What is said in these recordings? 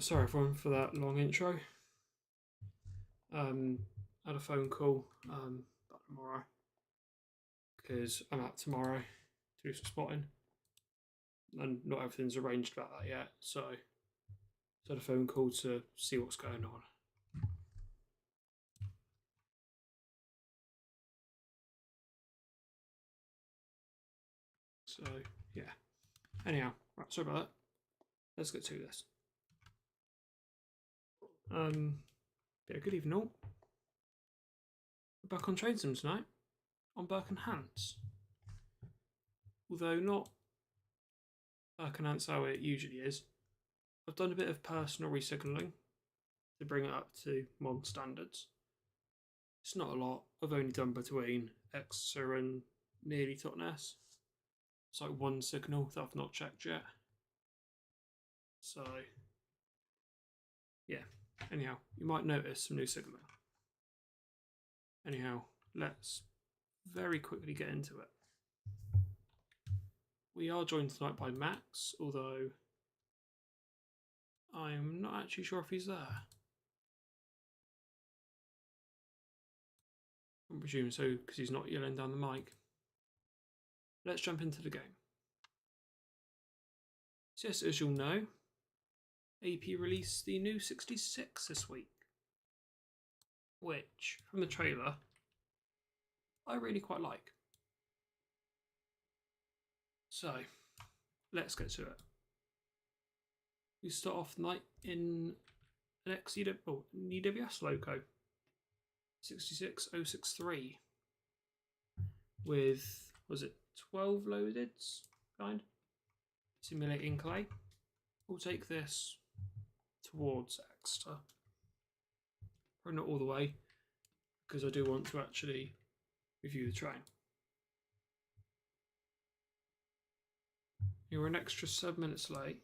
Sorry everyone for that long intro. Had a phone call about tomorrow because I'm out tomorrow to do some spotting, and not everything's arranged about that yet. So I had a phone call to see what's going on. So yeah. Anyhow, right, sorry about that. Let's get to this. Yeah, good evening all. We're back on Trade Sims tonight on Burke and Hans. Although not Burke and Hans how it usually is. I've done a bit of personal resignaling to bring it up to mod standards. It's not a lot. I've only done between Exa and nearly Totnes. It's like one signal that I've not checked yet. So yeah. Anyhow, you might notice some new signal. Anyhow, let's very quickly get into it. We are joined tonight by Max, although I'm not actually sure if he's there. I presume so, because he's not yelling down the mic. Let's jump into the game. So yes, as you'll know, AP released the new 66 this week, which, from the trailer, I really quite like. So, let's get to it. We start off the night in an EWS loco, 66063, with, was it 12 loadeds, kind? Simulating clay. We'll take this towards Exeter. Probably not all the way, because I do want to actually review the train. You're an extra 7 minutes late,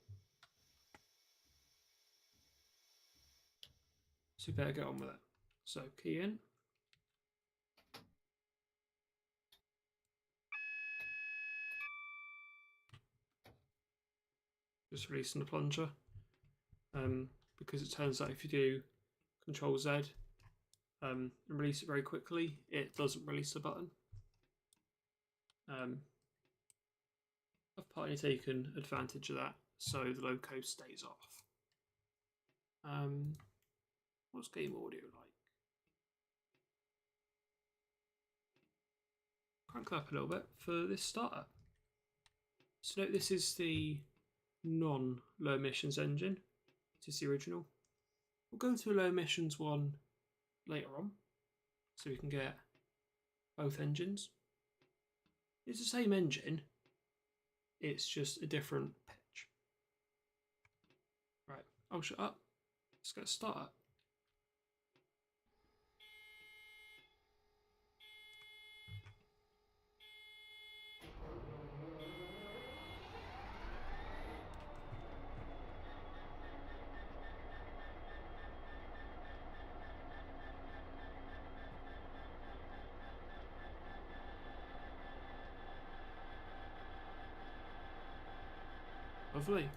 so you better get on with it. So key in. Just releasing the plunger, because it turns out if you do Control Z and release it very quickly, it doesn't release the button. I've partly taken advantage of that, so the loco stays off. What's game audio like? Crank that up a little bit for this starter. So note this is the non-low emissions engine. This is the original. We'll go to a low emissions one later on, so we can get both engines. It's the same engine, it's just a different pitch. Right, I'll shut up. Let's get started. Lovely.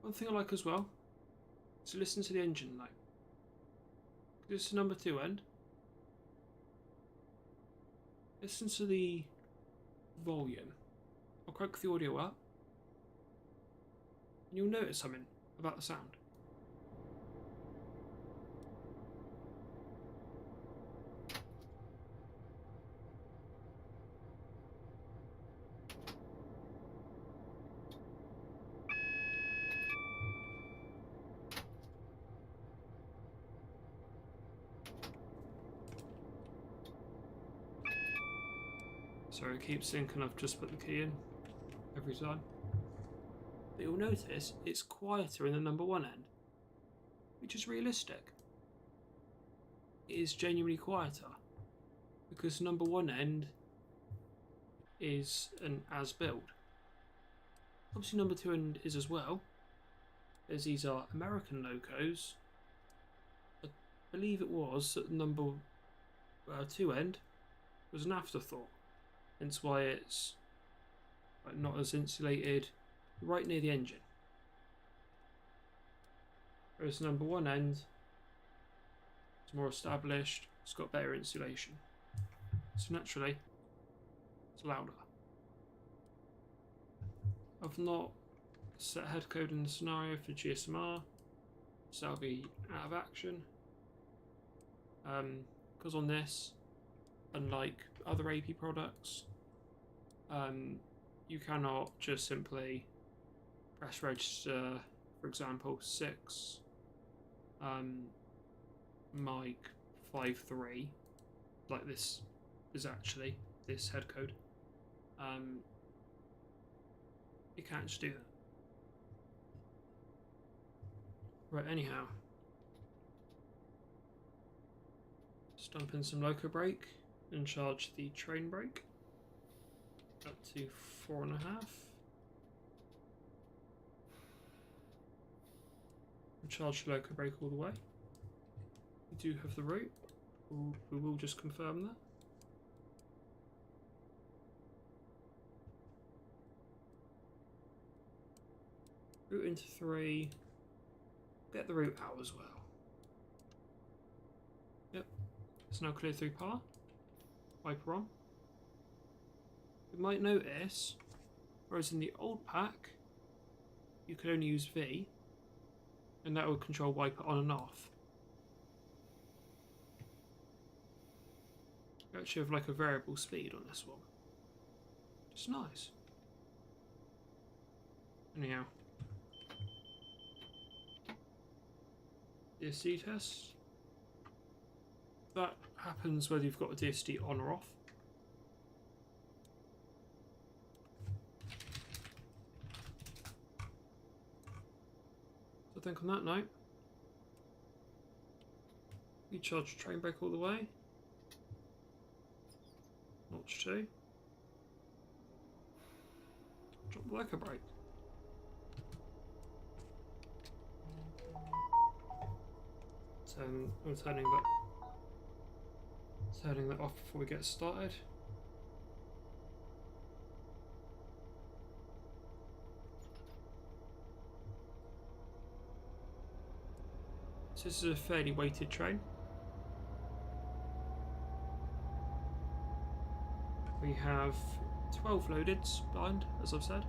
One thing I like as well is to listen to the engine note. This is number 2 end. Listen to the volume. I'll crank the audio up, and you'll notice something about the sound. Sorry, it keeps thinking I've just put the key in every time. But you'll notice it's quieter in the number 1 end, which is realistic. It is genuinely quieter because number 1 end is an as-build. Obviously number 2 end is as well, as these are American locos. I believe it was that number 2 end was an afterthought. Hence why it's but not as insulated, right near the engine. Whereas the number one end is more established, it's got better insulation. So naturally, it's louder. I've not set head code in the scenario for GSMR, so that'll be out of action. Because on this, unlike other AP products, you cannot just simply press register, for example, 6 mic 5.3, like this is actually this head code. You can't just do that. Right, anyhow. Just dump in some loco brake and charge the train brake up to 4.5. And charge the loco brake all the way. We do have the route. We will just confirm that. Route into 3. Get the route out as well. Yep. It's now clear through par. Wiper on. You might notice, whereas in the old pack, you could only use V, and that would control wiper on and off. You actually have like a variable speed on this one. It's nice. Anyhow. DSD test. That happens whether you've got a DSD on or off. So I think on that note, we charge train brake all the way. Notch 2. Drop the loco brake. I'm turning that off before we get started. So this is a fairly weighted train. We have 12 loadeds behind, as I've said.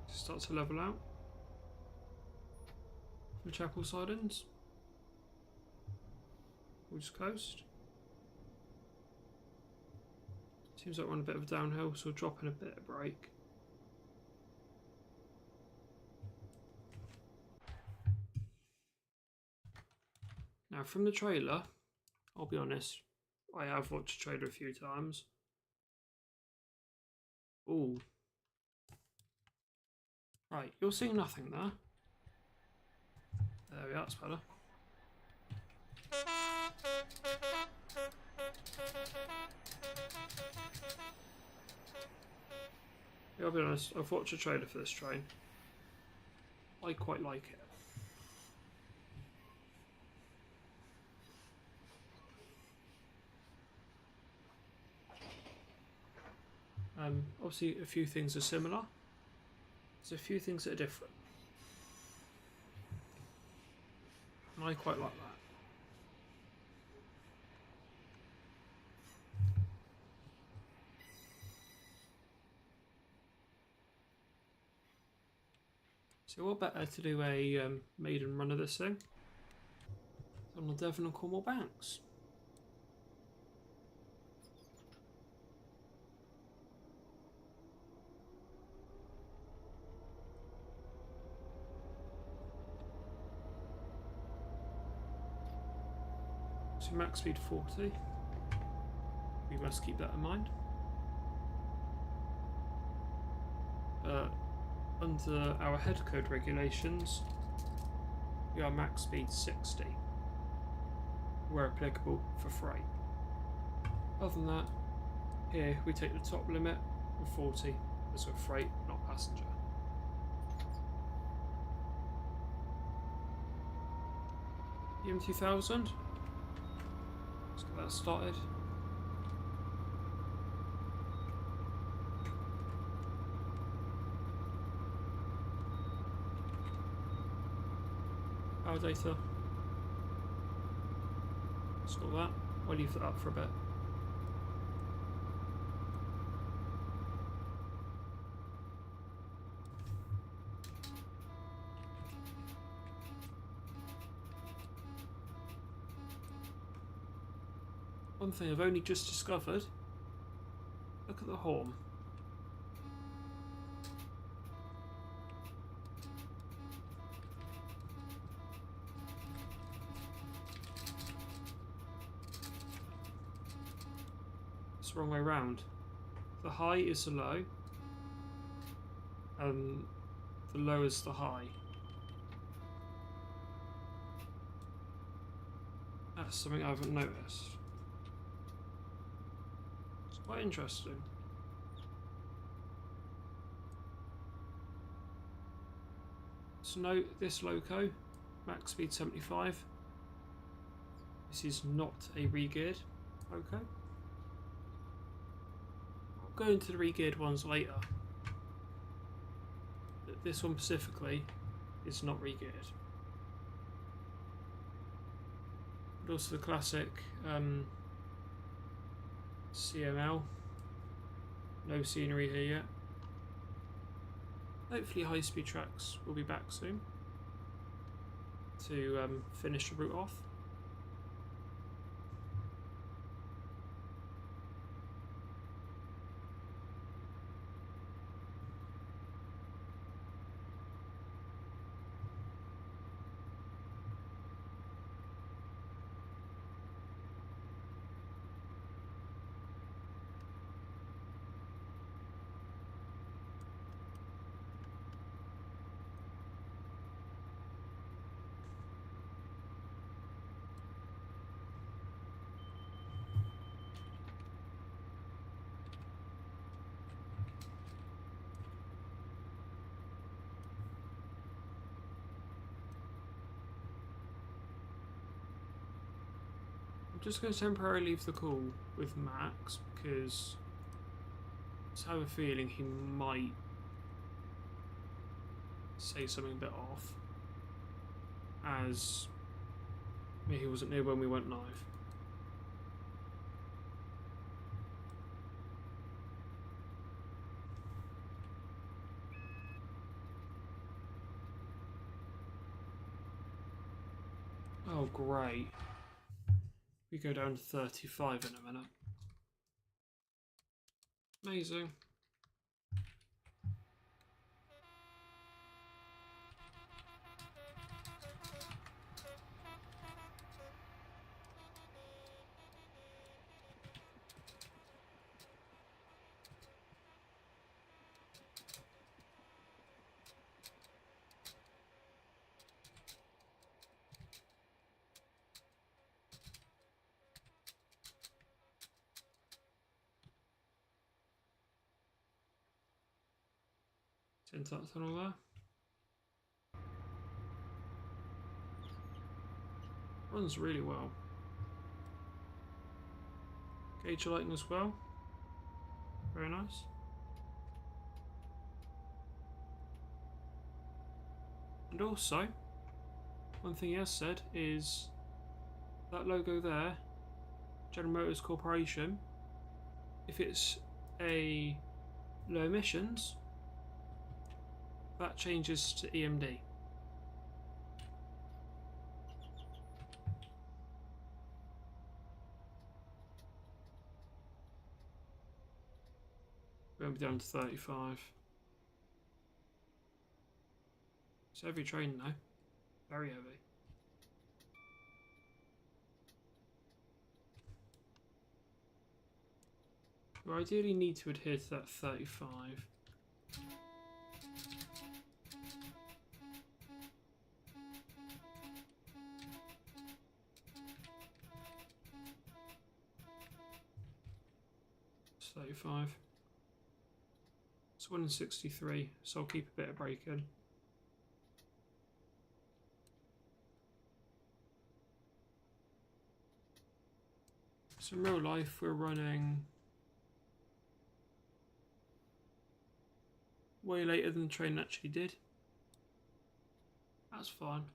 Start to level out from Chapel Sidings. We'll just coast. Seems like we're on a bit of a downhill, so we'll drop in a bit of brake. Now from the trailer, I'll be honest, I have watched the trailer a few times. Ooh. Right, you'll see nothing there. There we are, that's better. Yeah, I'll be honest, I've watched a trailer for this train. I quite like it. Obviously a few things are similar. There's a few things that are different. And I quite like that. So what better to do a maiden run of this thing on the Devon and Cornwall banks. So max speed 40. We must keep that in mind. Under our head code regulations, we are max speed 60, where applicable for freight. Other than that, here we take the top limit of 40 as a freight, not passenger. TM2000. Let's get that started. Power data. Stop that. I'll leave that up for a bit. One thing I've only just discovered. Look at the horn. It's the wrong way round. The high is the low, and the low is the high. That's something I haven't noticed. It's quite interesting. So note this loco, max speed 75. This is not a re-geared loco. I'll go into the re-geared ones later. But this one specifically is not re-geared. But also the classic CML. No scenery here yet. Hopefully High Speed Tracks will be back soon to finish the route off. I'm just going to temporarily leave the call with Max because I just have a feeling he might say something a bit off, as he wasn't near when we went live. Oh great. We go down to 35 in a minute. Amazing. Syntax and all that. Runs really well. Gauge lighting as well. Very nice. And also, one thing he has said is that logo there, General Motors Corporation, if it's a low emissions, that changes to EMD. We'll be down to 35. It's a heavy train now. Very heavy. We ideally need to adhere to that 35. 35. It's 1 in 63, so I'll keep a bit of break in. So in real life, we're running way later than the train actually did. That's fine.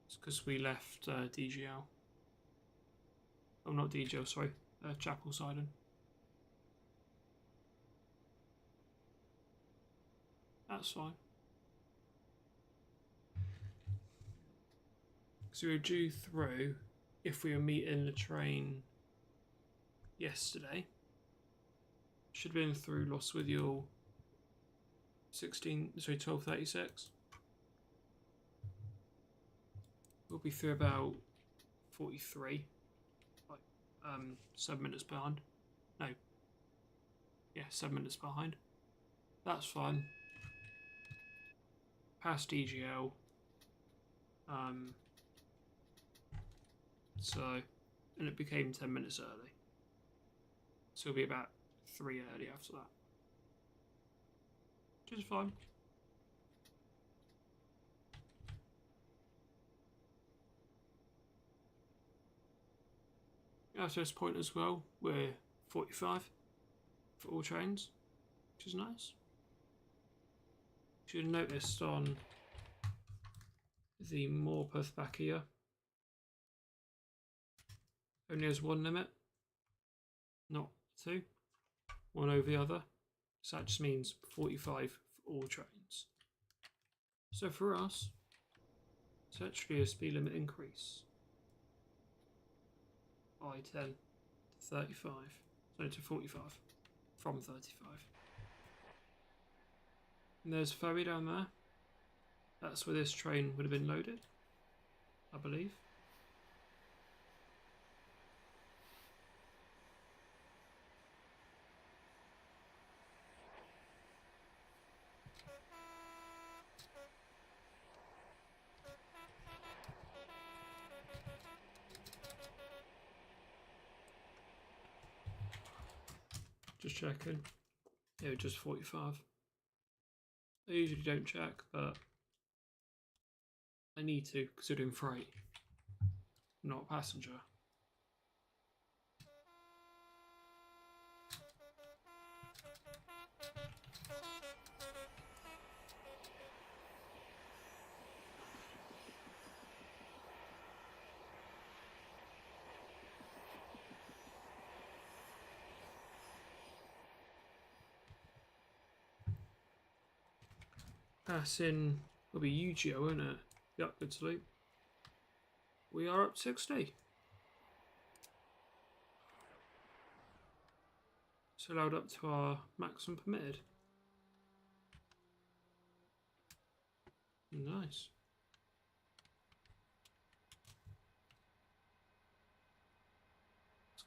It's because we left DGL. Oh, not DGL, sorry. Chapel Sidon. That's fine. So we were due through if we were meeting the train yesterday. Should have been through Lostwithiel 12:36. We'll be through about 43, like 7 minutes behind. No, yeah, 7 minutes behind. That's fine. Past DGL. And it became 10 minutes early. So it'll be about 3 early after that. Which is fine. After this point as well, we're 45 for all trains, which is nice. You should have noticed on the Morpeth back here, only has one limit, not two, one over the other. So that just means 45 for all trains. So for us, it's actually a speed limit increase by 10 to 35, no, to 45 from 35. And there's a ferry down there. That's where this train would have been loaded, I believe. Just checking. Yeah, just 45. I usually don't check, but I need to because we're doing freight, not passenger. Passing will be UGO, won't it? Yep, good sleep. We are up 60. So allowed up to our maximum permitted. Nice.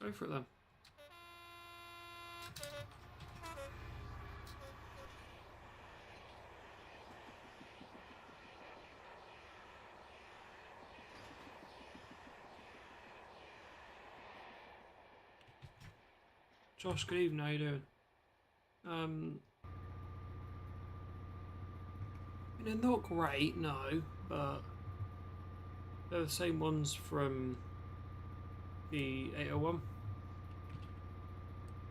Let's go for it then. Josh, good evening, how you doing? They're not great, no, but they're the same ones from the 801,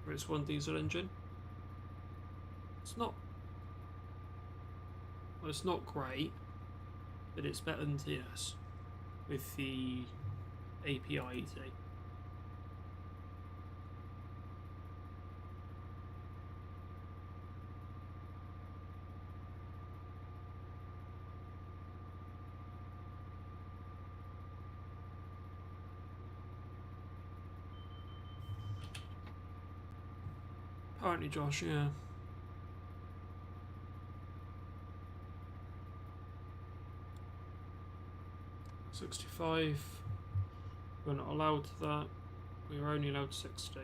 where it's one diesel engine. It's not great, but it's better than TS with the API ET. Apparently, Josh, yeah. $65. We're not allowed to that. We were only allowed 60.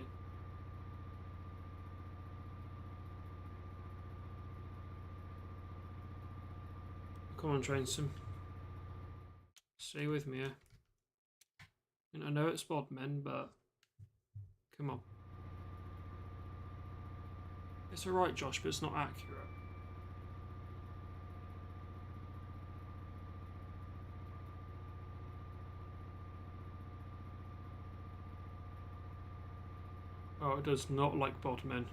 Come on, train sim. Stay with me, yeah. And I know it's Bodmin, but come on. It's alright, Josh, but it's not accurate. Oh, it does not like bodmin.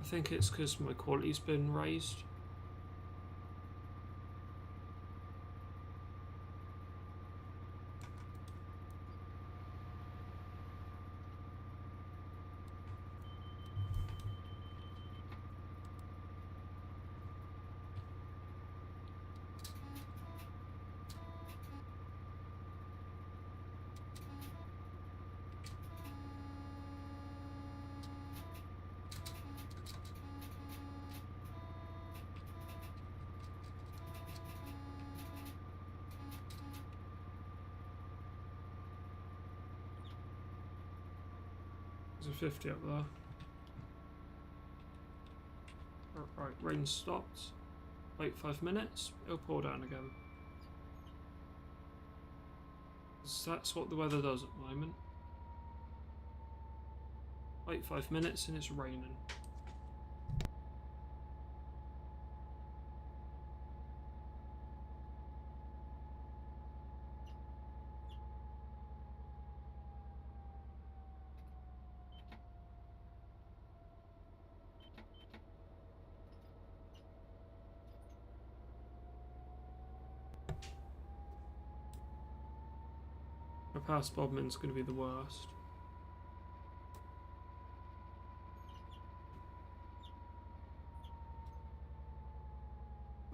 I think it's because my quality's been raised. There's a 50 up there. Right, rain stopped. Wait 5 minutes, it'll pour down again. So that's what the weather does at the moment. Wait 5 minutes and it's raining. My past Bodmin's going to be the worst.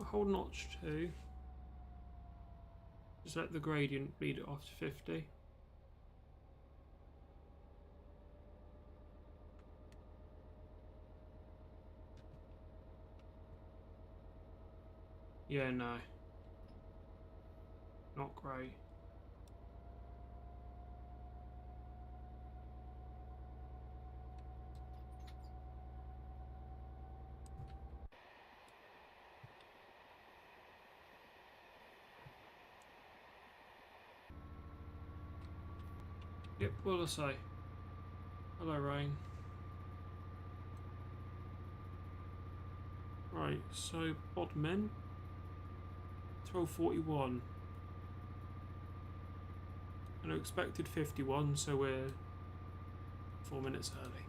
Hold notch 2. Just let the gradient bleed it off to 50. Yeah, no. Not great. Yep, what will I say? Hello, rain. Right, so Bodmin. 12:41. And I expected 51, so we're 4 minutes early.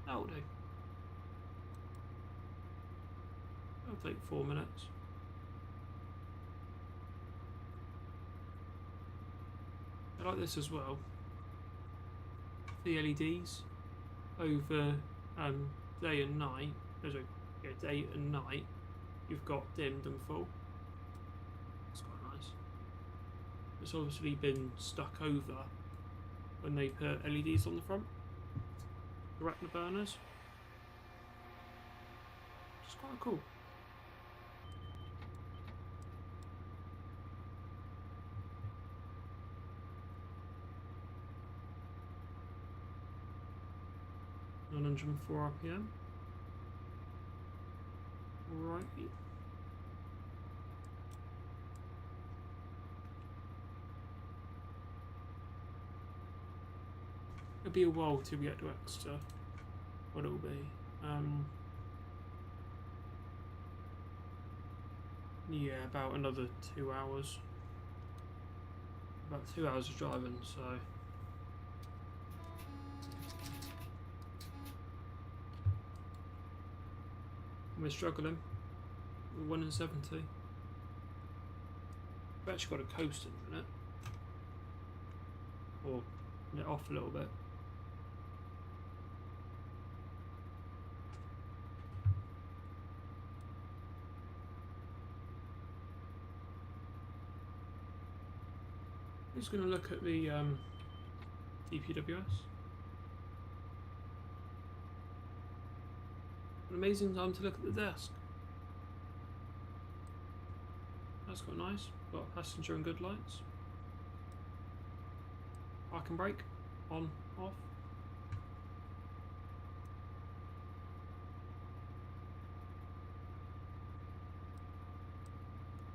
That'll do. That'll take 4 minutes. I like this as well. The LEDs over day and night. Yeah, day and night. You've got dimmed and full. It's quite nice. It's obviously been stuck over when they put LEDs on the front. The retina burners. It's quite cool. (904 RPM). Right. It'll be a while till we get to Exeter. What it'll be. Yeah, about another 2 hours. About 2 hours of driving, so. We're struggling. We're 1 in 70. We've actually got a coast in a minute. Or let off a little bit. I'm just going to look at the DPWS. An amazing time to look at the desk. That's quite nice. Got a passenger and good lights. Park and brake. On, off.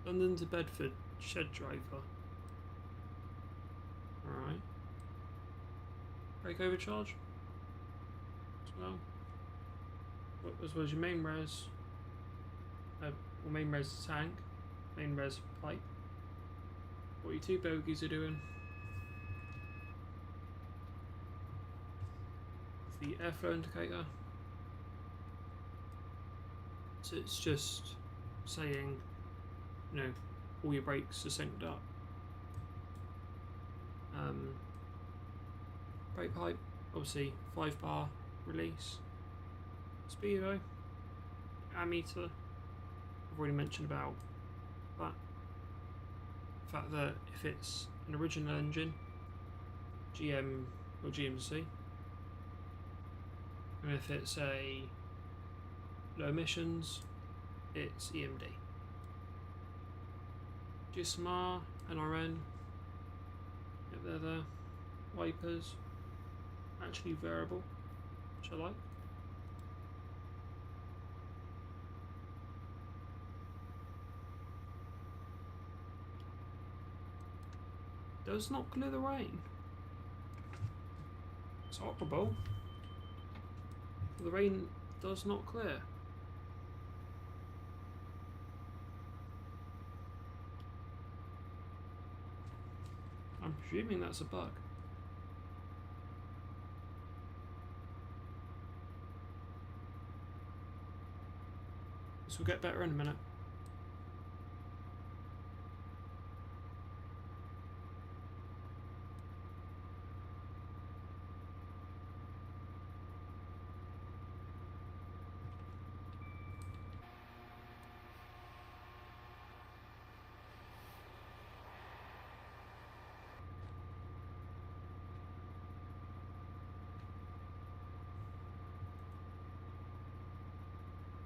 London to Bedford, shed driver. Brake overcharge as well. As well as your main res, or main res tank, main res pipe. What your two bogies are doing. The airflow indicator. So it's just saying, you know, all your brakes are synced up. Brake pipe, obviously 5-bar release. Speedo, ammeter. I've already mentioned about that. The fact that if it's an original engine, GM or GMC, and if it's a low emissions, it's EMD. GSMR, NRN, yep, they're there. Wipers, actually variable, which I like. Does not clear the rain. It's operable. The rain does not clear. I'm presuming that's a bug. This will get better in a minute.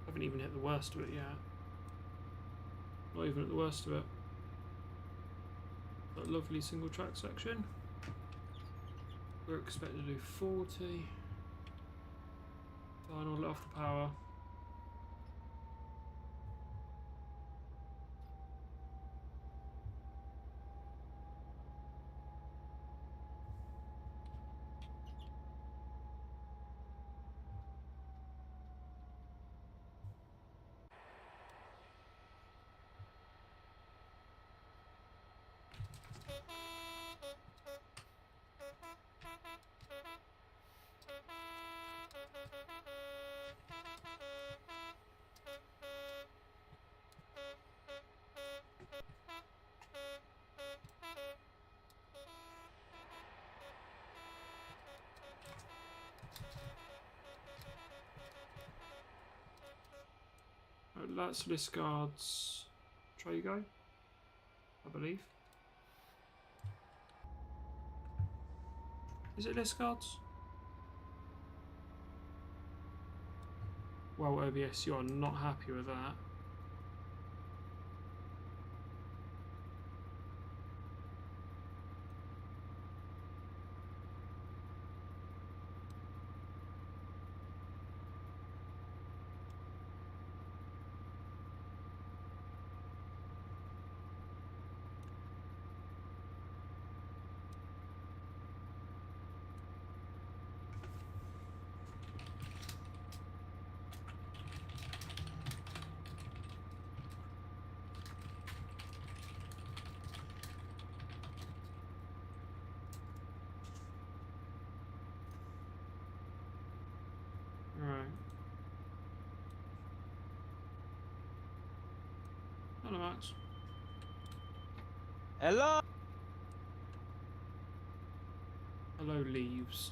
Haven't even hit the worst of it yet. Not even at the worst of it. That lovely single track section. We're expected to do 40. Final, let off the power. That's Liscard's Trago, I believe. Is it Liscard's? Well, OBS, you're not happy with that. Alright. Hello, Max. Hello? Hello, leaves.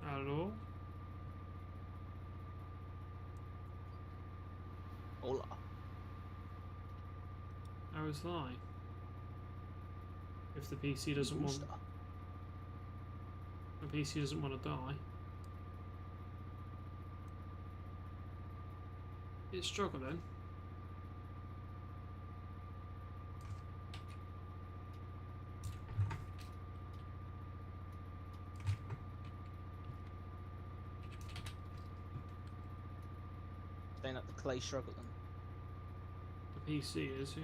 Hello? Hola. How is I? If the PC doesn't want... The PC doesn't want to die. It's struggling. Staying up the clay struggling. The PC is, yeah.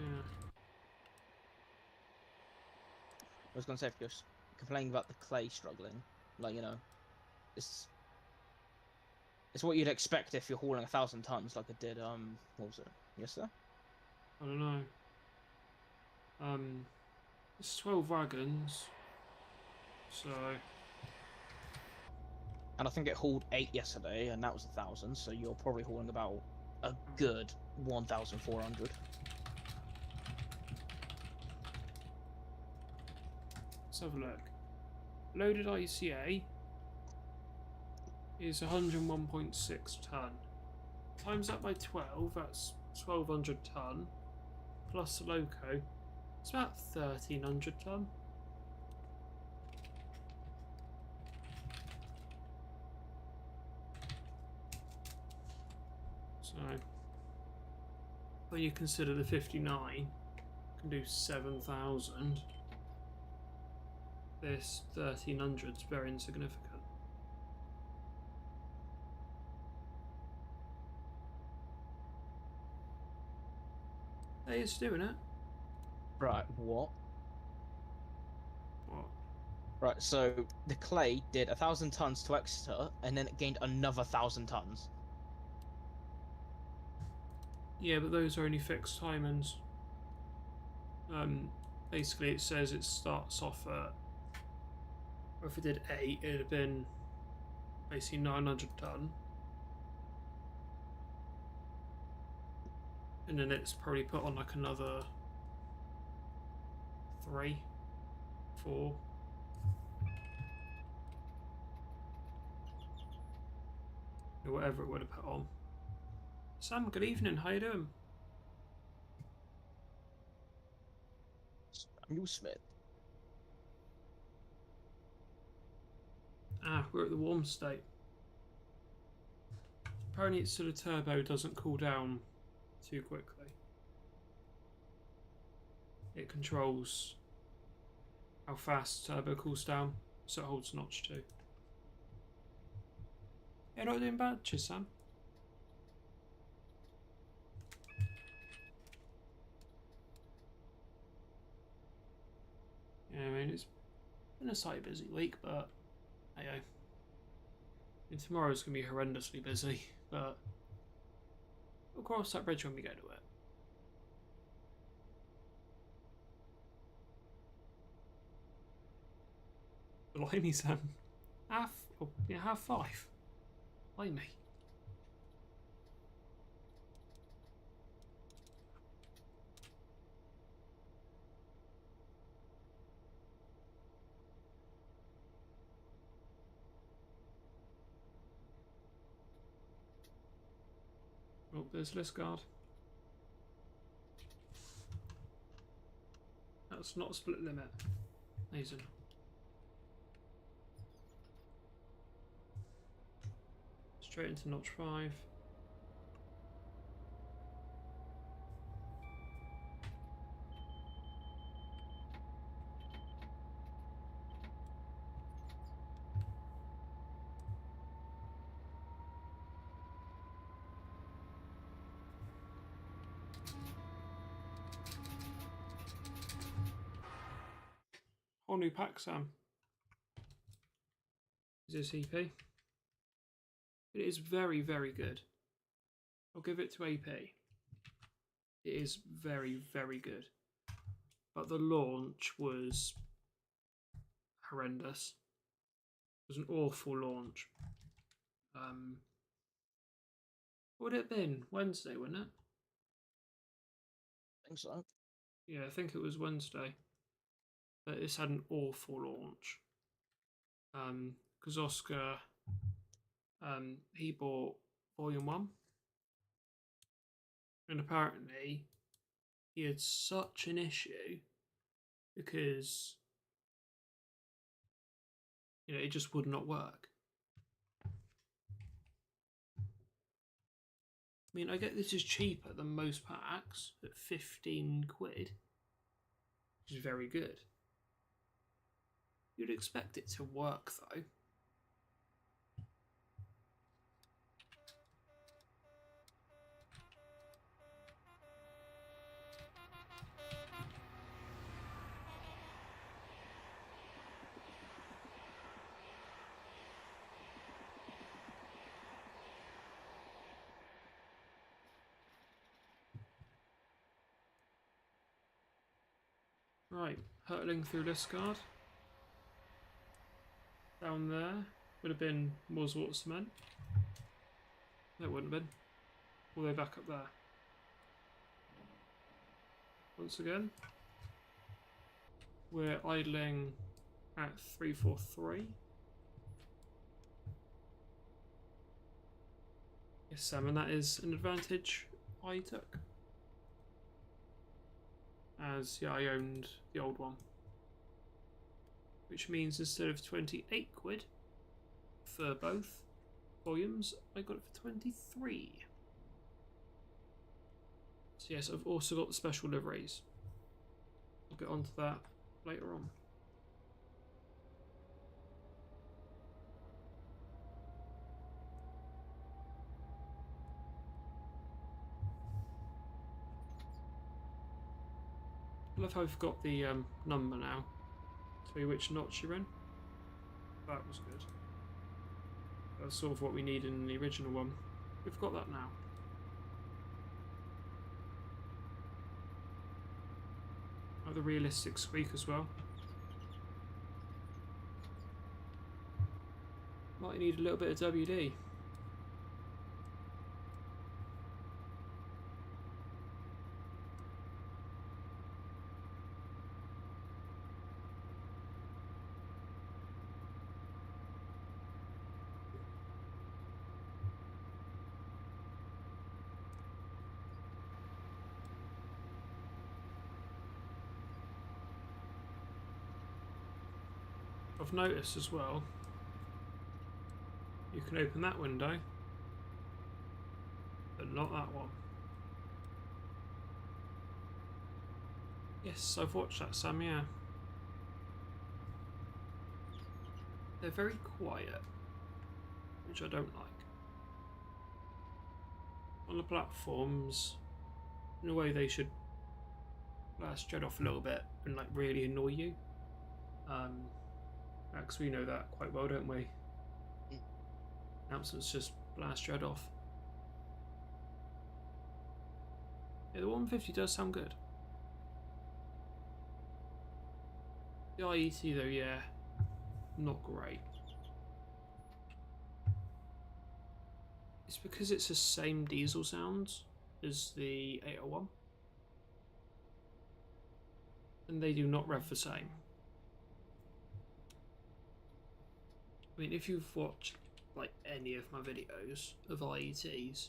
was gonna say, if you're complaining about the clay struggling, like, you know, it's what you'd expect if you're hauling 1,000 tons, like I did. What was it? Yesterday? I don't know. It's 12 wagons, so And I think it hauled 8 yesterday, and that was 1,000. So you're probably hauling about a good 1,400. let's have a look. Loaded ICA is 101.6 ton. Times that by 12, that's 1,200 ton. Plus the loco, it's about 1,300 ton. So, when you consider the 59 can do 7,000, this 1,300 is very insignificant. Hey, it's doing it. Right, what? What? Right, so the clay did 1,000 tons to Exeter, and then it gained another 1,000 tons. Yeah, but those are only fixed timings. Basically it says it starts off at, or if it did 8, it'd have been basically 900 ton. And then it's probably put on like another 3, 4. Or whatever it would have put on. Sam, good evening, how you doing? Samuel Smith. Ah, we're at the warm state. Apparently it's so the turbo doesn't cool down too quickly. It controls how fast turbo cools down, so it holds notch too. Yeah, not doing bad, cheers Sam. Yeah, I mean, it's been a slightly busy week, but hey, I mean, tomorrow's going to be horrendously busy, but we'll cross that bridge when we get to it. Blimey, Sam. Half 5. Blimey. Oh, there's Lisgard. That's not a split limit. Amazing. Straight into notch 5. Whole new pack, Sam. Is this EP? It is very, very good. I'll give it to AP. It is very, very good. But the launch was horrendous. It was an awful launch. What would it have been? Wednesday, wouldn't it? I think so. Yeah, I think it was Wednesday. But this had an awful launch. Because Oscar, he bought Volume 1. And apparently, he had such an issue because, you know, it just would not work. I mean, I get this is cheaper than most packs at 15 quid, which is very good. You'd expect it to work though. Right, hurtling through Liscard. Down there would have been Morswater Cement. No, it wouldn't have been. All the way back up there. Once again, we're idling at 343. Yes, Sam, and that is an advantage I took. As, yeah, I owned the old one. Which means instead of 28 quid for both volumes, I got it for 23. So yes, I've also got the special liveries. I'll get onto that later on. I love how I've got the number now. Tell you which notch you're in. That was good. That's sort of what we needed in the original one. We've got that now. Have the realistic squeak as well. Might need a little bit of WD. I've noticed as well, you can open that window, but not that one. Yes, I've watched that, Sam, yeah. They're very quiet, which I don't like. On the platforms, in a way they should blast Jed off a little bit and like really annoy you. Because we know that quite well, don't we? Announcements just blast Jed off. Yeah, the 150 does sound good. The IET though, yeah, not great. It's because it's the same diesel sounds as the 801. And they do not rev the same. I mean, if you've watched like any of my videos of IETs,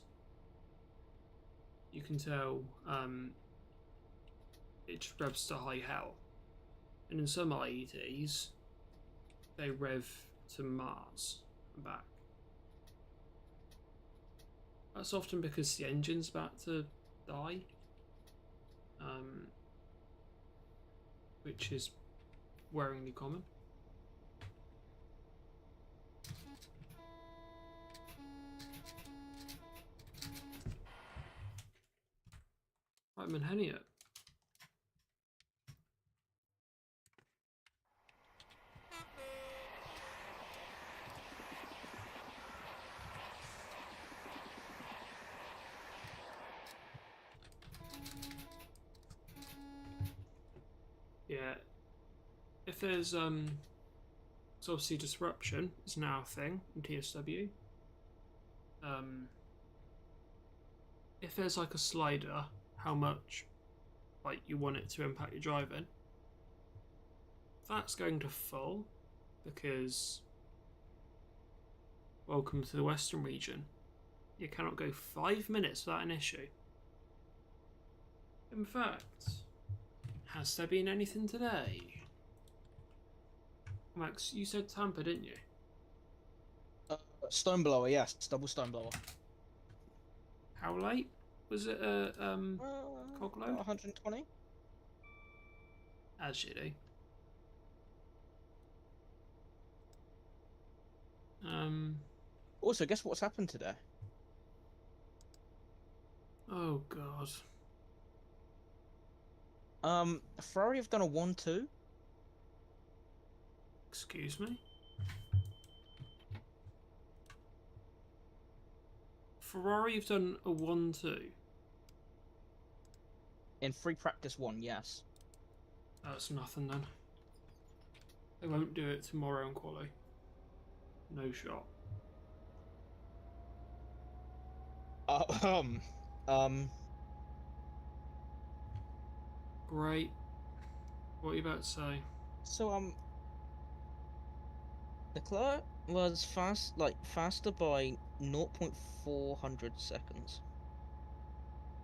you can tell it just revs to high hell. And in some IETs, they rev to Mars and back. That's often because the engine's about to die, which is worryingly common. Right, Manheniot. Yeah, if there's so obviously disruption is now a thing in TSW. If there's like a slider, how much like you want it to impact your driving, that's going to full because welcome to the Western region. You cannot go 5 minutes without an issue. In fact, has there been anything today? Max, you said Tampa, didn't you? Stoneblower, yes, double Stoneblower. How late? Was it a cog load? 120. As you do. Also, guess what's happened today? Oh god. Ferrari have done a 1-2. Excuse me? Ferrari have done a 1-2. In free practice 1, yes. That's nothing then. They won't do it tomorrow in quali. No shot. Great. What are you about to say? So Leclerc was faster by 0.400 seconds.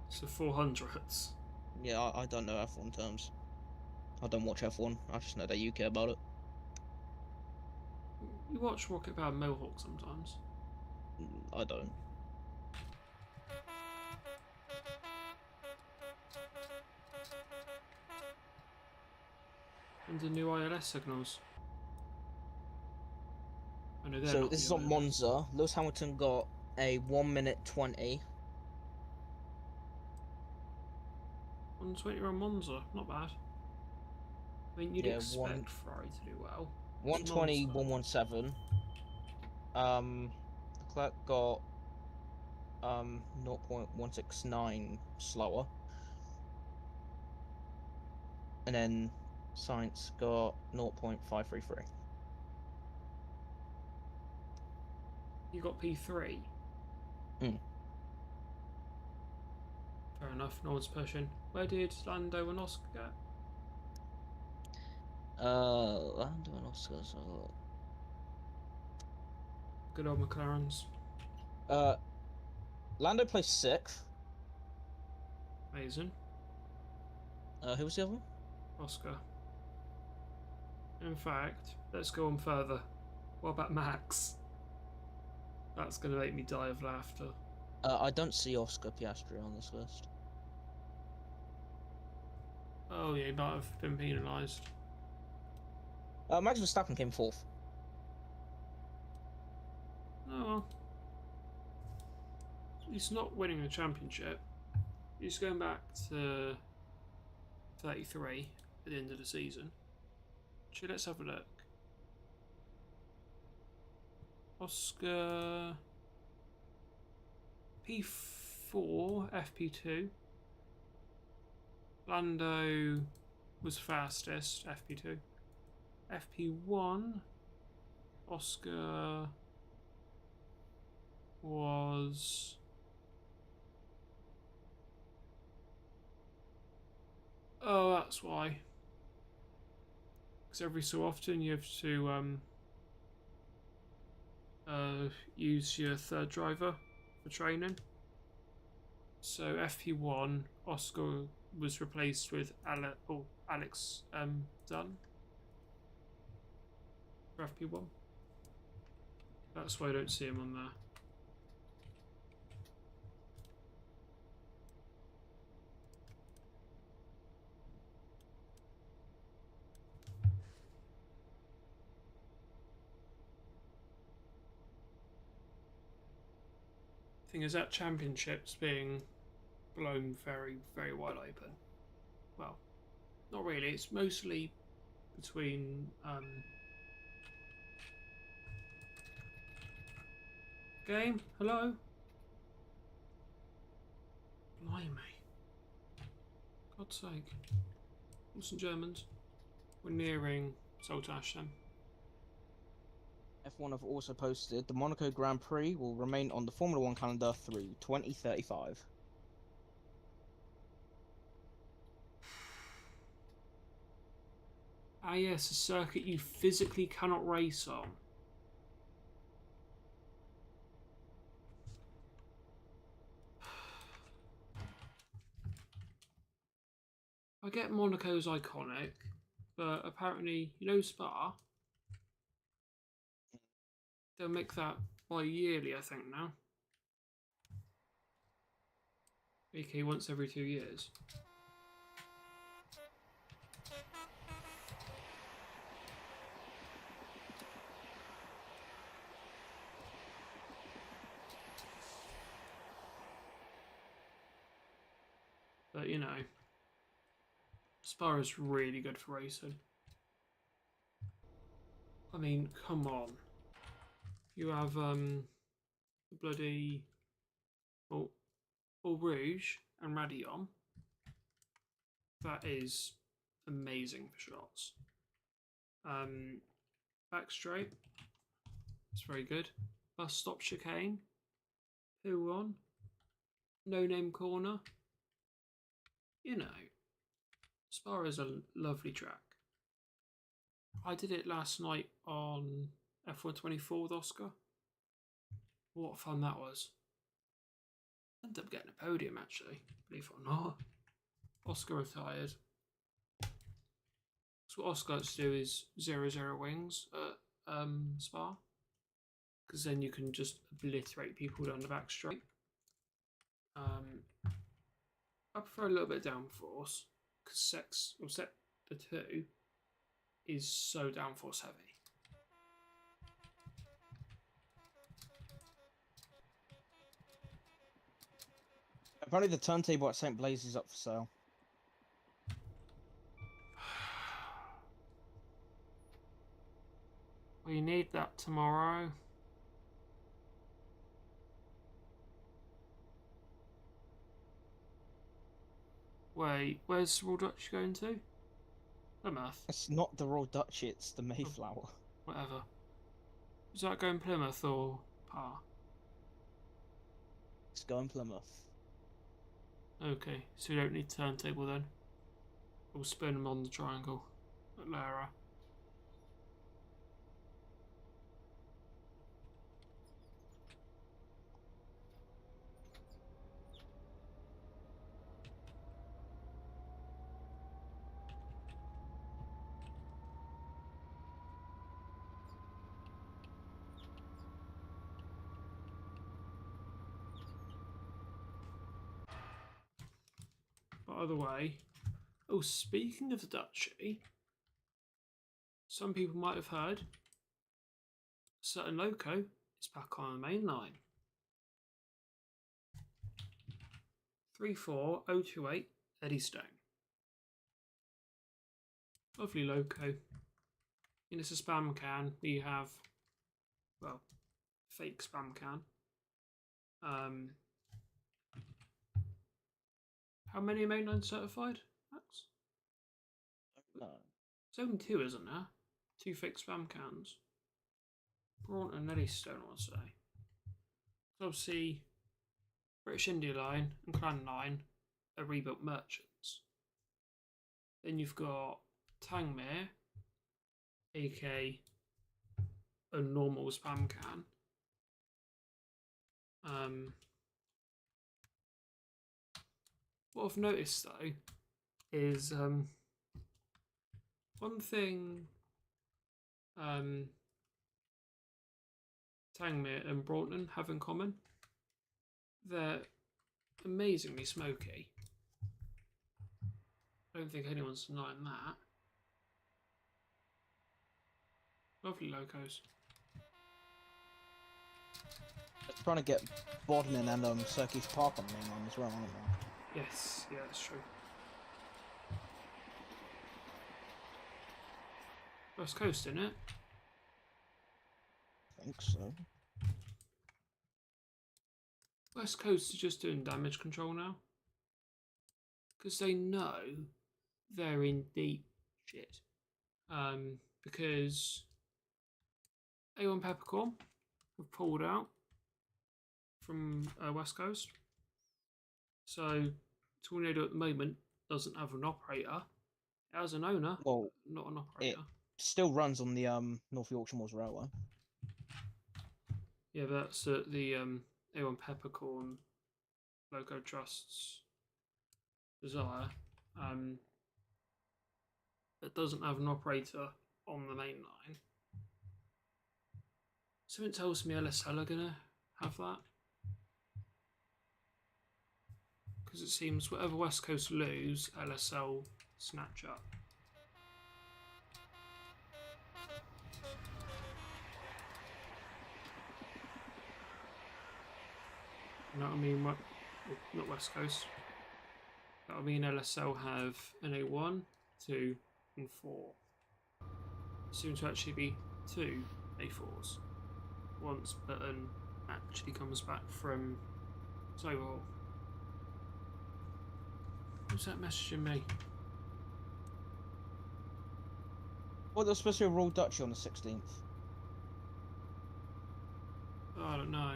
So 400s. Yeah, I don't know F1 terms. I don't watch F1. I just know that you care about it. You watch Rocket Power Mohawk sometimes. I don't. And the new ILS signals. I know they're So not this the is on ILS. Monza. Lewis Hamilton got a 1 minute 20. 120 on Monza, not bad. I mean, you'd expect Ferrari to do well. 120, 117. Leclerc got 0.169 slower. And then Sainz got 0.533. You got P3. Mm. Fair enough, no one's pushing. Where did Lando and Oscar get? Lando and Oscar. Good old McLarens. Lando placed 6th. Amazing. Who was the other one? Oscar. In fact, let's go on further. What about Max? That's going to make me die of laughter. I don't see Oscar Piastri on this list. Oh yeah, he might have been penalised. Max Verstappen came 4th. Oh well. He's not winning a championship. He's going back to 33 at the end of the season. Actually, let's have a look. Oscar P4, FP2. Lando was fastest, FP2. FP1, Oscar was... Oh, that's why. Because every so often you have to use your third driver for training. So FP1, Oscar was replaced with Alex Dunn for FP1. That's why I don't see him on there. Thing is, that championship's being blown very, very wide open. Well, not really. It's mostly between game. Hello. Blimey. God's sake. Listen, Germans. We're nearing Saltash then. F1 have also posted the Monaco Grand Prix will remain on the Formula 1 calendar through 2035. Ah yes, a circuit you physically cannot race on. I get Monaco's iconic, but apparently, you know Spa? They'll make that bi-yearly, I think, now. AK once every 2 years. But, you know, Spa is really good for racing. I mean, come on. You have bloody Eau Rouge and Radion. That is amazing for shots. Back straight, it's very good. Bus stop chicane, who on? No name corner. You know, Spa is a lovely track. I did it last night on F124 with Oscar. What fun that was. Ended up getting a podium actually, believe it or not. Oscar retired. So what Oscar likes to do is 0-0 wings at Spa. Because then you can just obliterate people down the back straight. I prefer a little bit of downforce. Because Sector 2 is so downforce heavy. Apparently the turntable at St. Blaise is up for sale. We need that tomorrow. Wait, where's Royal Dutch going to? Plymouth? It's not the Royal Dutch, it's the Mayflower. Whatever. Is that going Plymouth or Par? It's going Plymouth. Okay, so we don't need turntable then. We'll spin them on the triangle at Lara. By the way, oh, speaking of the Duchy, some people might have heard a certain loco is back on the main line. 34028 Eddystone. Lovely loco. In it's a spam can. We have, well, fake spam can. How many are mainline certified, Max? No. There's only 2, isn't there? 2 fake spam cans. Braunton and Eddystone, I would say. Obviously, British India Line and Clan Line are rebuilt merchants. Then you've got Tangmere, aka a normal spam can. What I've noticed though is one thing Tangmere and Braunton have in common. They're amazingly smoky. I don't think anyone's denying that. Lovely locos. They're trying to get Bodmin and Circuits Park on the main line as well, aren't they? Yes, yeah, that's true. West Coast, isn't it? I think so. West Coast is just doing damage control now. Because they know they're in deep shit. Because A1 Peppercorn have pulled out from West Coast. So Tornado at the moment doesn't have an operator. It has an owner, Well, not an operator. It still runs on the North Yorkshire Moors Railway. Yeah, but that's the A1 Peppercorn Loco Trust's desire. It doesn't have an operator on the main line. Something tells me LSL are gonna have that. Because it seems whatever West Coast lose, LSL snatch up. You know what I mean? What, not West Coast. That would mean LSL have an A1, 2, and 4. Soon to actually be 2 A4s. Once Burton actually comes back from Soho. Who's that messaging me? Well, there's supposed to be a Royal Duchy on the 16th. I don't know.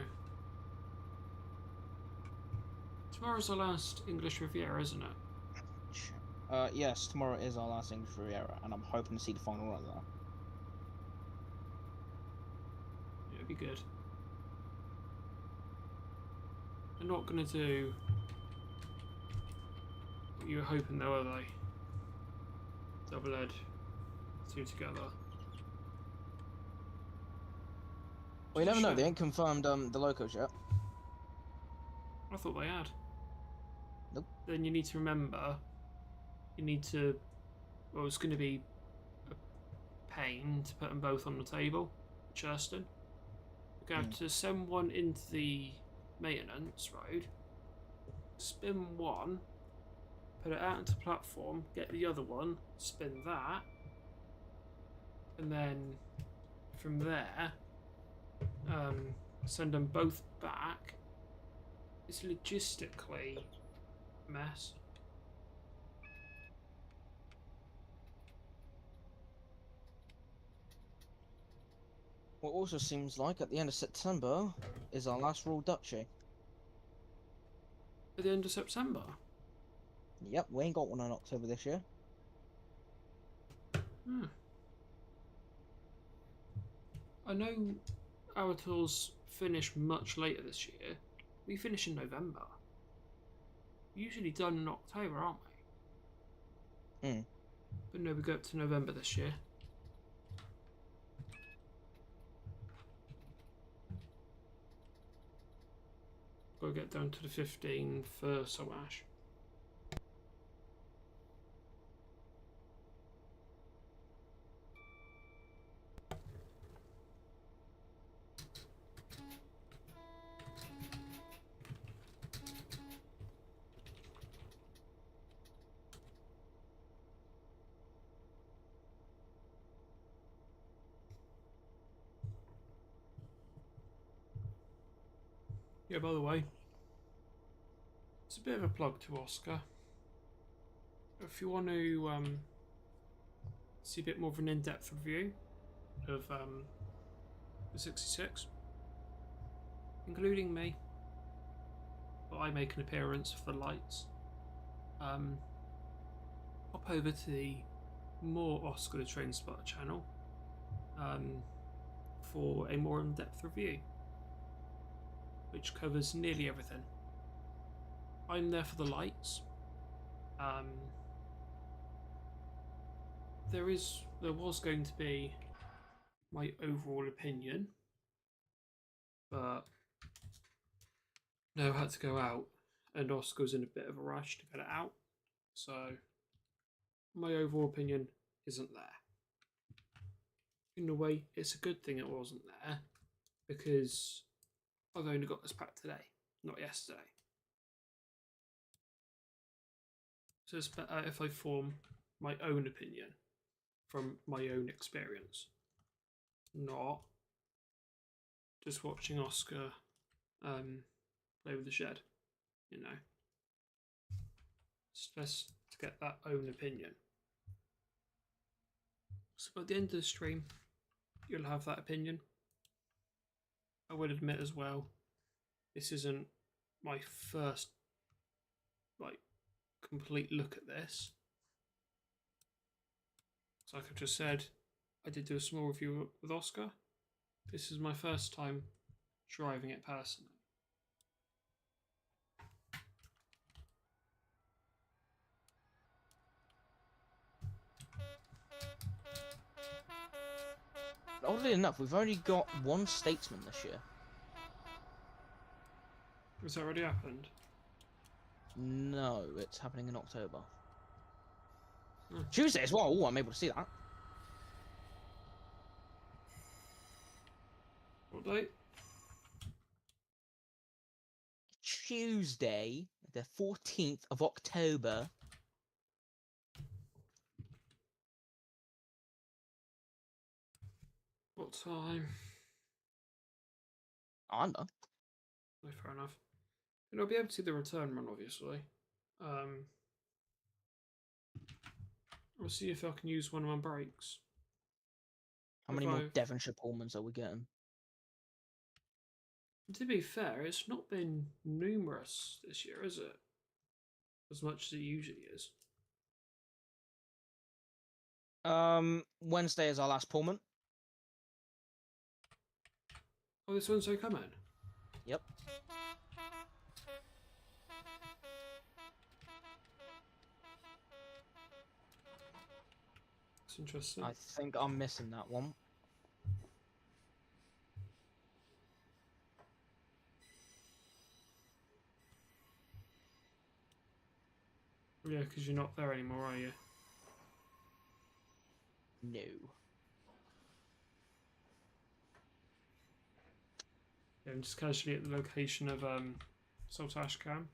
Tomorrow's the last English Riviera, isn't it? Yes, tomorrow is our last English Riviera, and I'm hoping to see the final run there. Yeah, it'd be good. They're not going to do what you were hoping though, are they? Double-head, two together. Well, you never know. They ain't confirmed the locos yet. I thought they had. Nope. Then you need to remember, you need to, well, it's going to be a pain to put them both on the table, Churston. You're going to have to send one into the maintenance road, spin one, put it out into platform, get the other one, spin that, and then from there, send them both back. It's logistically a mess. What also seems like at the end of September is our last Royal Duchy. At the end of September? Yep, we ain't got one in October this year. Hmm. I know our tours finish much later this year. We finish in November. We're usually done in October, aren't we? But no, we go up to November this year. Got to get down to the 15 for Soash. Yeah, by the way, it's a bit of a plug to Oscar. If you want to see a bit more of an in-depth review of the 66, including me, but I make an appearance for the lights, hop over to the More Oscar the Train Spotter channel for a more in-depth review, which covers nearly everything. I'm there for the lights. There was going to be my overall opinion, but no, had to go out, and Oscar was in a bit of a rush to get it out, so my overall opinion isn't there. In a way, it's a good thing it wasn't there, because I've only got this pack today, not yesterday. So it's better if I form my own opinion from my own experience, not just watching Oscar play with the shed, you know. It's best to get that own opinion. So by the end of the stream, you'll have that opinion. I will admit as well, this isn't my first complete look at this. So like I've just said, I did do a small review with Oscar. This is my first time driving it personally. Oddly enough, we've only got one statesman this year. Has that already happened? No, it's happening in October. Hmm. Tuesday as well. Oh, I'm able to see that. What date? Tuesday, the 14th of October. What time? I know. No, fair enough. And I'll be able to see the return run, obviously. I'll see if I can use one of my brakes. How many more Devonshire Pullmans are we getting? To be fair, it's not been numerous this year, is it? As much as it usually is. Wednesday is our last Pullman. Oh, this Wednesday coming? Yep. It's interesting. I think I'm missing that one. Yeah, because you're not there anymore, are you? No. Yeah, I'm just casually at the location of Saltash Cam.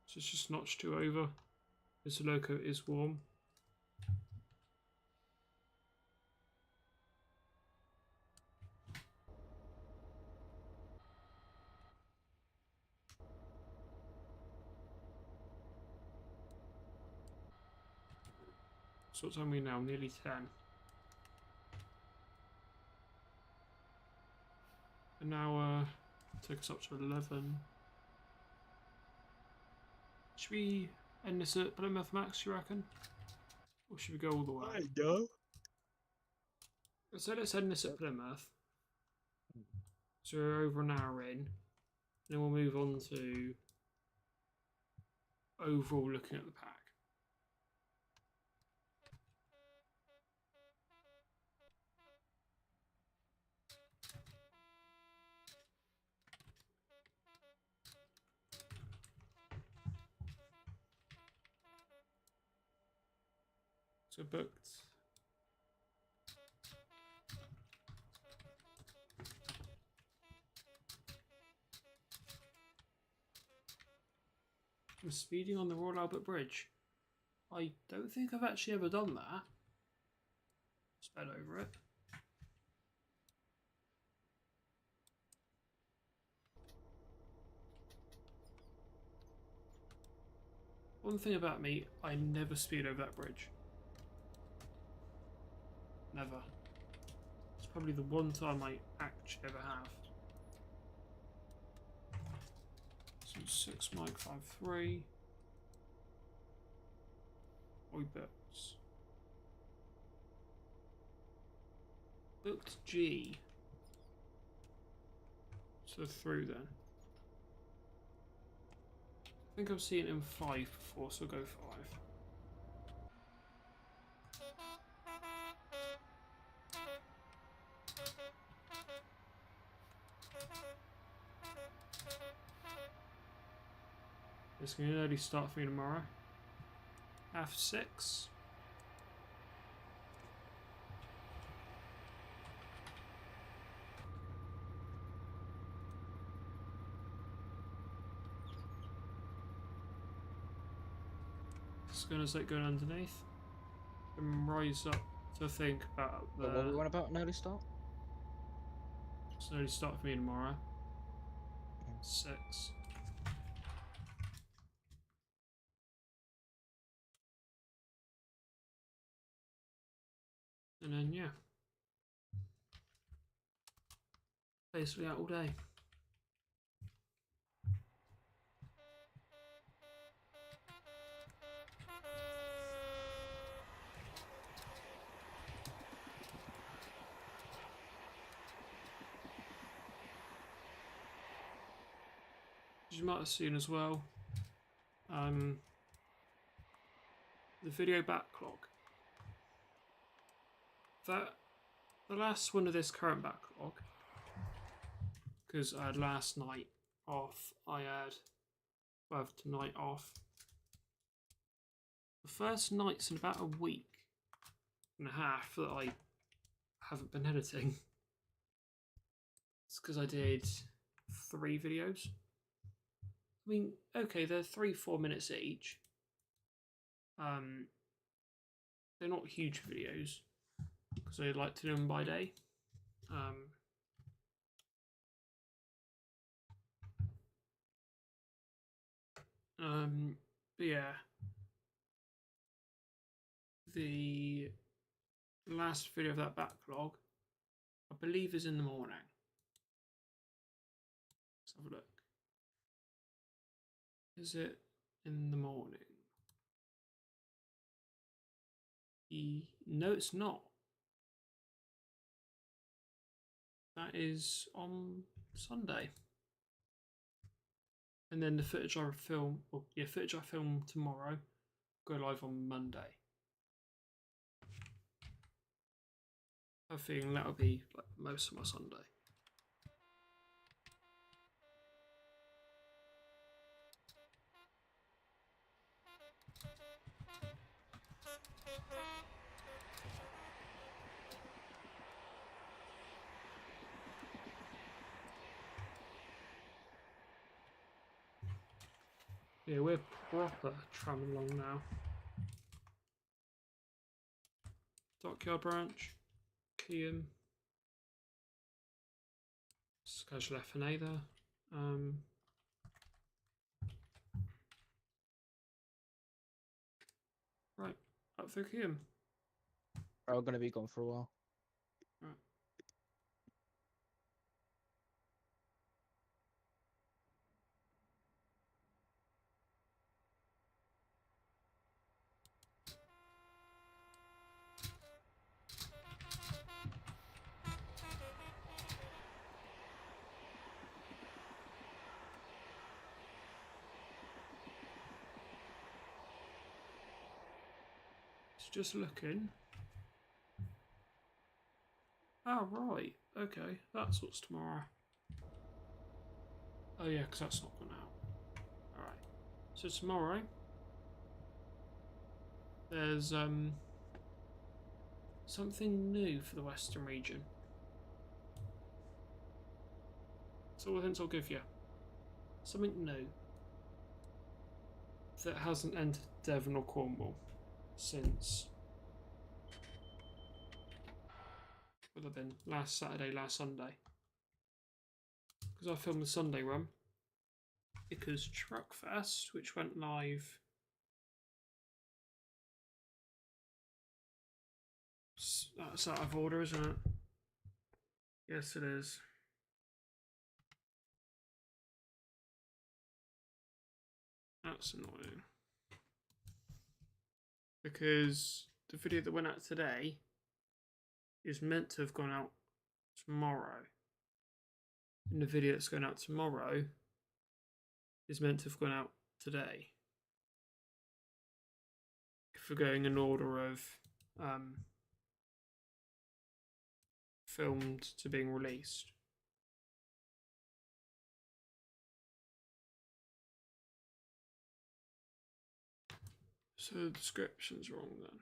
So it's just notched 2 over. This loco is warm. So what time are we now? Nearly 10. And now take us up to 11. Should we end this at Plymouth Max, you reckon? Or should we go all the way? I know. So let's end this at Plymouth. So we're over an hour in. Then we'll move on to overall looking at the pack. So booked. I'm speeding on the Royal Albert Bridge. I don't think I've actually ever done that. Sped over it. One thing about me, I never speed over that bridge. Never. It's probably the one time I actually ever have. So 6 Mike 5-3. Oi books. Booked G. So through then. I think I've seen it in 5 before, so I'll go 5. It's going to be an early start for me tomorrow. 6:30. Just going to going underneath. And rise up to think about the... What were we on about an early start? It's an early start for me tomorrow. 6. And then, yeah. Basically out all day. As you might have seen as well, the video backlog. That the last one of this current backlog, because I had last night off, I have tonight off. The first night's in about a week and a half that I haven't been editing. It's because I did 3 videos. I mean, okay, they're 3-4 minutes each. They're not huge videos because I like to do them by day. But yeah, the last video of that backlog, I believe, is in the morning. Let's have a look. Is it in the morning? No, it's not. That is on Sunday. And then the footage I film, well, yeah, footage I film tomorrow, go live on Monday. I have a feeling that'll be like most of my Sunday. Yeah, we're proper tramming along now. Dockyard branch, Hmmm. Casual F&A there. Right, up for Hmmm. We're going to be gone for a while. Right. Just looking. Oh, right. Okay, that's what's tomorrow. Oh, yeah, because that's not gone out. Alright. So tomorrow, there's something new for the Western region. That's all the hints I'll give you. Something new that hasn't entered Devon or Cornwall since, would have been last Saturday, last Sunday. Because I filmed the Sunday run. Because Truckfest, which went live that's out of order, isn't it? Yes, it is. That's annoying. Because the video that went out today is meant to have gone out tomorrow. And the video that's going out tomorrow is meant to have gone out today. If we're going in order of filmed to being released. So the description's wrong then.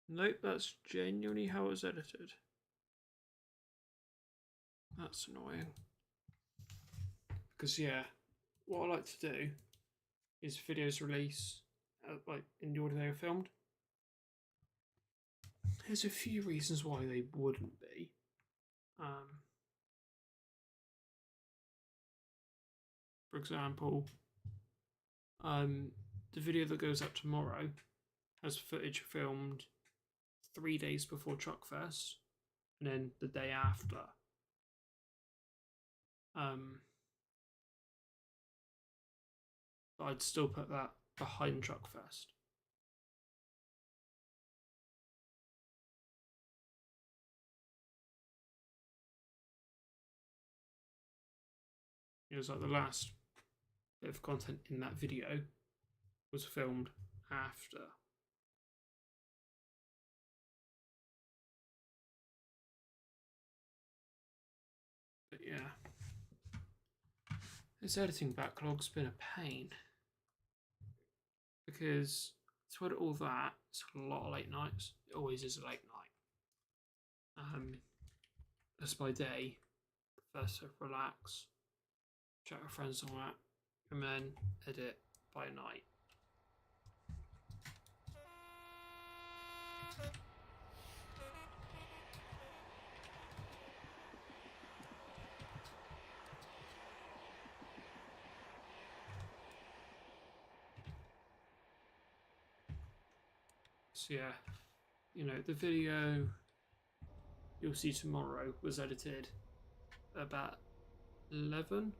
Nope, that's genuinely how it was edited. That's annoying. Because yeah, what I like to do is videos release like in the order they were filmed. There's a few reasons why they wouldn't be. For example, the video that goes up tomorrow has footage filmed 3 days before Truckfest and then the day after. But I'd still put that behind Truckfest. It was like the last bit of content in that video was filmed after. But yeah, this editing backlog's been a pain because to edit all that, it's a lot of late nights. It always is a late night. as by day, first to relax, chat with friends and all that, and then edit by night. So yeah, you know, the video you'll see tomorrow was edited about 11.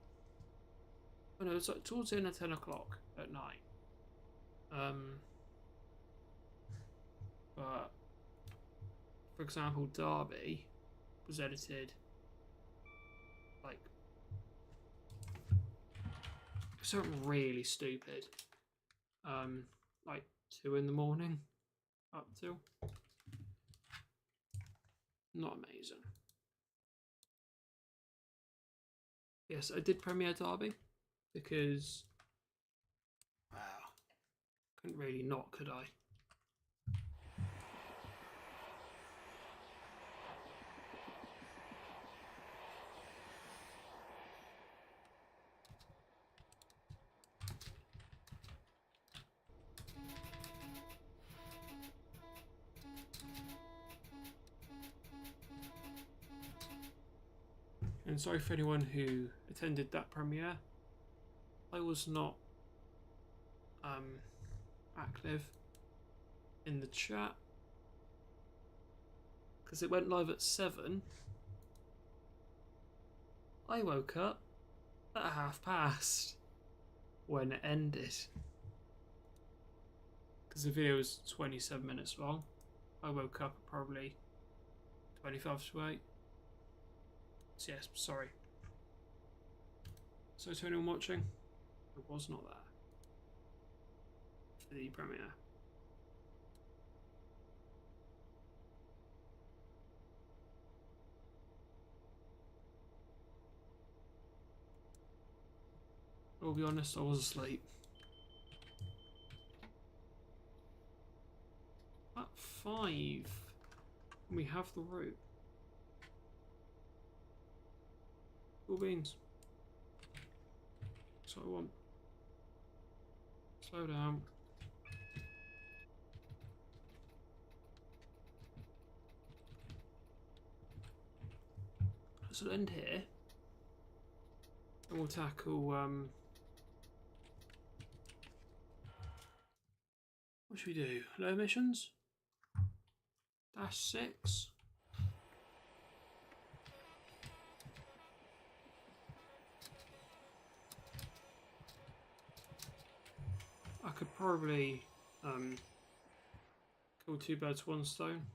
Oh no, it's like towards the end of 10 o'clock at night. But for example, Derby was edited like something really stupid. Like 2 in the morning up till. Not amazing. Yes, I did premiere Derby because, wow, couldn't really not, could I? And sorry for anyone who attended that premiere. I was not active in the chat because it went live at 7. I woke up at past when it ended because the video was 27 minutes long. I woke up at probably 25 to 8. So yes, sorry. So to anyone watching, I was not there for the premiere. I'll be honest, I was asleep. At 5, we have the route. Cool beans. So I want. Slow down. So we'll end here. And we'll tackle what should we do? Low emissions? -6. I could probably kill 2 birds, 1 stone.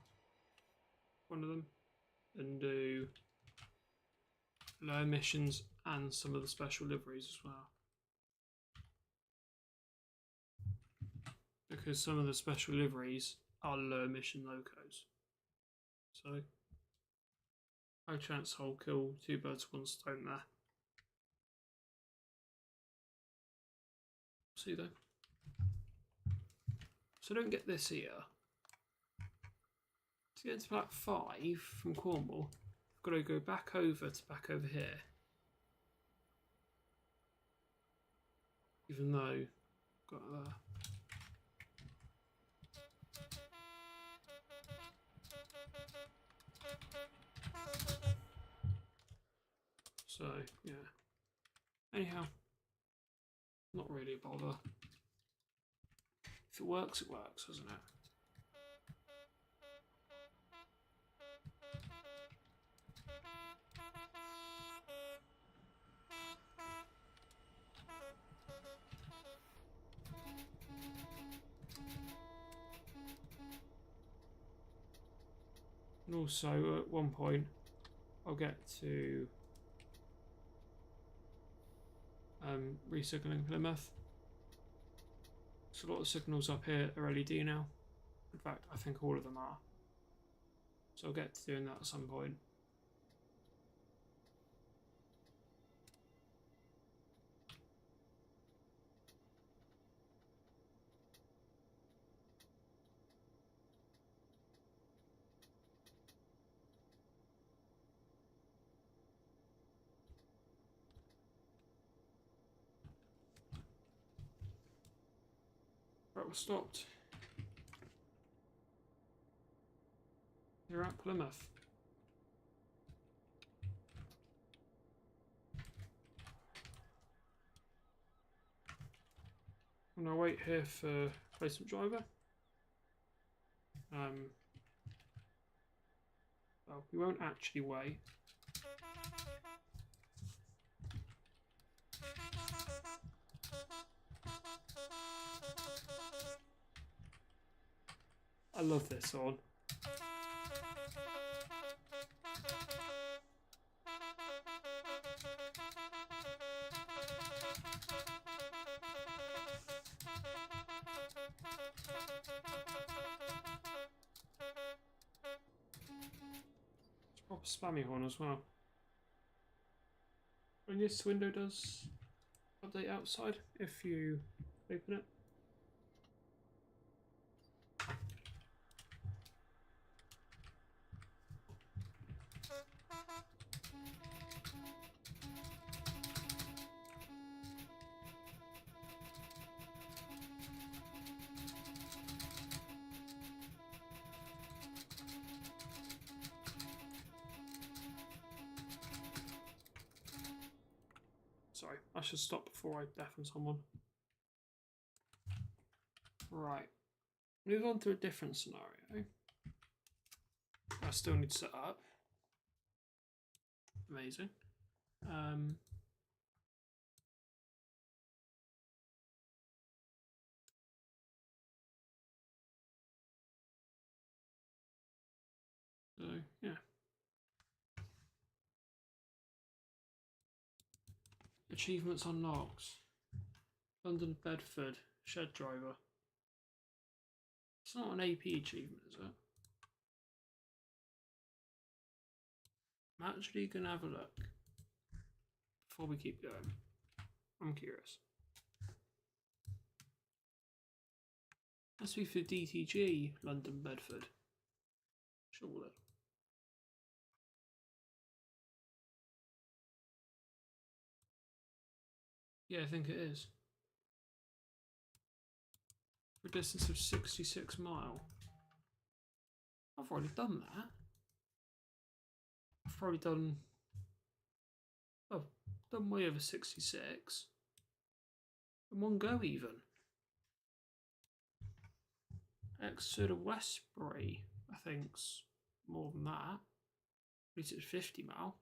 One of them. And do low emissions and some of the special liveries as well. Because some of the special liveries are low emission locos. So high chance I'll kill 2 birds, 1 stone there. See though. So I don't get this here. To get to Black 5 from Cornwall, I've got to go back over here. Even though I've got so yeah. Anyhow, not really a bother. If it works, doesn't it? And also at one point I'll get to resignaling Plymouth. So a lot of signals up here are LED now. In fact, I think all of them are. So I'll get to doing that at some point. we're stopped. You're at Plymouth. I'm gonna wait here for placement driver. Well, we won't actually wait. I love this song. It's a proper spammy horn as well. And this window does update outside if you open it. Sorry, I should stop before I deafen someone. Right, move on to a different scenario. I still need to set up. Amazing. So, yeah. Achievements unlocked. London Bedford, shed driver. It's not an AP achievement, is it? I'm actually going to have a look before we keep going. I'm curious. Must be for DTG, London Bedford. Surely. Yeah, I think it is. For a distance of 66 mile. I've already done that. I've probably done... Oh, done way over 66. In one go even. Exeter to Westbury, I think's more than that. At least it's 50 mile.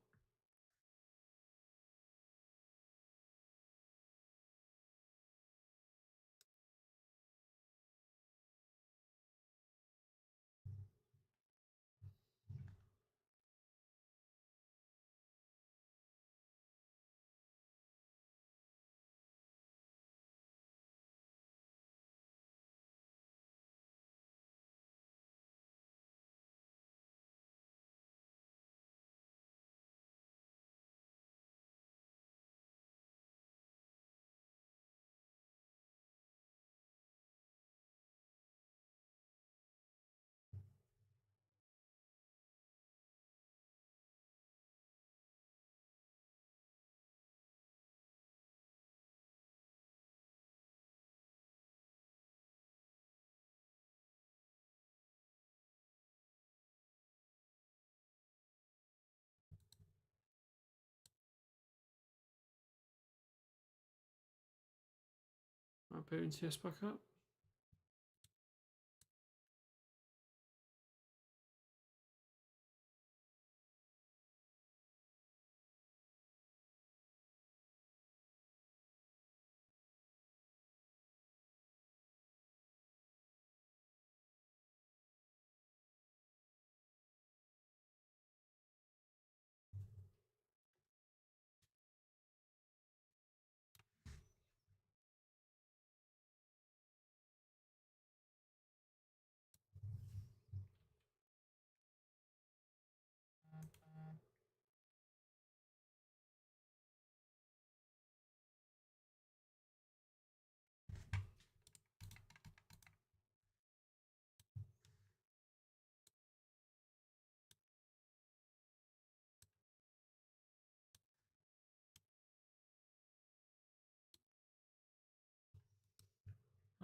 I'll put TS back up.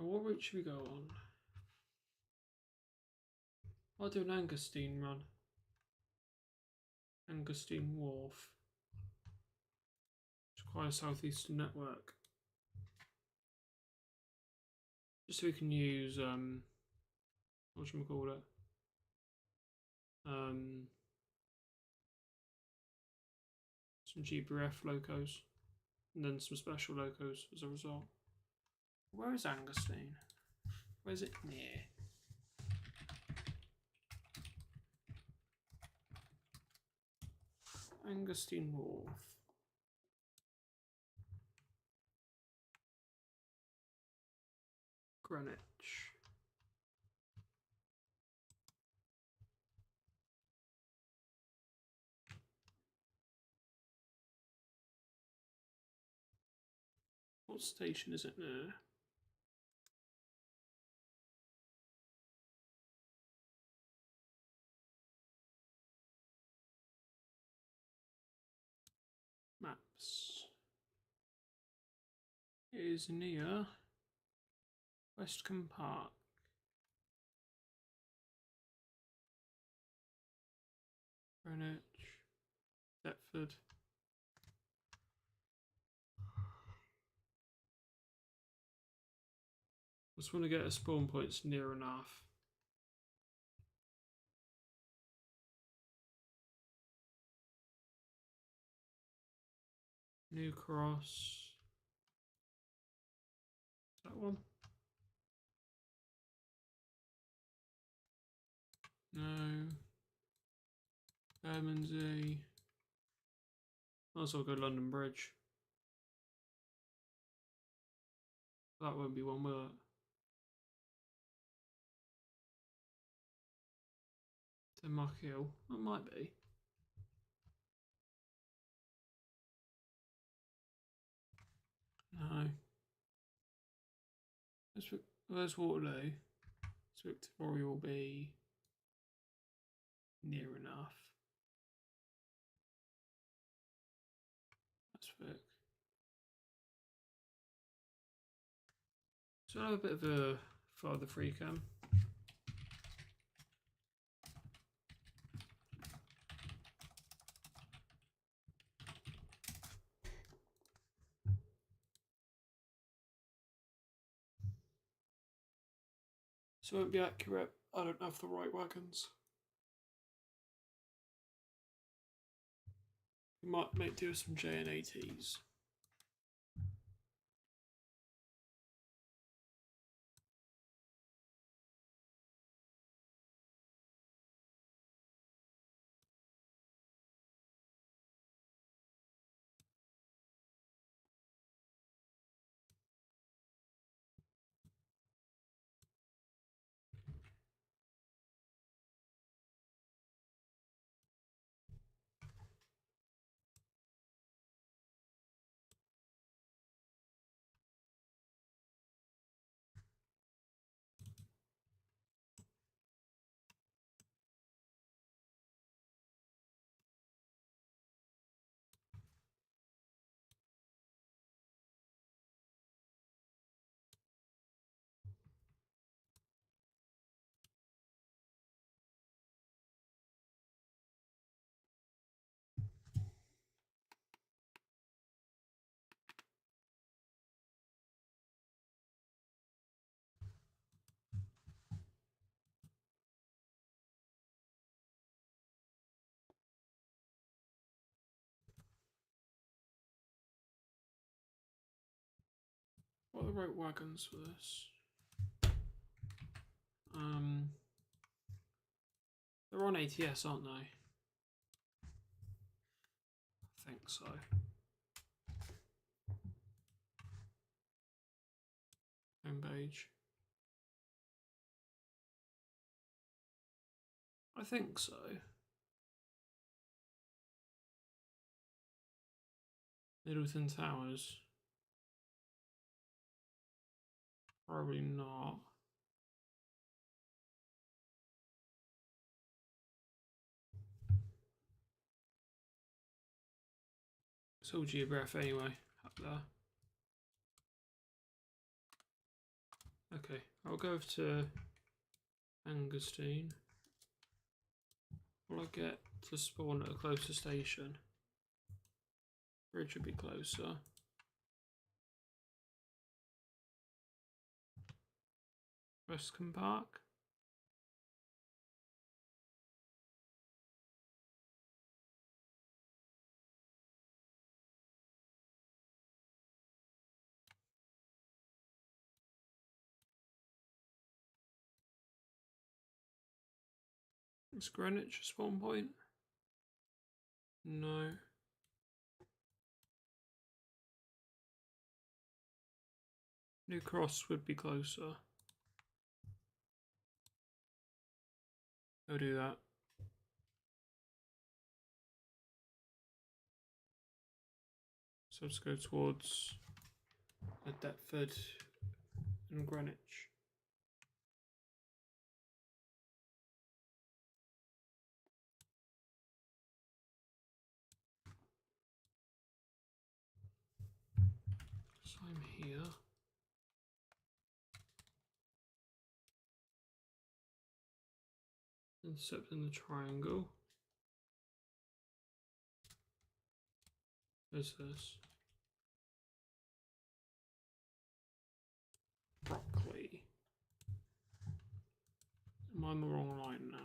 And what route should we go on? I'll do an Angustine run. Angustine Wharf. It's quite a southeastern network. Just so we can use whatchamacallit? Some GBF locos. And then some special locos as a result. Where is Angustine? Where is it near? Angustine Wharf. Greenwich. What station is it near? Maps. It is near Westcombe Park. Greenwich. Deptford. Just want to get a spawn points near enough. New Cross. That one? No. Bermondsey. Might as well go London Bridge. That won't be one, will it? Denmark Hill. It might be. No. Where's Waterloo? So Victoria will be near enough. That's Vic. So I'll have a bit of a farther free cam. So it won't be accurate. I don't have the right wagons. We might make do with some JNATs. What are the right wagons for this? They're on ATS, aren't they? I think so. Home page. I think so. Middleton Towers. Probably not. It's all GBF anyway, up there. Okay, I'll go to Angusteen. Will I get to spawn at a closer station? Bridge would be closer. Westcombe Park. Is Greenwich a spawn point? No. New Cross would be closer. I'll do that. So let's go towards Deptford and Greenwich. So I'm here. Intercepting the triangle. Where's this? Broccoli. Am I on the wrong line now?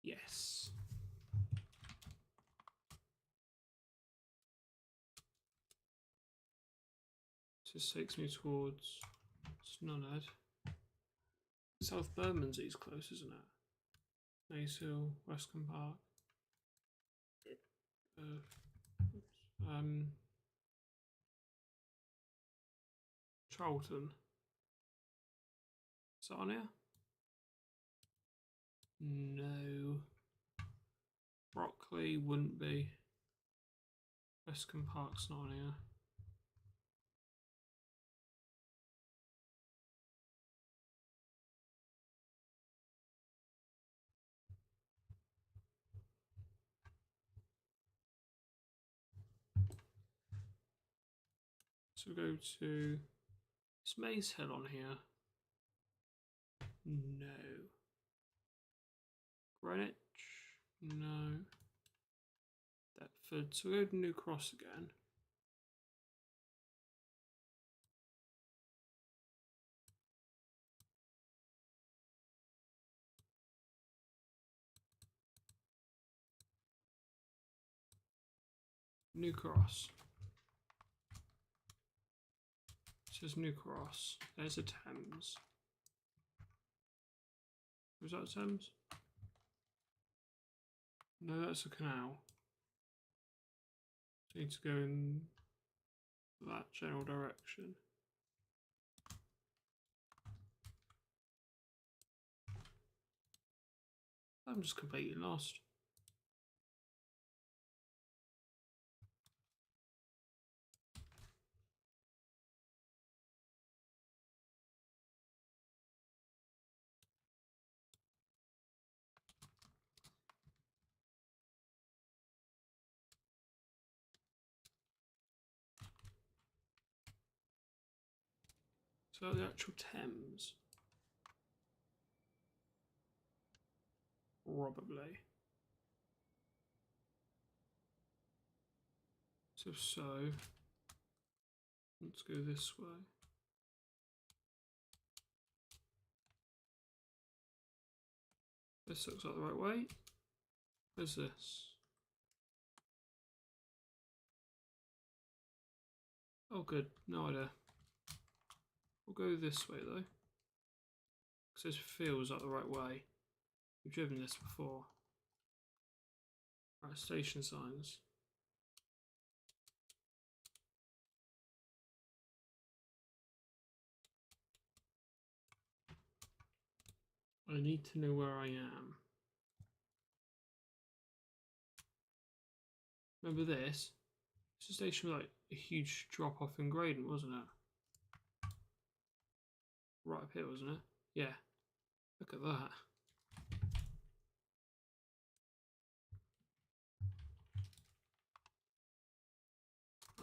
Yes. This takes me towards Snunhead. South Bermondsey's close, isn't it? Maze Hill, Westcombe Park. Charlton. Is that on here? No. Broccoli wouldn't be. Westcombe Park's not on here. So we go to. Is Maze Hill on here? No. Greenwich? No. Deptford. So we go to New Cross again. New Cross. It says New Cross. There's a Thames. Was that a Thames? No, that's a canal. So need to go in that general direction. I'm just completely lost. So the actual Thames? Probably. So, let's go this way. This looks like the right way. Where's this? Oh good, no idea. We'll go this way though. Because this feels like the right way. We've driven this before. Right, station signs. I need to know where I am. Remember this? It's a station with like a huge drop off in gradient, wasn't it? right up here, wasn't it? Yeah. Look at that.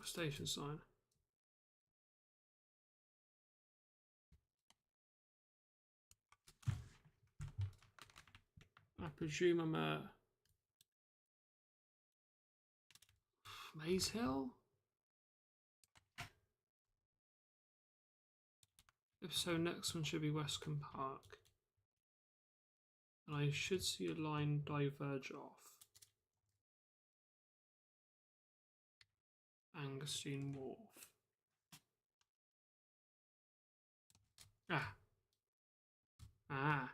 A station sign. I presume I'm Maze Hill? If so, next one should be Westcombe Park. And I should see a line diverge off. Angustine Wharf. Ah. Ah.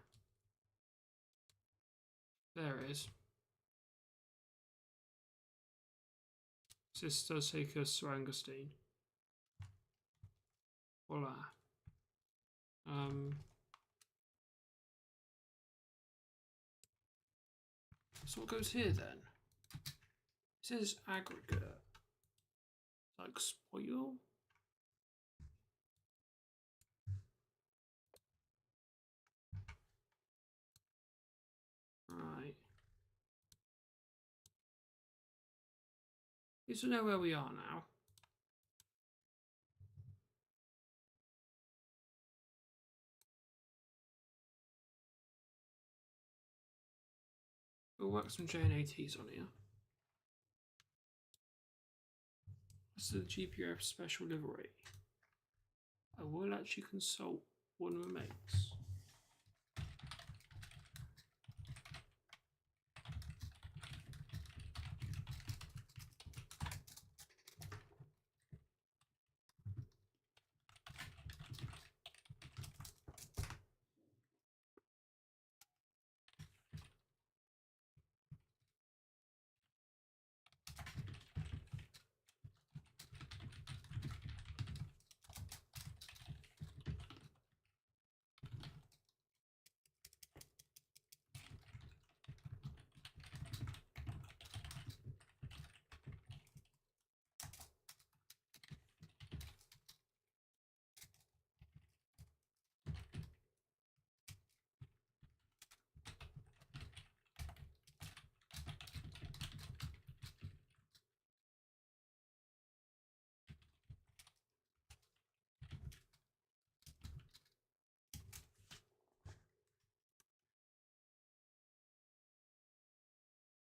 There it is. So this does take us to Angustine. Voila. So what goes here then? It says aggregate. Like spoil? Right. Need to know where we are now. We'll work some JNATs on here. That's the GPF special livery. I will actually consult one of my mates.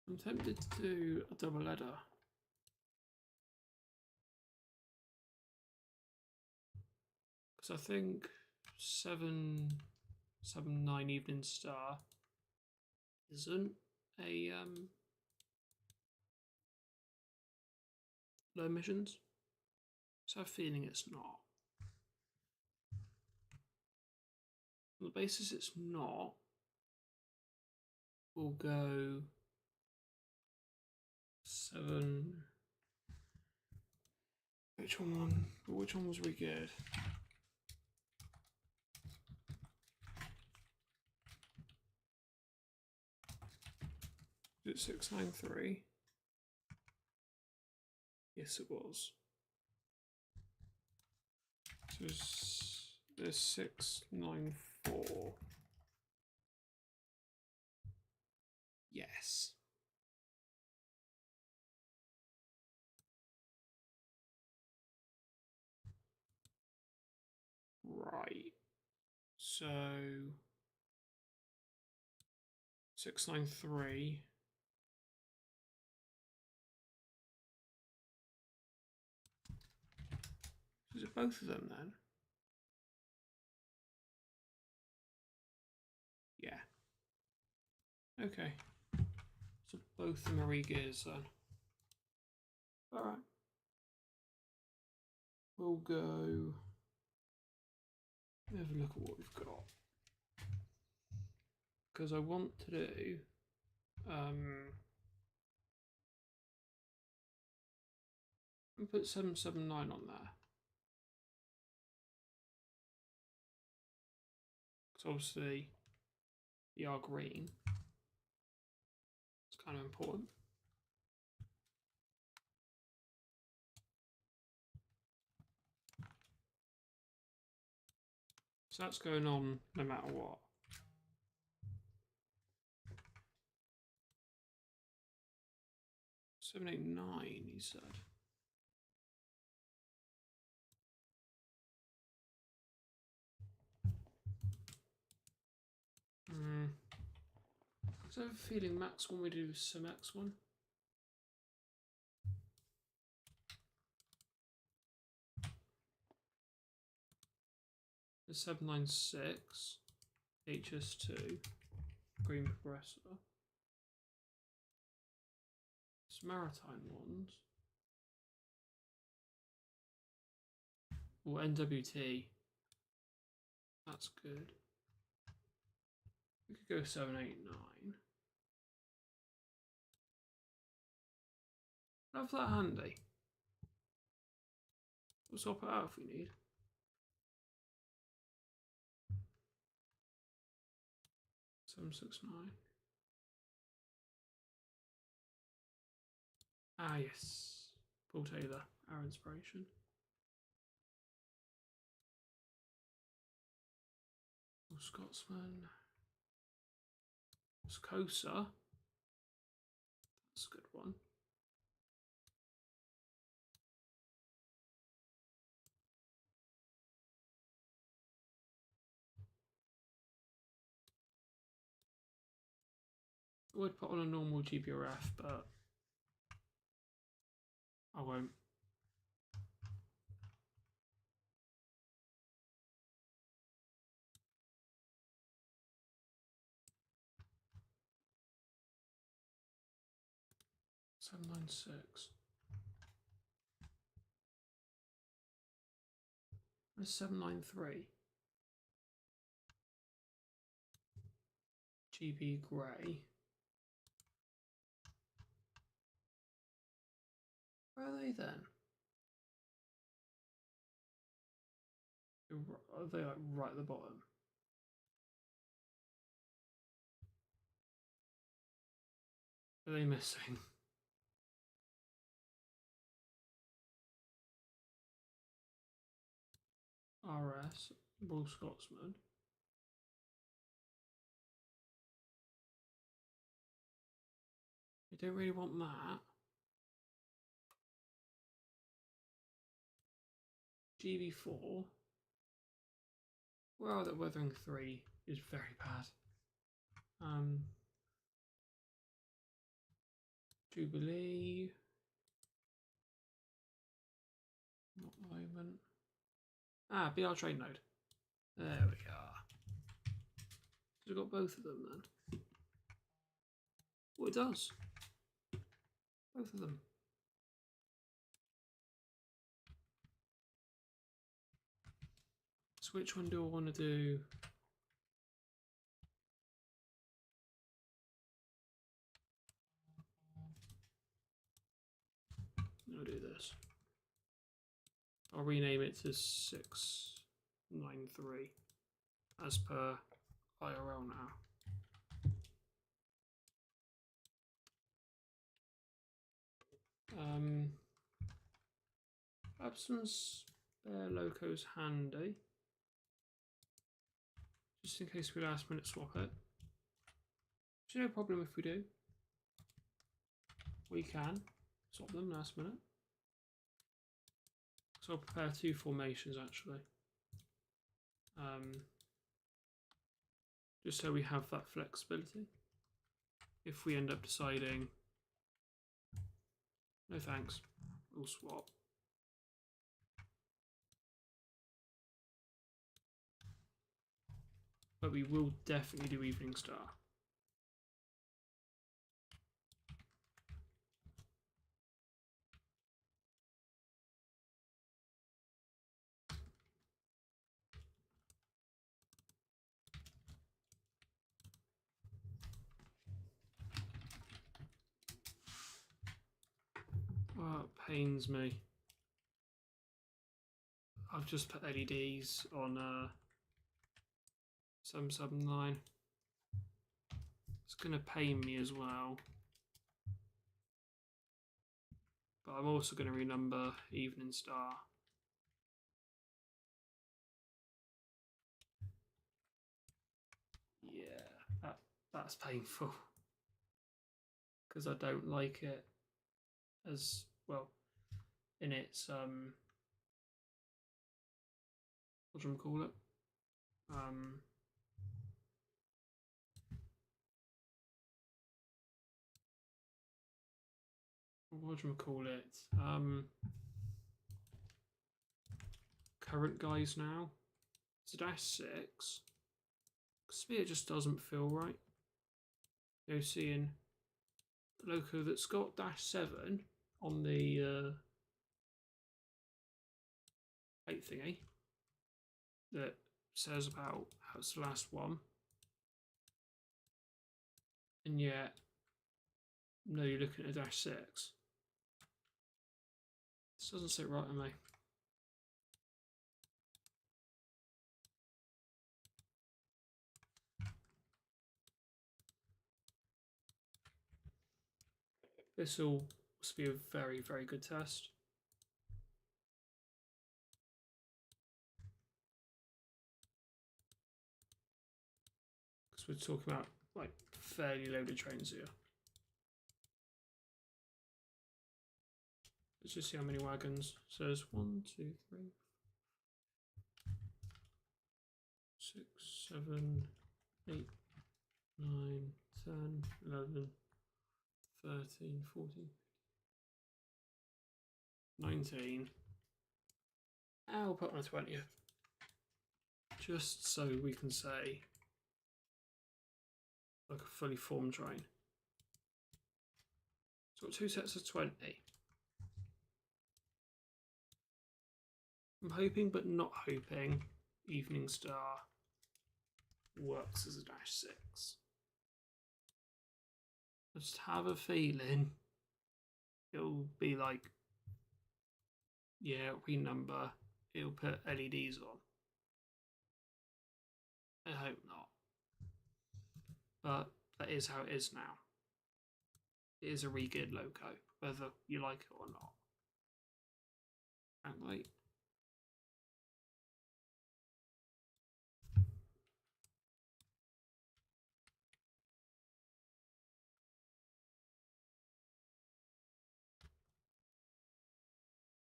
I'm tempted to do a double header. Because I think 779 Evening Star isn't a low emissions. So I have a feeling it's not. On the basis it's not, we'll go 7. Which one was we good? Was it 693? Yes, it was. So there's 694. Yes. Right. So 693. Is it both of them then? Yeah. Okay. So both the Marie gears then. Alright. We'll go. Have a look at what we've got. Because I want to do and put 779 on there. Because obviously they are green. It's kind of important. So that's going on no matter what. Seven, 8, 9, he said. I have a feeling Max want me to do some X1. The 796, HS2, green progressor. Some maritime ones. Or NWT. That's good. We could go 789. Have that handy. We'll swap it out if we need. Seven, 6, 9. Ah, yes. Paul Taylor, our inspiration. Scotsman. Scosa. That's a good one. I would put on a normal GBRF, but I won't. Seven, 9, 6. Where's 793? GB Grey. Where are they then? Are they like right at the bottom? Are they missing? RS, Bull Scotsman. You don't really want that. GB4. Well, that Weathering 3 is very bad. Jubilee. Not the moment. Ah, BR trade node. There we are. So we've got both of them then. Well, it does. Both of them. So which one do I want to do? I'll do this. I'll rename it to 693 as per IRL now. Have some spare locos handy, just in case we last minute swap it. Which no problem if we do. We can swap them last minute. So I'll prepare 2 formations actually. Just so we have that flexibility. If we end up deciding, no thanks, we'll swap. But we will definitely do Evening Star. Oh, it pains me. I've just put LEDs on 779. It's going to pain me as well. But I'm also going to renumber Evening Star. That's painful. Because I don't like it as well in its what do you call it? What do you call it? Current guys now. It's a -6. Because to me it just doesn't feel right. You know, seeing a loco that's got -7 on the 8 thingy that says about how it's the last one, and yet no, you're looking at a -6. This doesn't sit right on me. This will must be a very, very good test. Because we're talking about like fairly loaded trains here. Let's just see how many wagons. So there's 1, 2, 3, 6, 7, 8, 9, 10, 11, 13, 14, 19. I'll put my 20th. Just so we can say like a fully formed train. So got 2 sets of 20. I'm hoping but not hoping Evening Star works as a -6. I just have a feeling it'll be like, yeah, renumber, it'll put LEDs on. I hope not. But that is how it is now. It is a re-geared loco, whether you like it or not. Can't wait.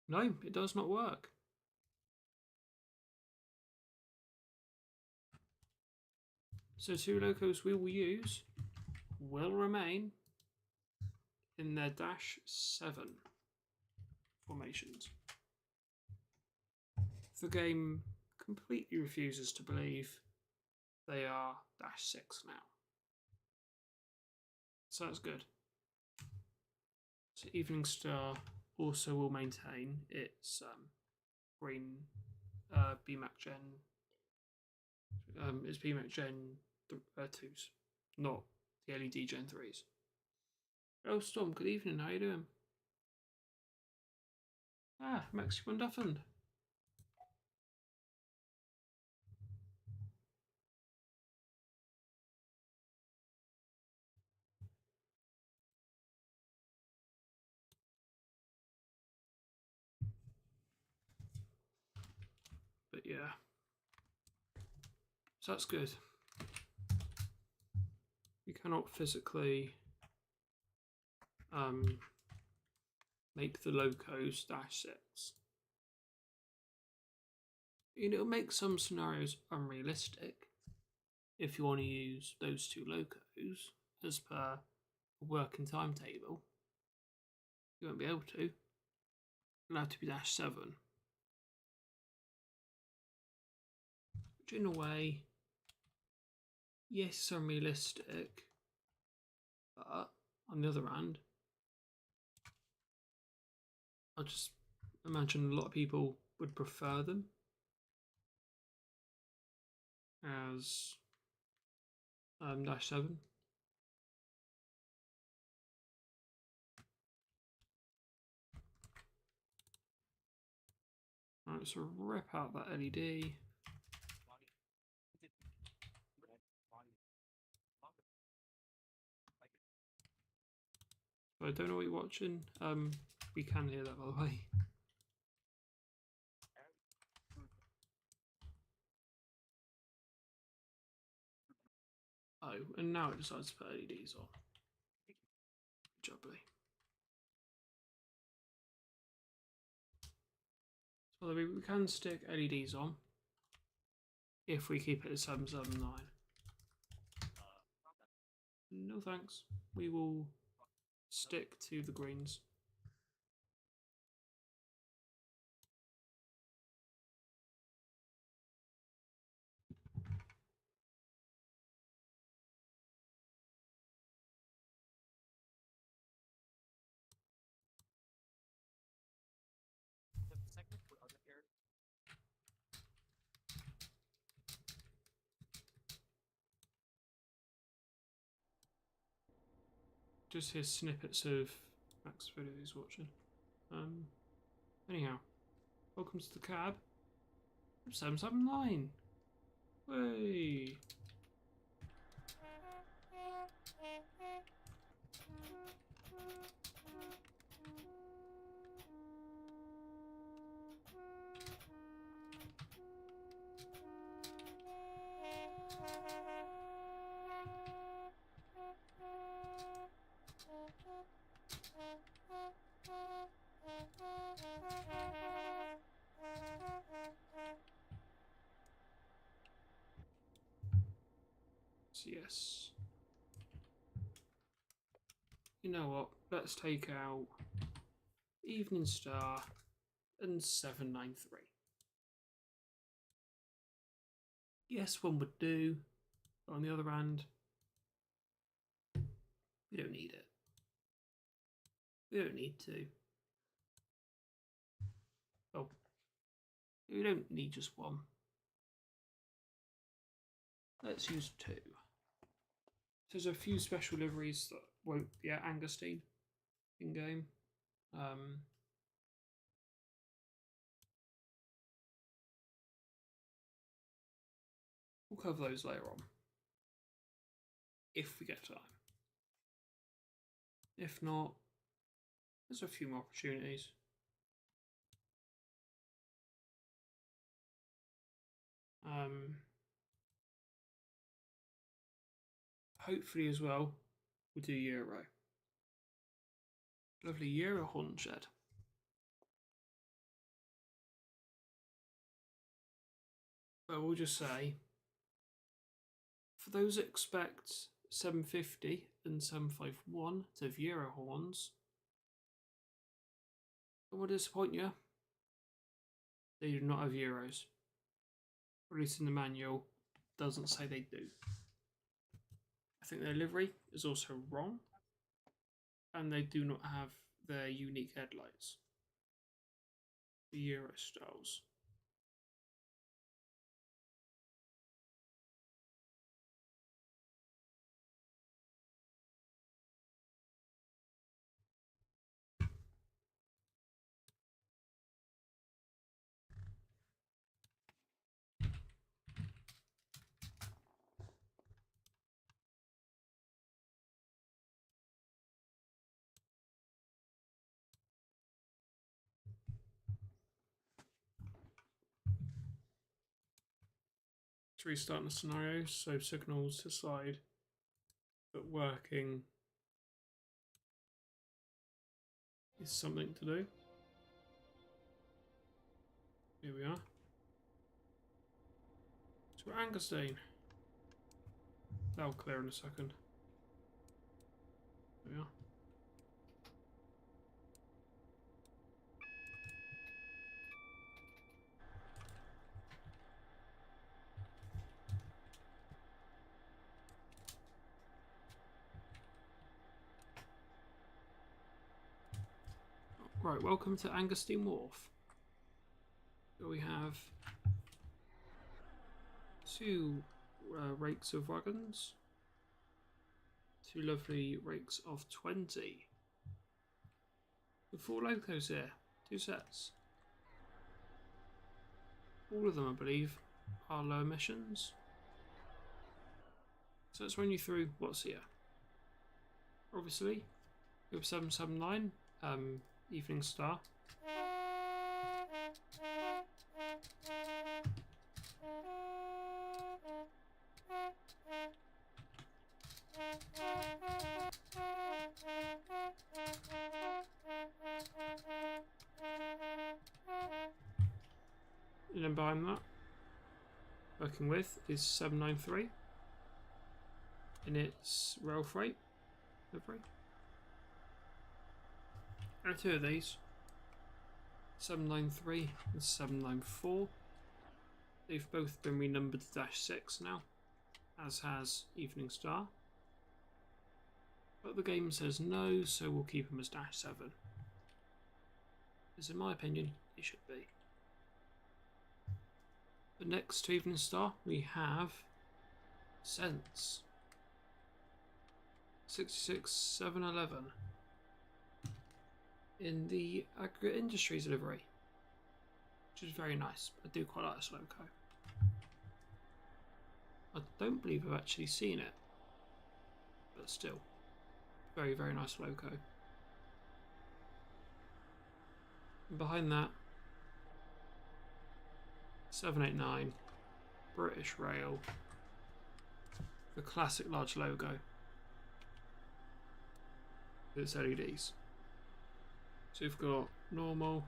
No, it does not work. So 2 locos we will use will remain in their -7 formations. The game completely refuses to believe they are -6 now. So that's good. So Evening Star also will maintain its green BMAC Gen. It's BMAC Gen 2s, not the LED Gen 3s. Oh, Storm, good evening, how you doing? Ah, Maximum Duffend. But yeah, so that's good. You cannot physically make the locos -6. It'll make some scenarios unrealistic if you want to use those 2 locos as per a working timetable. You won't be able to. It'll have to be -7. Which in a way, yes, it's unrealistic, but on the other hand, I just imagine a lot of people would prefer them as -7. Alright, so rip out that LED. I don't know what you're watching. We can hear that, by the way. Oh, and now it decides to put LEDs on. Jubbly. So we can stick LEDs on if we keep it at 779. No thanks. We will stick to the greens. Just hear snippets of Max video he's watching. Anyhow, welcome to the cab. 779. Way. Yes. You know what? Let's take out Evening Star and 793. Yes, one would do. But on the other hand, we don't need it. We don't need to. Oh, we don't need just one. Let's use two. There's a few special liveries that won't be at Angusteen in game. We'll cover those later on, if we get time. If not, there's a few more opportunities. Hopefully as well, we'll do Euro. Lovely Euro horn shed. But we'll just say, for those that expect 750 and 751 to have Euro horns, I will disappoint you. They do not have Euros. Or at least in the manual, doesn't say they do. I think their livery is also wrong, and they do not have their unique headlights. The Euro styles. To restart the scenario, so signals decide that working is something to do. Here we are. So we're Angusteen. That'll clear in a second. There we are. Right, welcome to Angusteen Wharf. Here we have two rakes of wagons, two lovely rakes of 20. With 4 locos here, 2 sets. All of them, I believe, are low emissions. So let's run you through what's here. Obviously, we have 779, Evening Star. And then behind that, working with is 793 in its rail freight livery. There are two of these, 793 and 794. They've both been renumbered to -6 now, as has Evening Star. But the game says no, so we'll keep them as -7. As in my opinion, they should be. But next to Evening Star, we have Sense. 66711 in the Aggregate Industries livery, which is very nice. I do quite like this logo. I don't believe I've actually seen it, but still, very, very nice logo. And behind that, 789 British Rail, the classic large logo with its LEDs. So we've got normal,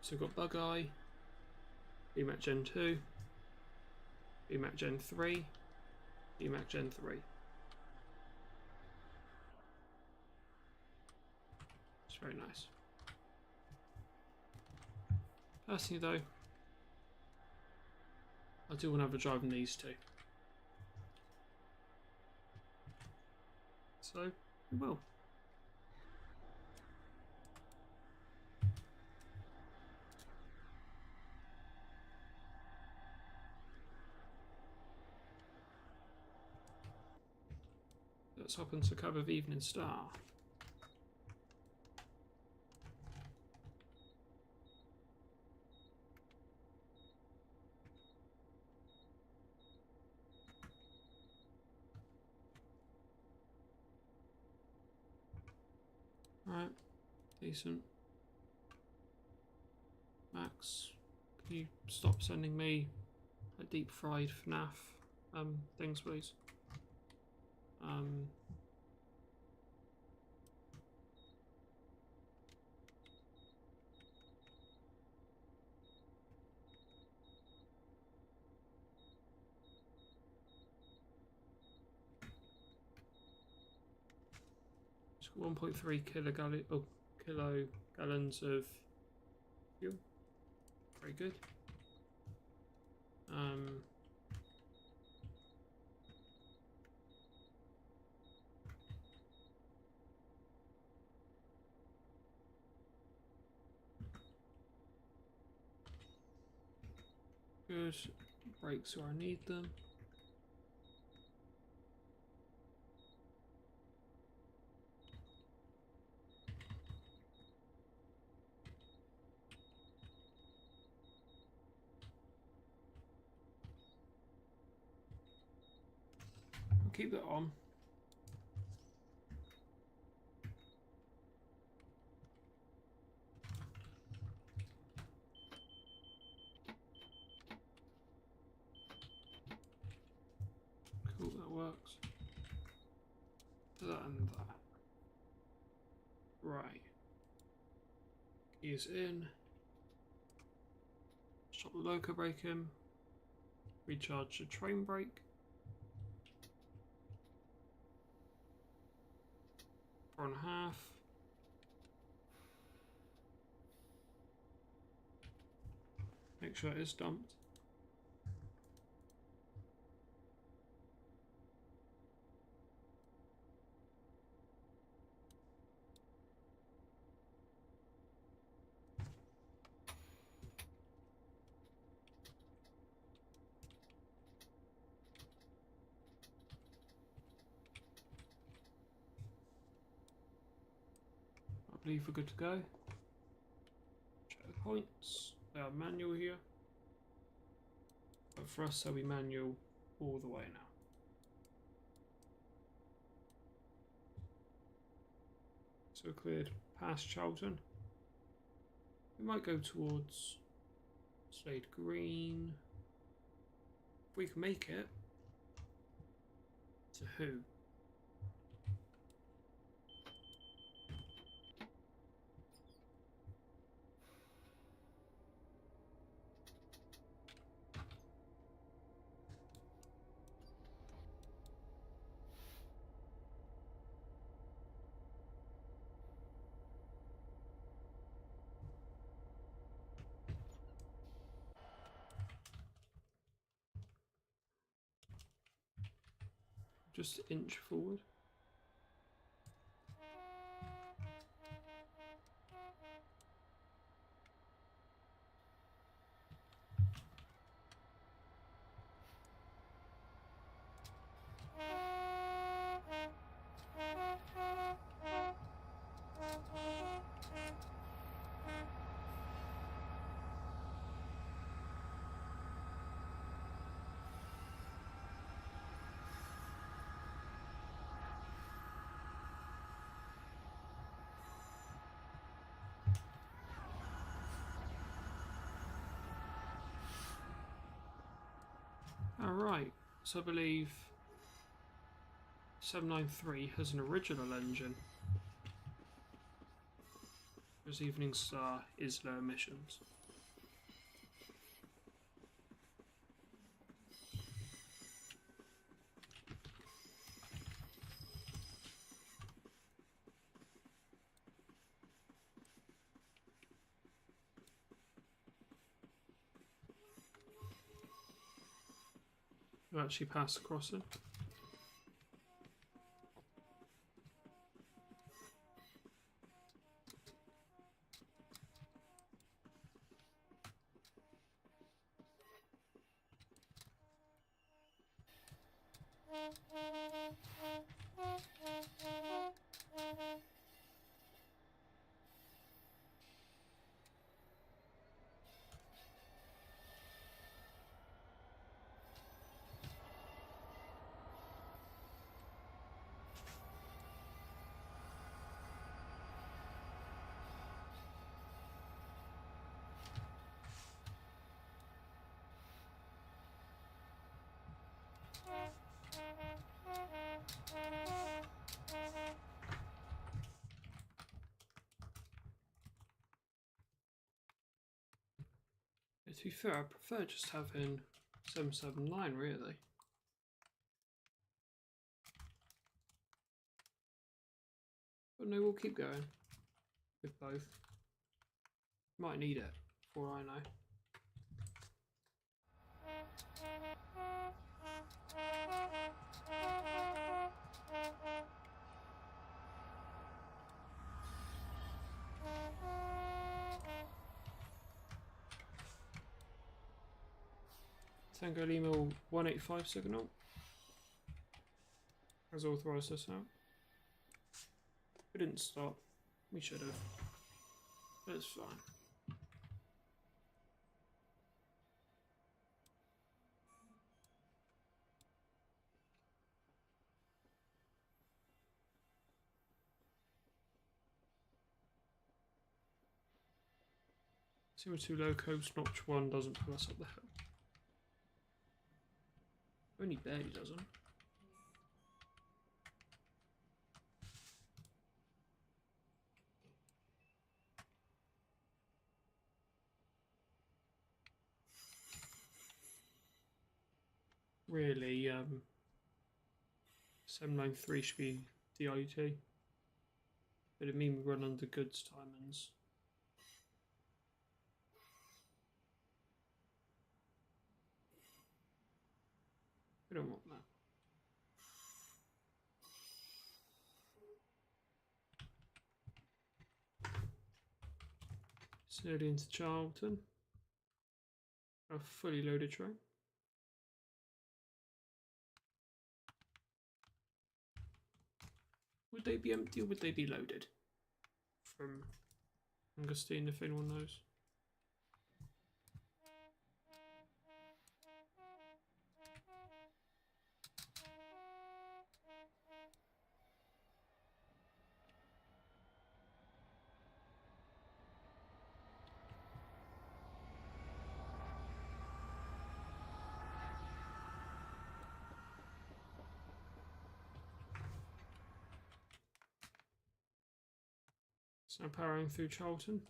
so we've got Bug Eye, BMAC Gen 2, BMAC Gen 3, BMAC Gen 3. It's very nice. Personally though, I do want to have a drive in these two. So, we will. Let's hop into a cup of Evening Star. Right, decent. Max, can you stop sending me a deep fried FNAF things, please? It's got 1.3 kilogallons of fuel. Very good. Good. Brakes where I need them. I'll keep that on. Cool, that works. That and that. Right. Keys in. Stop the loco brake in. Recharge the train brake. 4.5. Make sure it is dumped. I believe we're good to go. Check the points. They are manual here. But for us, they'll be manual all the way now. So we're cleared past Charlton. We might go towards Slade Green. If we can make it. To who? Just inch forward. Alright, so I believe 793 has an original engine, whereas Evening Star is low emissions. You actually pass across it. To be fair, I prefer just having 779 really. But no, we'll keep going with both. Might need it, for all I know. Tango Lima 185 signal has authorised us out. We didn't stop. We should have. But it's fine. Zero 2 locos, notch 1 doesn't pull us up the hill. Only barely doesn't. Really, 793 should be DIT. But it mean we run under goods timings. We don't want that. It's nearly into Charlton. A fully loaded train. Would they be empty or would they be loaded? From Augustine, if anyone knows. So powering through Charlton.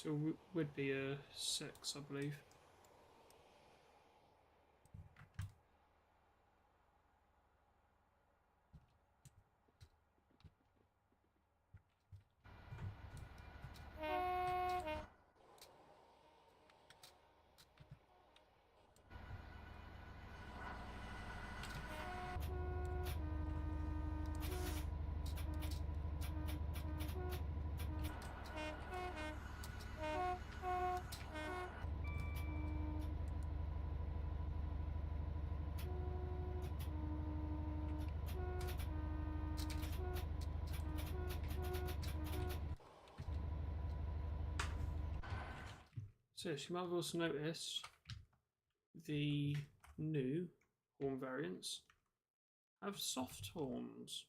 So would be a 6, I believe. So yes, you might have also noticed the new horn variants have soft horns.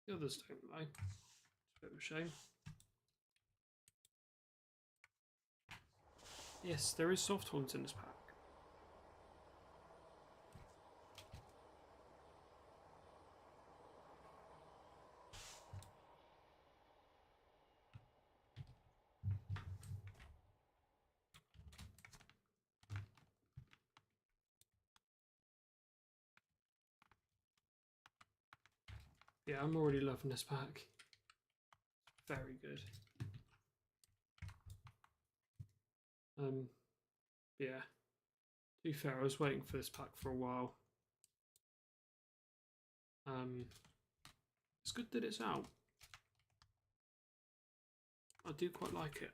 The others don't though. It's a bit of a shame. Yes, there is soft horns in this pack. Yeah, I'm already loving this pack. Very good. Yeah. To be fair, I was waiting for this pack for a while. It's good that it's out. I do quite like it.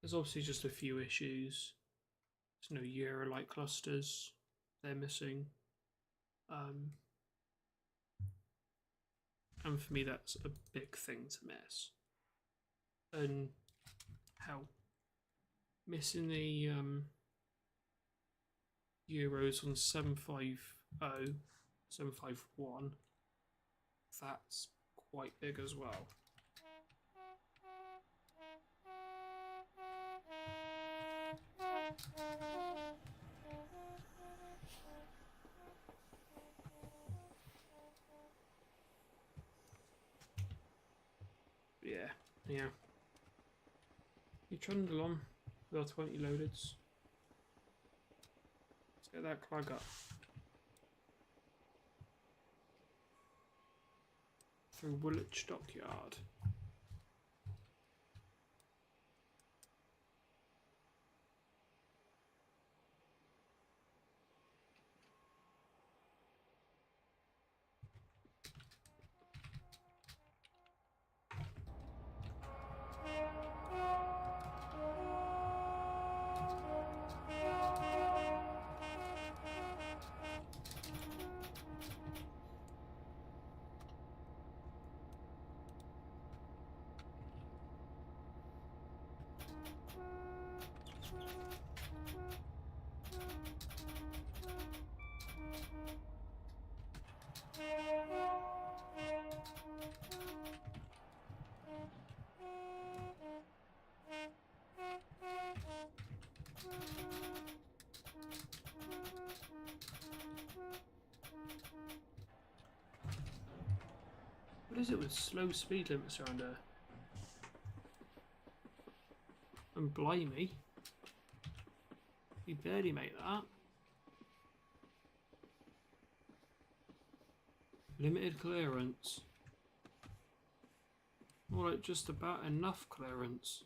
There's obviously just a few issues. There's no Euro-like clusters. They're missing. And for me, that's a big thing to miss. And hell, missing the Euros on 750, 751, that's quite big as well. Yeah. You trundle on with our 20 loadeds. Let's get that clag up. Through Woolwich Dockyard. What is it with slow speed limits around here? And blimey, you barely make that. Limited clearance. More like just about enough clearance.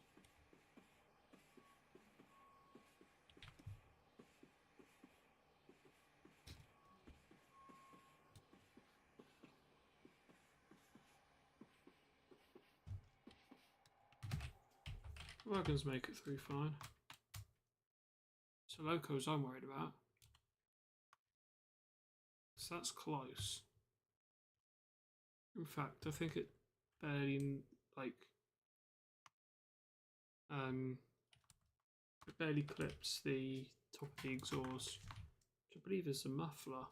Wagons make it through fine. So locos I'm worried about. So that's close. In fact, I think it barely it barely clips the top of the exhaust, which I believe is a muffler.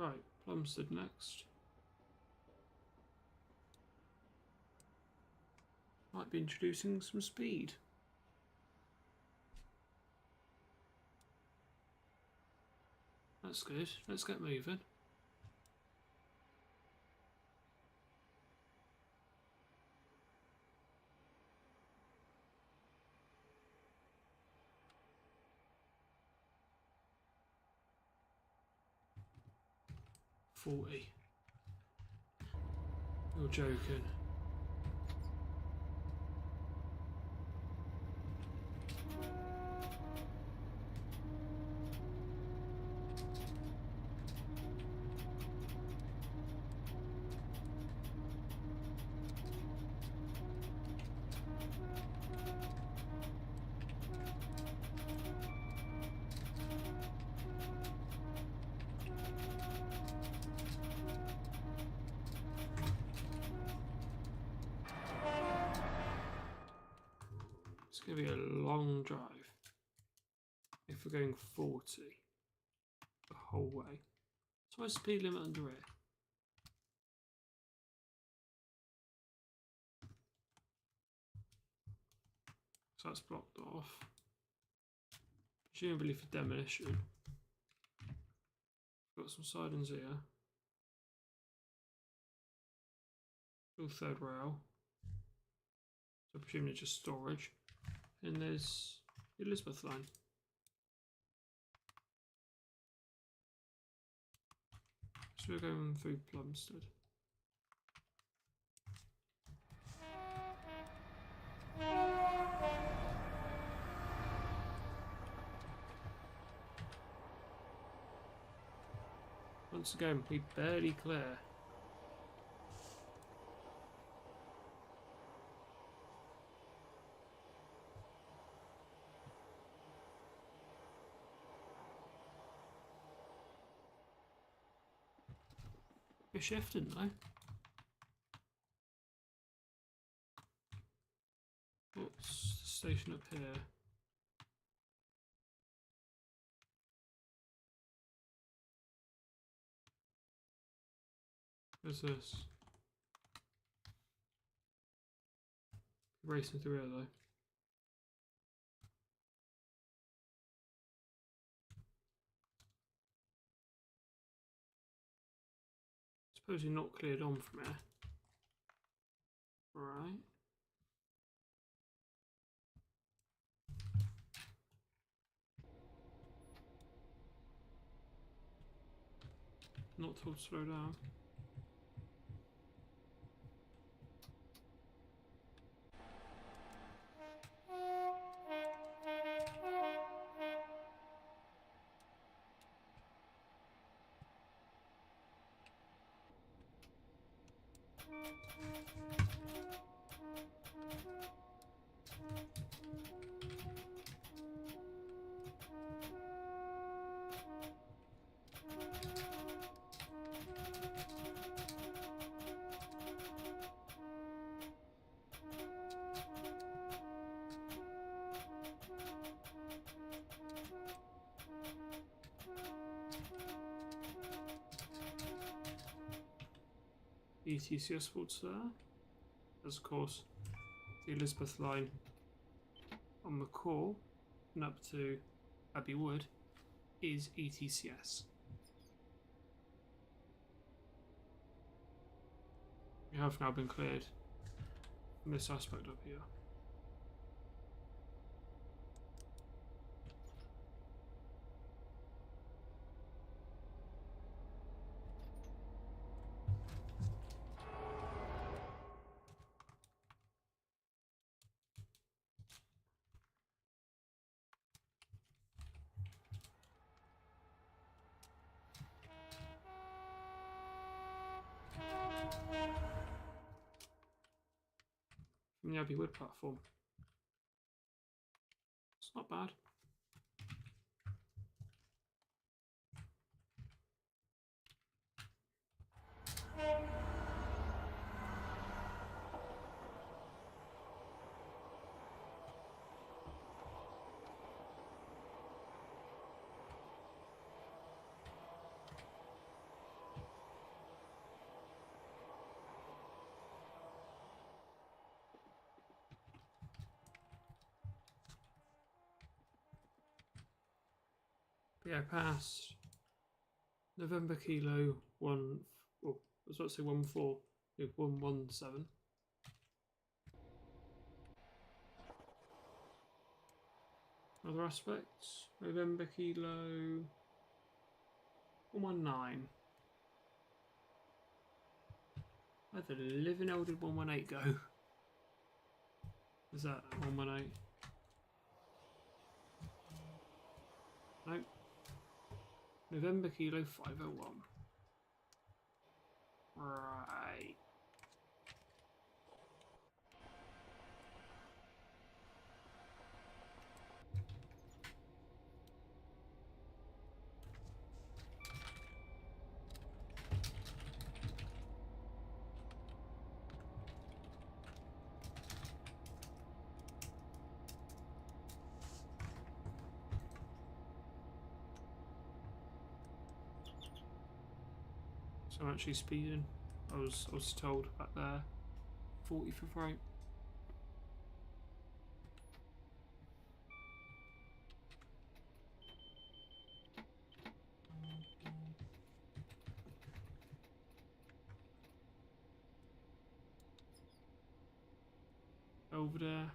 Right, Plumstead next. Might be introducing some speed. That's good. Let's get moving. $40. You're joking. It's going to be a long drive if we're going 40 the whole way. So what's the speed limit under here? So that's blocked off. Presumably for demolition. Got some sidings here. Still third rail. So presumably just storage. And there's the Elizabeth line. So we're going through Plumstead. Once again, we barely clear. Bit shift, didn't they? What's the station up here? Where's this? Racing through here though. Suppose you're not cleared on from here. Right. Not told to slow down. ETCS faults there. There's of course the Elizabeth line on the core and up to Abbey Wood is ETCS. We have now been cleared from this aspect up here. From the Abbey Wood platform. It's not bad. Yeah, past November Kilo 1. Oh, I was about to say 1-4. Yeah, 117. Other aspects. November Kilo 119. Where the living hell did 118 go? Is that 118? No. November Kilo 501. Right. So I'm actually speeding. I was told back there. 40 for freight. Over there.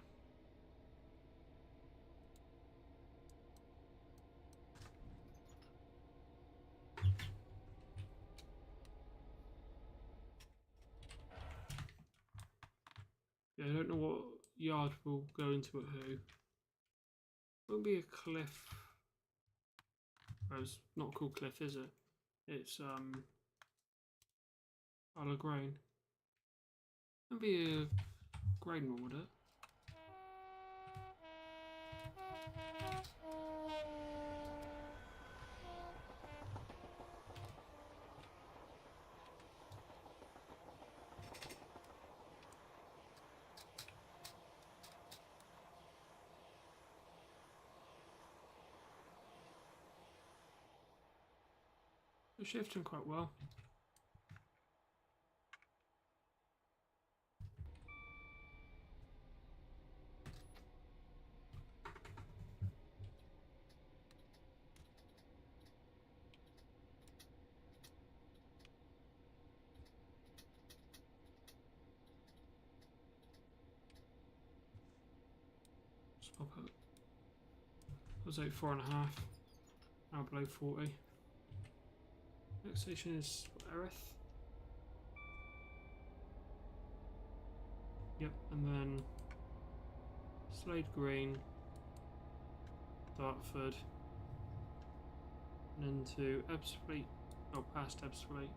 Yeah, I don't know what yard will go into it who. Won't be a cliff. Oh, it's not called cliff, is it? It's Isle of Grain. Won't be a grain one, would it? They're shifting quite well. Just pop it. I was 4.5. Now below 40. Next station is Erith. Yep, and then Slade Green, Dartford, and into Ebbsfleet. Oh, past Ebbsfleet.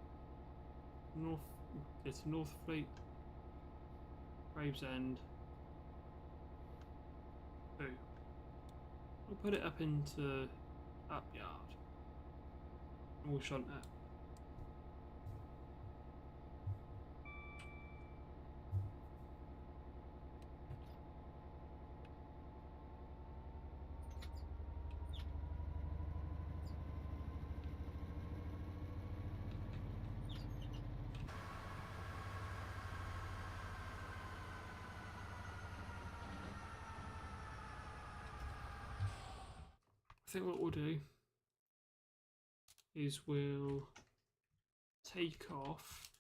It's Northfleet, Gravesend. Oh. We'll put it up into Upyard. And we'll shunt it. I think what we'll do is we'll take off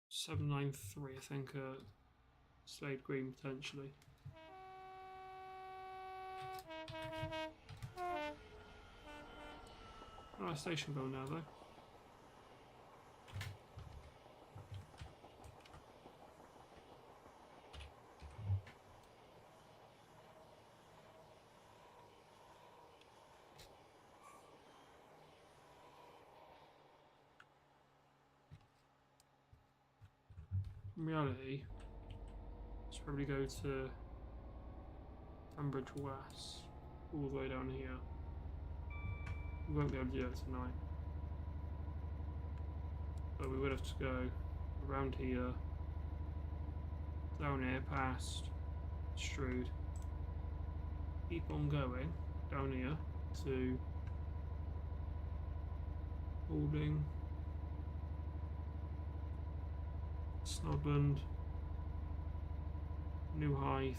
793, I think, Slade Green potentially. Nice station bell now though. In reality, let's probably go to Tunbridge West, all the way down here. We won't be able to do it tonight, but we would have to go around here, down here past Strood, keep on going down here to Holding, Snodland, New Hythe,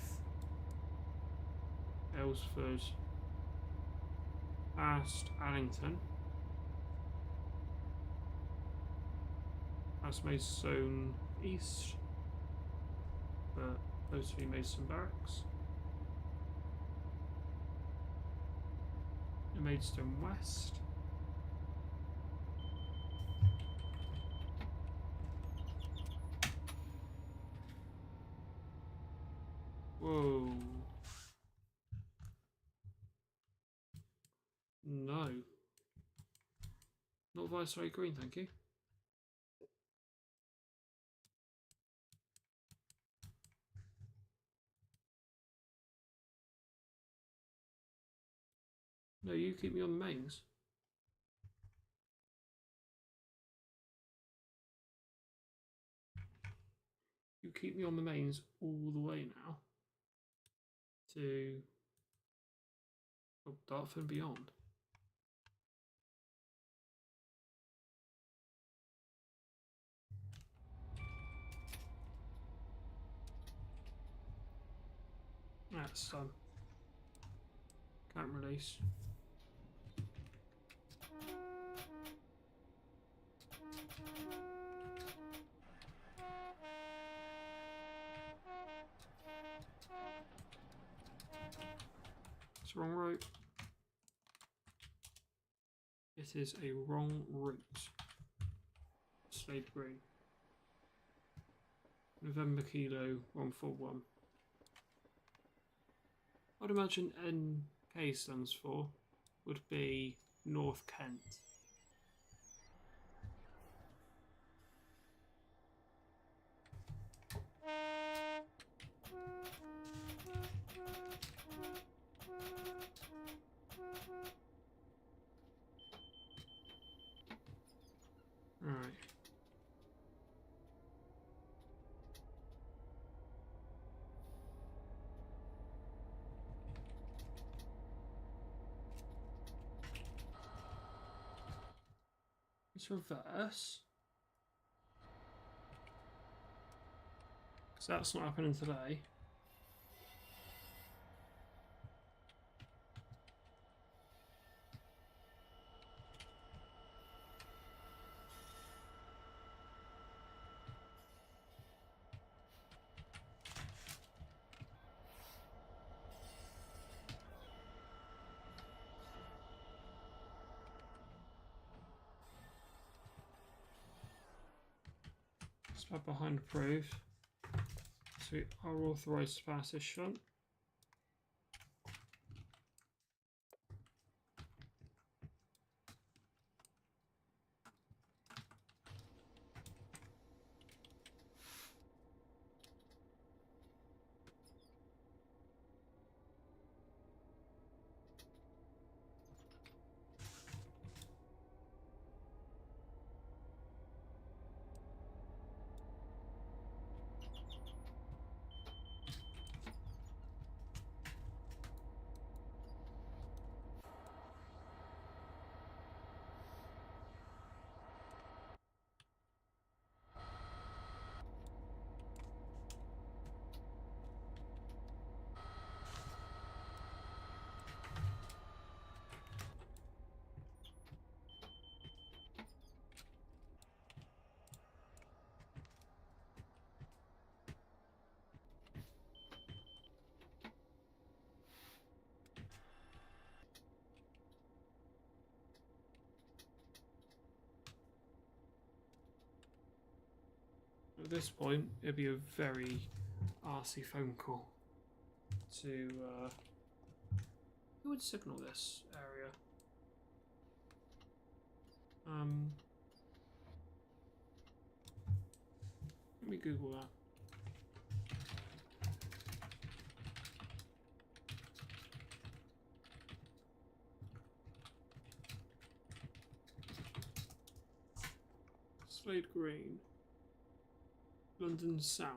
Aylesford, past Allington, past Maidstone East, but supposed to be Maidstone Barracks, and Maidstone West. Whoa. No. Not Viceroy Green, thank you. No, you keep me on the mains. You keep me on the mains all the way now to Dartford and beyond. That's done. Can't release. It's the wrong route. It is a wrong route. Slade Green. November Kilo 141. I'd imagine NK stands for would be North Kent. Right. Let's reverse. Because that's not happening today. Spot behind approved. So we are authorised to pass this shunt. At this point, it'd be a very arsey phone call to who would signal this area? Let me Google that. Slade Green, London South.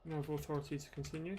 Now have authority to continue.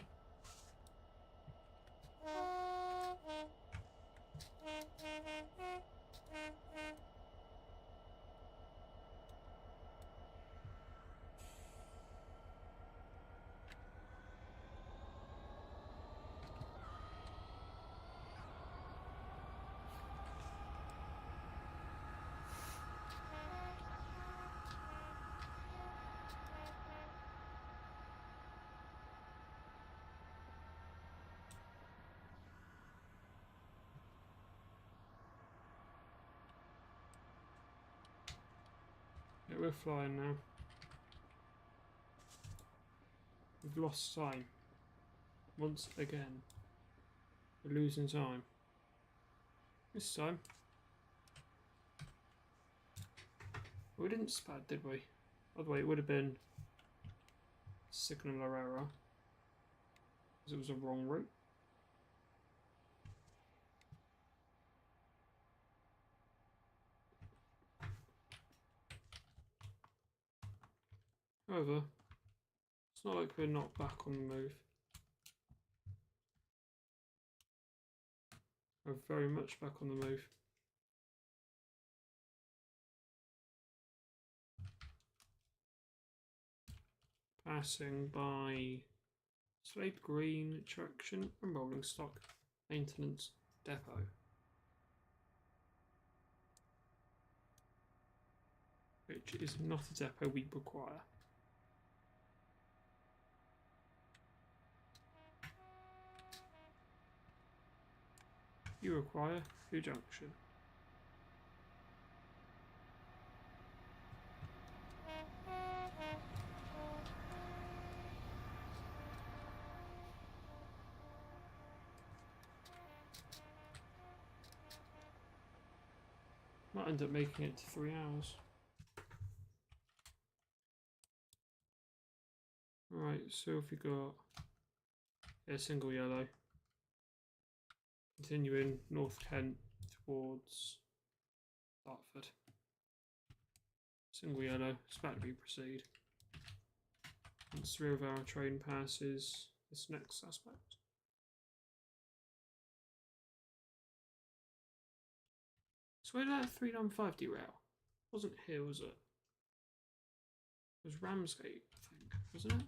Yeah, we're flying now. We've lost time. Once again. We're losing time. This time. We didn't spad, did we? By the way, it would have been signal error. Because it was a wrong route. However, it's not like we're not back on the move. We're very much back on the move. Passing by Slade Green, Traction and Rolling Stock Maintenance Depot. Which is not a depot we require. You require Who Junction. Might end up making it to 3 hours. Right, so if we got a single yellow, continuing North Kent towards Dartford. Single yellow, it's about to be proceed. Once 3 of our train passes this next suspect. So where did that 395 derail? Wasn't here, was it? It was Ramsgate, I think, wasn't it?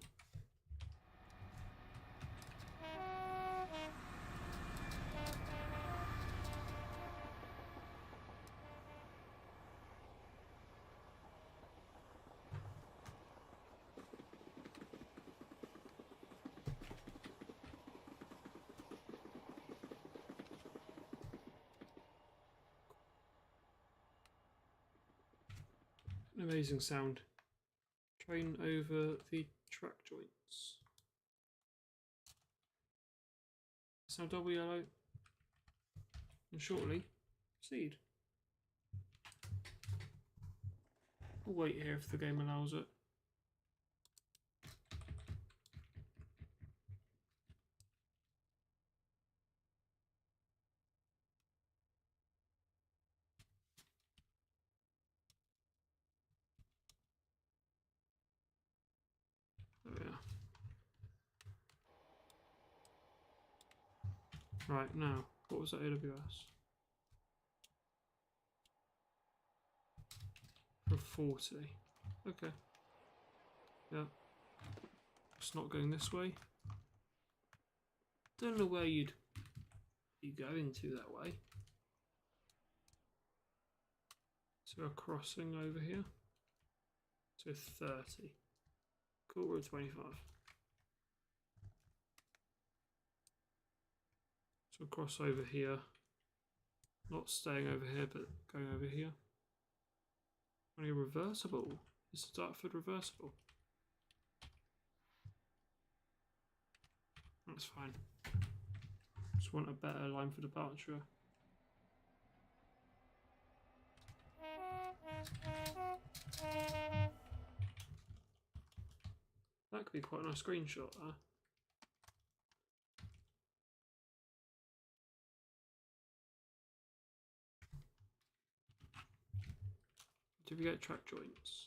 An amazing sound. Train over the track joints. It's now double yellow. And shortly, proceed. We'll wait here if the game allows it. There we are. Right, now, what was that AWS? For 40. Okay. Yeah. It's not going this way. Don't know where you'd be going to that way. So a crossing over here. So 30. Cool, we're at 25. So cross over here. Not staying over here, but going over here. Only reversible. Is the Dartford reversible? That's fine. Just want a better line for departure. That could be quite a nice screenshot there. Do we get track joints?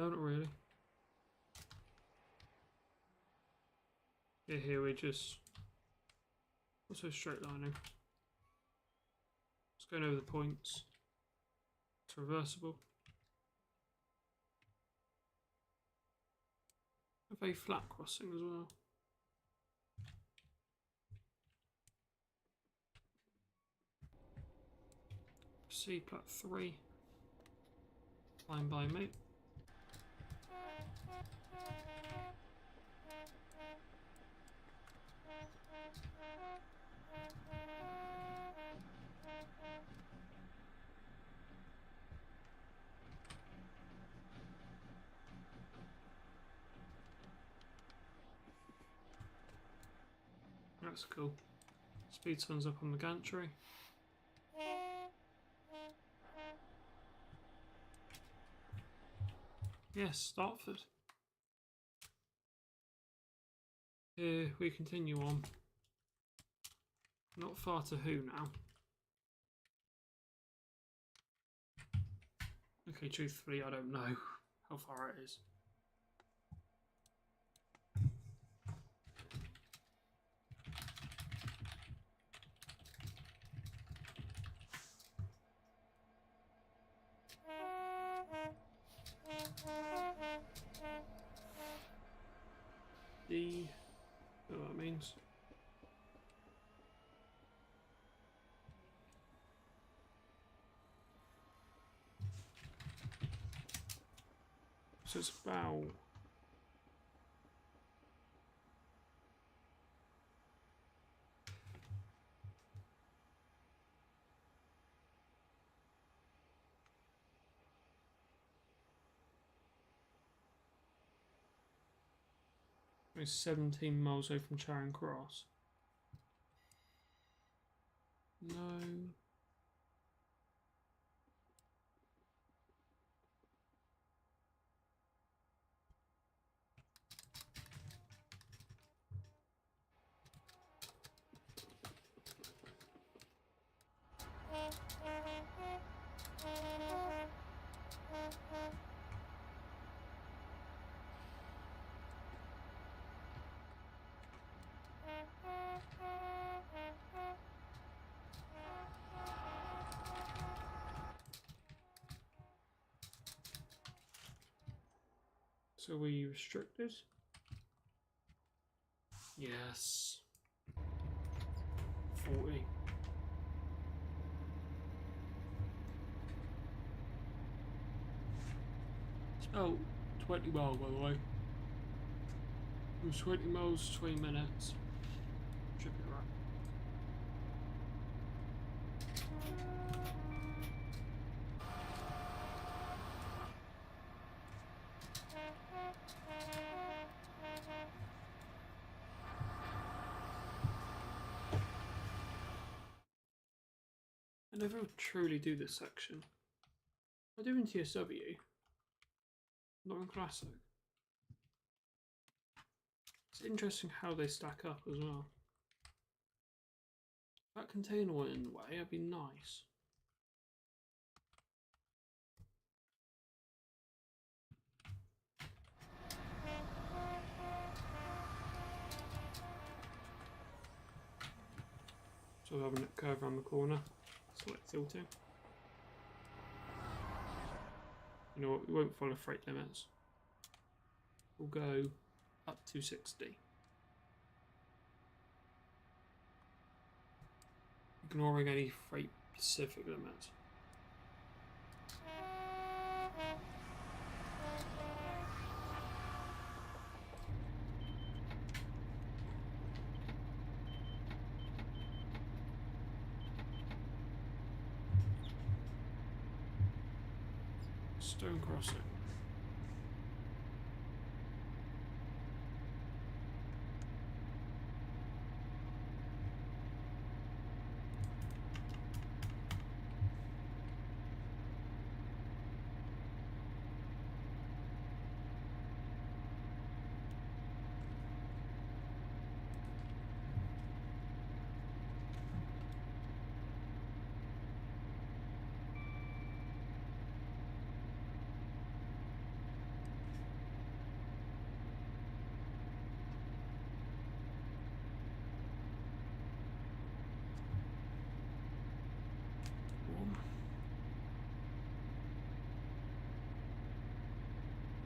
No, not really. Yeah, here we just also straight lining. Just going over the points. It's reversible. A very flat crossing as well. C plat 3. Fine by me. That's cool. Speed turns up on the gantry. Yes, Dartford. Here we continue on. Not far to who now. Okay, truthfully, I don't know how far it is. D. Know what that means. So it's about it's 17 miles away from Charing Cross. No. So were you restricted? Yes. 40. It's about 20 miles by the way. It was 20 miles, 20 minutes. Should be right. I never truly do this section. I do in TSW, not in Classic. It's interesting how they stack up as well. If that container went in the way, that'd be nice. So we're having it curve around the corner. Select tilting. You know what, we won't follow freight limits. We'll go up to 60. Ignoring any freight specific limits. Stone crossing.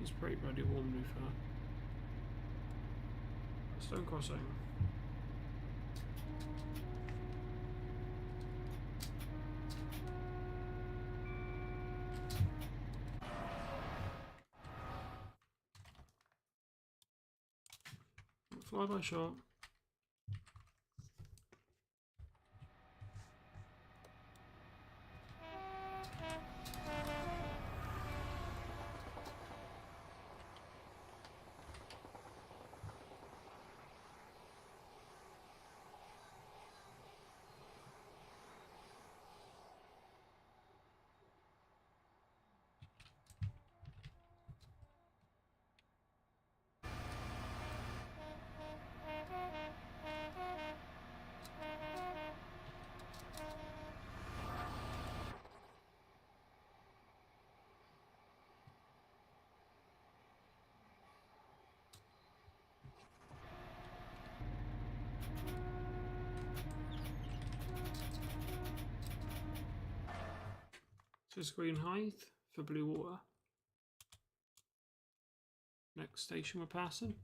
It's pretty bloody warm, to be fair. Stone crossing. Fly-by shot. So screen height for blue water. Next station we're passing.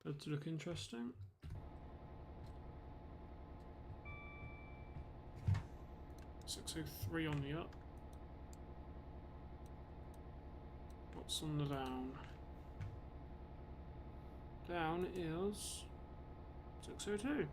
Does look interesting. .603 on the up. What's on the down? Down is 602.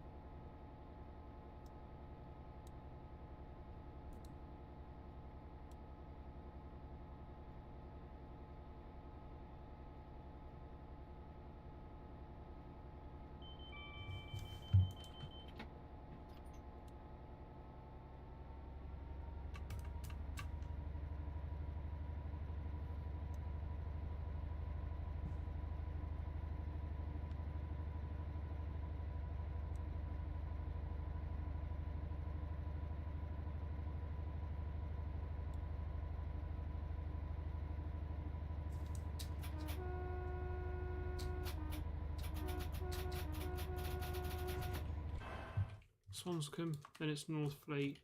Swanscombe, then it's North Fleet,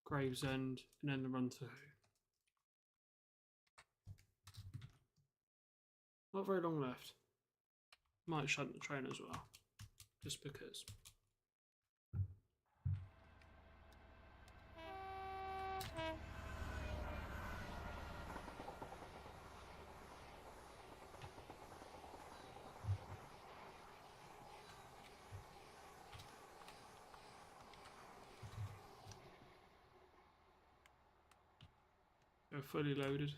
Gravesend, and then the run to Who. Not very long left. Might shunt the train as well, just because. They're fully loaded.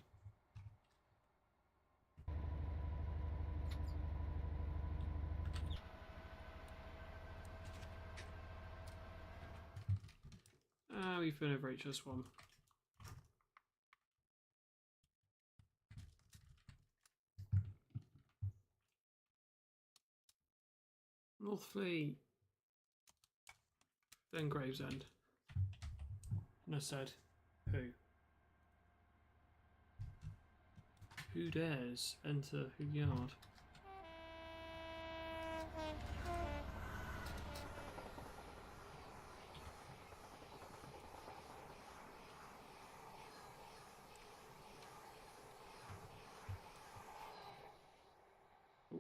We've been over HS1. North Fleet. Then Gravesend. And I said, who? Who dares enter Who Yard?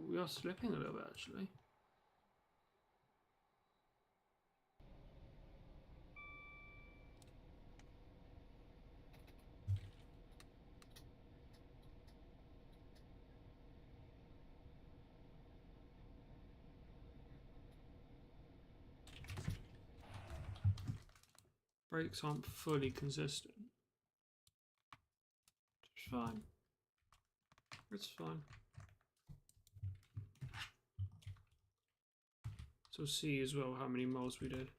We are slipping a little bit actually. Brakes aren't fully consistent. It's fine. It's fine. So see as well how many miles we did.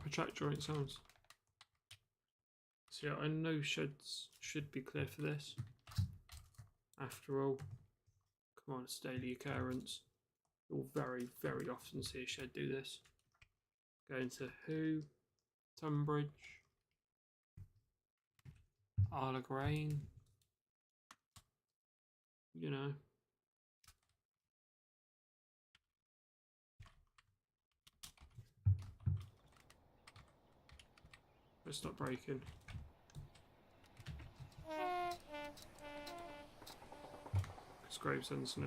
track joint sounds. So yeah, I know sheds should be clear for this. After all, come on, it's daily occurrence. You'll very, very often see a shed do this. Go into Who, Tunbridge, Isle of Grain, you know. It's not breaking. It's Gravesend's now.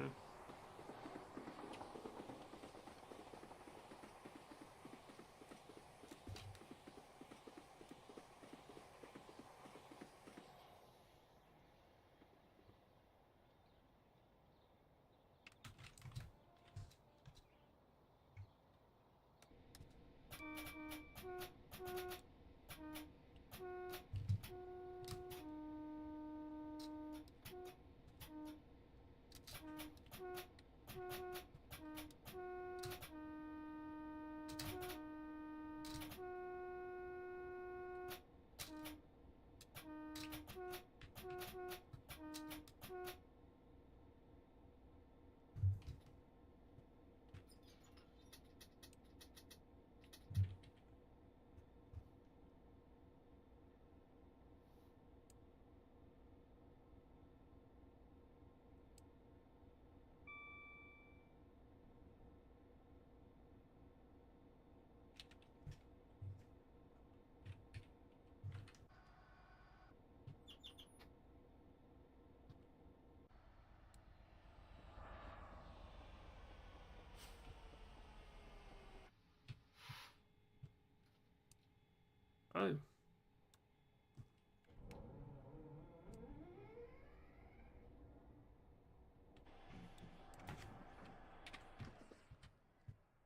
Oh.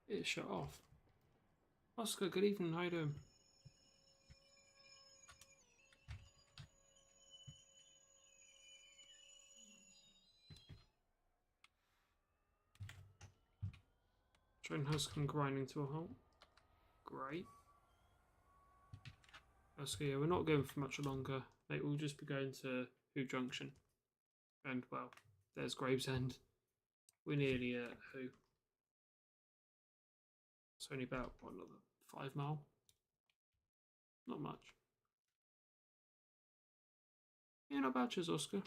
It shut off. Oscar, good evening, how you doing? Train has come grinding to a halt. Great. Oscar, yeah, we're not going for much longer. Mate, we'll just be going to Who Junction. And, well, there's Gravesend. We're nearly at Who. It's only about, what, another 5 mile? Not much. Yeah, not bad, cheers, Oscar.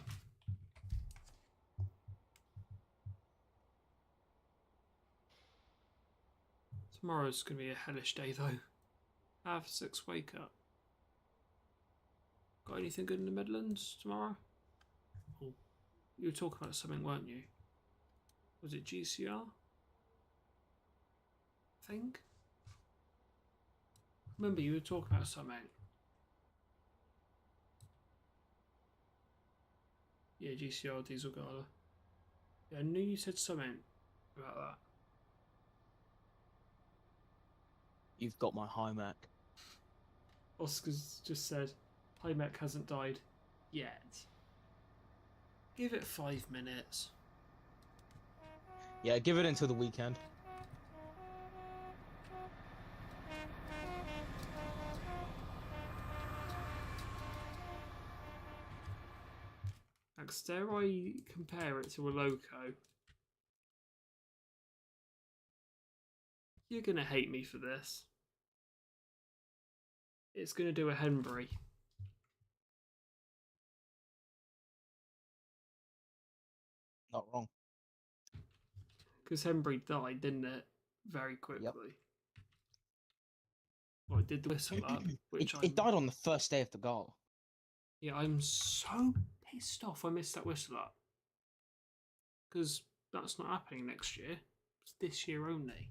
Tomorrow's going to be a hellish day, though. Half 6 wake up. Got anything good in the Midlands tomorrow? Oh, you were talking about something, weren't you? Was it GCR? I think? Remember, you were talking about something. Yeah, GCR Diesel Gala. Yeah, I knew you said something about that. You've got my Hmmm. Oscar's just said, Hmmm hasn't died yet. Give it 5 minutes. Yeah, give it until the weekend. Like, dare I compare it to a Loco? You're gonna hate me for this. It's gonna do a Henbury. Not wrong. Because Henbury died, didn't it? Very quickly. Yep. Well, it did the whistle up, which it died on the first day of the gala. Yeah, I'm so pissed off I missed that whistle up. Because that's not happening next year. It's this year only.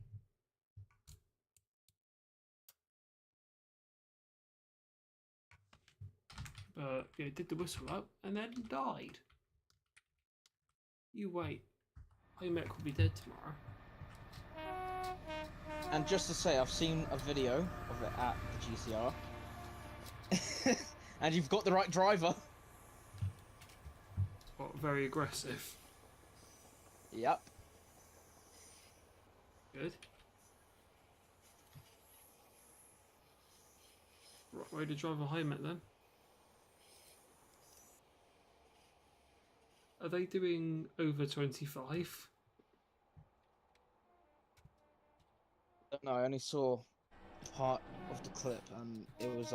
But yeah, it did the whistle up and then died. You wait. Hmmm will be dead tomorrow. And just to say, I've seen a video of it at the GCR. And you've got the right driver. What, very aggressive. Yep. Good. Way to drive a Hmmm then. Are they doing over 25? Don't know, I only saw part of the clip and it was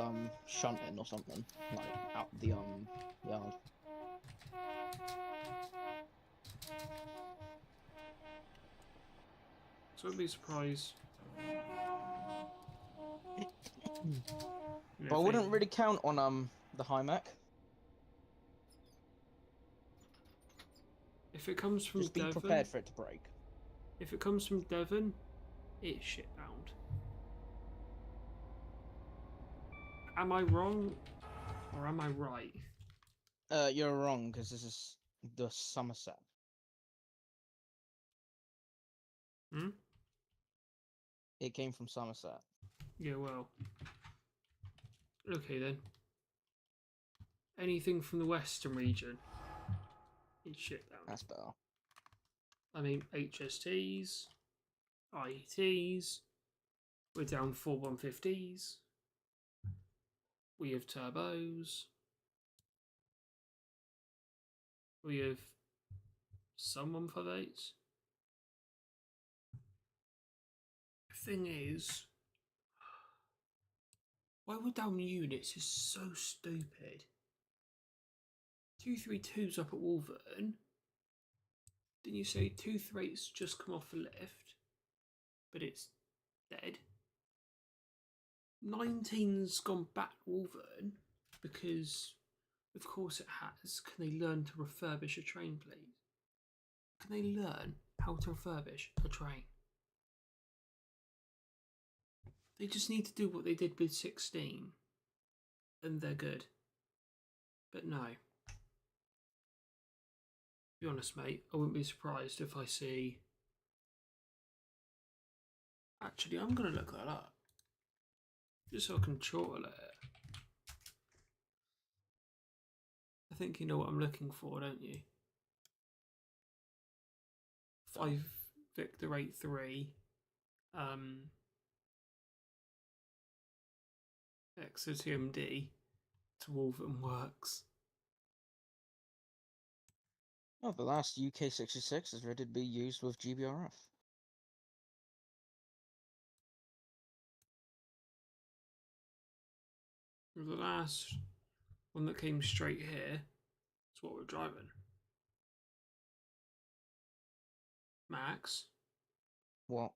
shunting or something. Like out the yard. So I'd be surprised. But I wouldn't really count on the Hmmm. If it comes from Just be Devon, prepared for it to break. if it comes from Devon, it's shitbound. Am I wrong, or am I right? You're wrong because this is the Somerset. Hmm? It came from Somerset. Yeah, well. Okay then. Anything from the western region, it's shitbound. That's better. I mean, HSTs, IETs, we're down 4 150s. We have turbos. We have some 158s. The thing is, why we're down units is so stupid. 232's up at Wolverton. Didn't you say 238's just come off a lift, but it's dead? 19's gone back to Wolverton because, of course, it has. Can they learn to refurbish a train, please? Can they learn how to refurbish a train? They just need to do what they did with 16, and they're good. But no. To be honest, mate, I wouldn't be surprised if I see. Actually, I'm going to look that up. Just so I can chortle it. I think you know what I'm looking for, don't you? 5 Victor 83. XOTMD to Wolverton Works. Oh, the last UK66 is ready to be used with GBRF. The last one that came straight here is what we're driving. Max? What?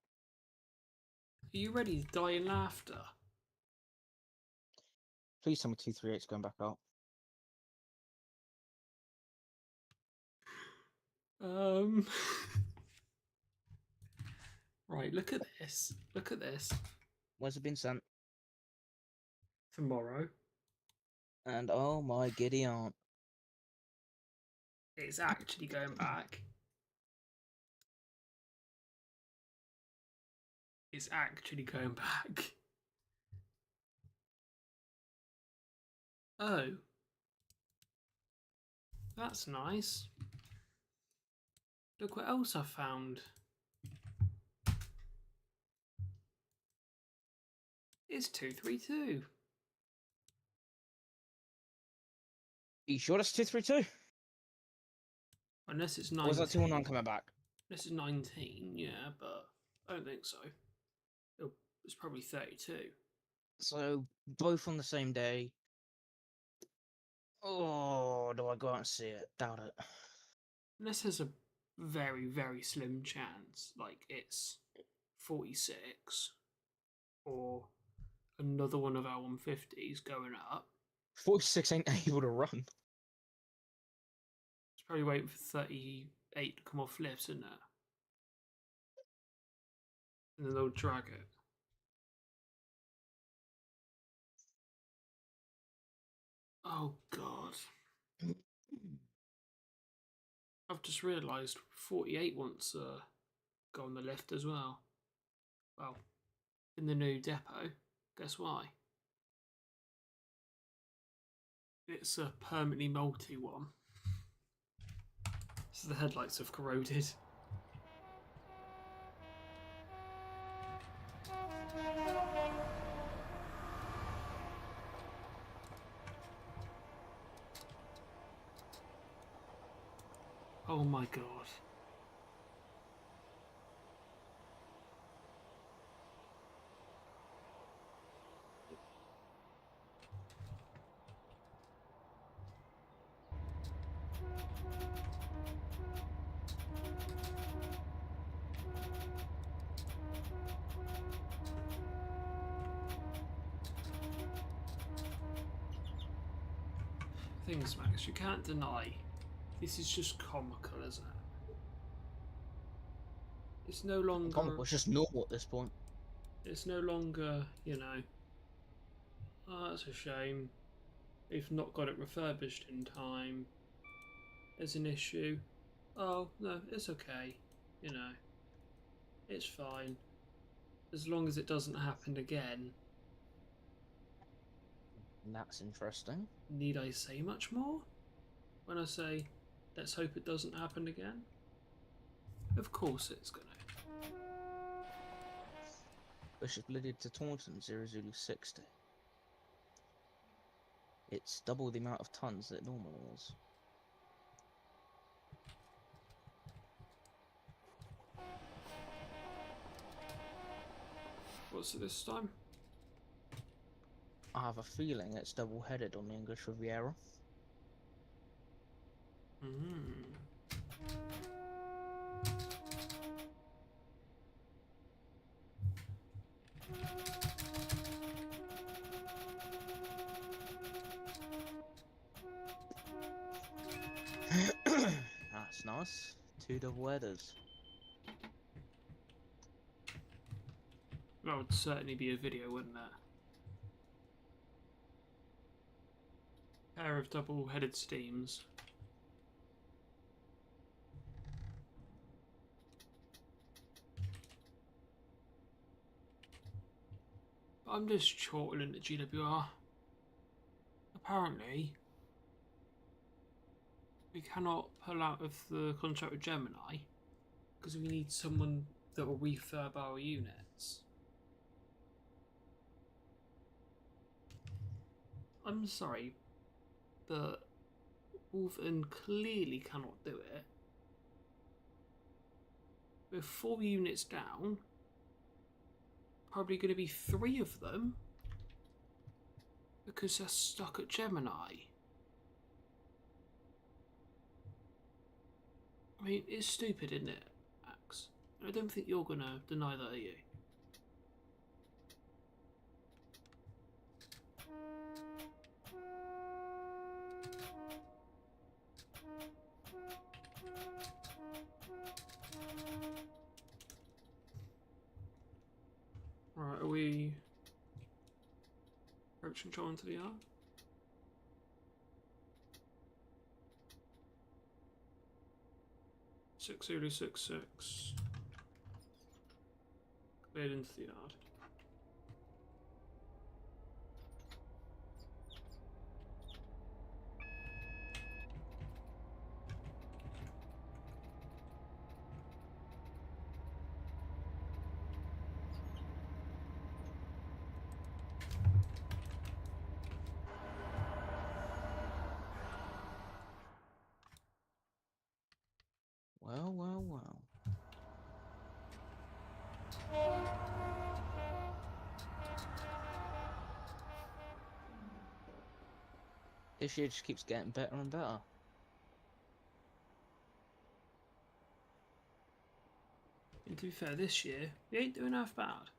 Are you ready to die in laughter? Please tell me 238's going back out. Right, look at this. Look at this. Where's it been sent? Tomorrow. And oh my giddy aunt. It's actually going back. It's actually going back. Oh. That's nice. Look what else I found. It's 232. Are you sure that's 232? Unless it's 19. Or is that 219 coming back? This is 19, yeah, but I don't think so. It's probably 32. So, both on the same day. Oh, do I go out and see it? Doubt it. Unless there's a very, very slim chance, like it's 46 or another one of our 150s going up. 46 ain't able to run. It's probably waiting for 38 to come off lifts, isn't it? And then they'll drag it. Oh, God. I've just realised 48 wants to go on the lift as well. Well, in the new depot. Guess why? It's a permanently multi one. So the headlights have corroded. Oh my god. Things, Max, you can't deny. This is just comical, isn't it? It's no longer... Comical, it's just normal at this point. It's no longer, you know, oh, that's a shame. They've not got it refurbished in time. There's an issue. Oh, no, it's okay. You know, it's fine. As long as it doesn't happen again. That's interesting. Need I say much more? When I say, let's hope it doesn't happen again? Of course it's gonna. Bishop Lydia to Taunton, 0 Zulu 60. It's double the amount of tons that it normally is. What's it this time? I have a feeling it's double-headed on the English Riviera. That's nice. 2 double headers. That would certainly be a video, wouldn't it? Pair of double-headed steams. I'm just chortling at GWR. Apparently, we cannot pull out of the contract with Gemini because we need someone that will refurb our units. I'm sorry, but Wolverton clearly cannot do it. We're 4 units down. Probably going to be 3 of them because they're stuck at Gemini. I mean, it's stupid, isn't it, Max? I don't think you're going to deny that, are you? Right, are we approach control into the yard? Six Zulu 6-6. Cleared into the yard. Well, well, well. This year just keeps getting better and better. And to be fair, this year, we ain't doing half bad.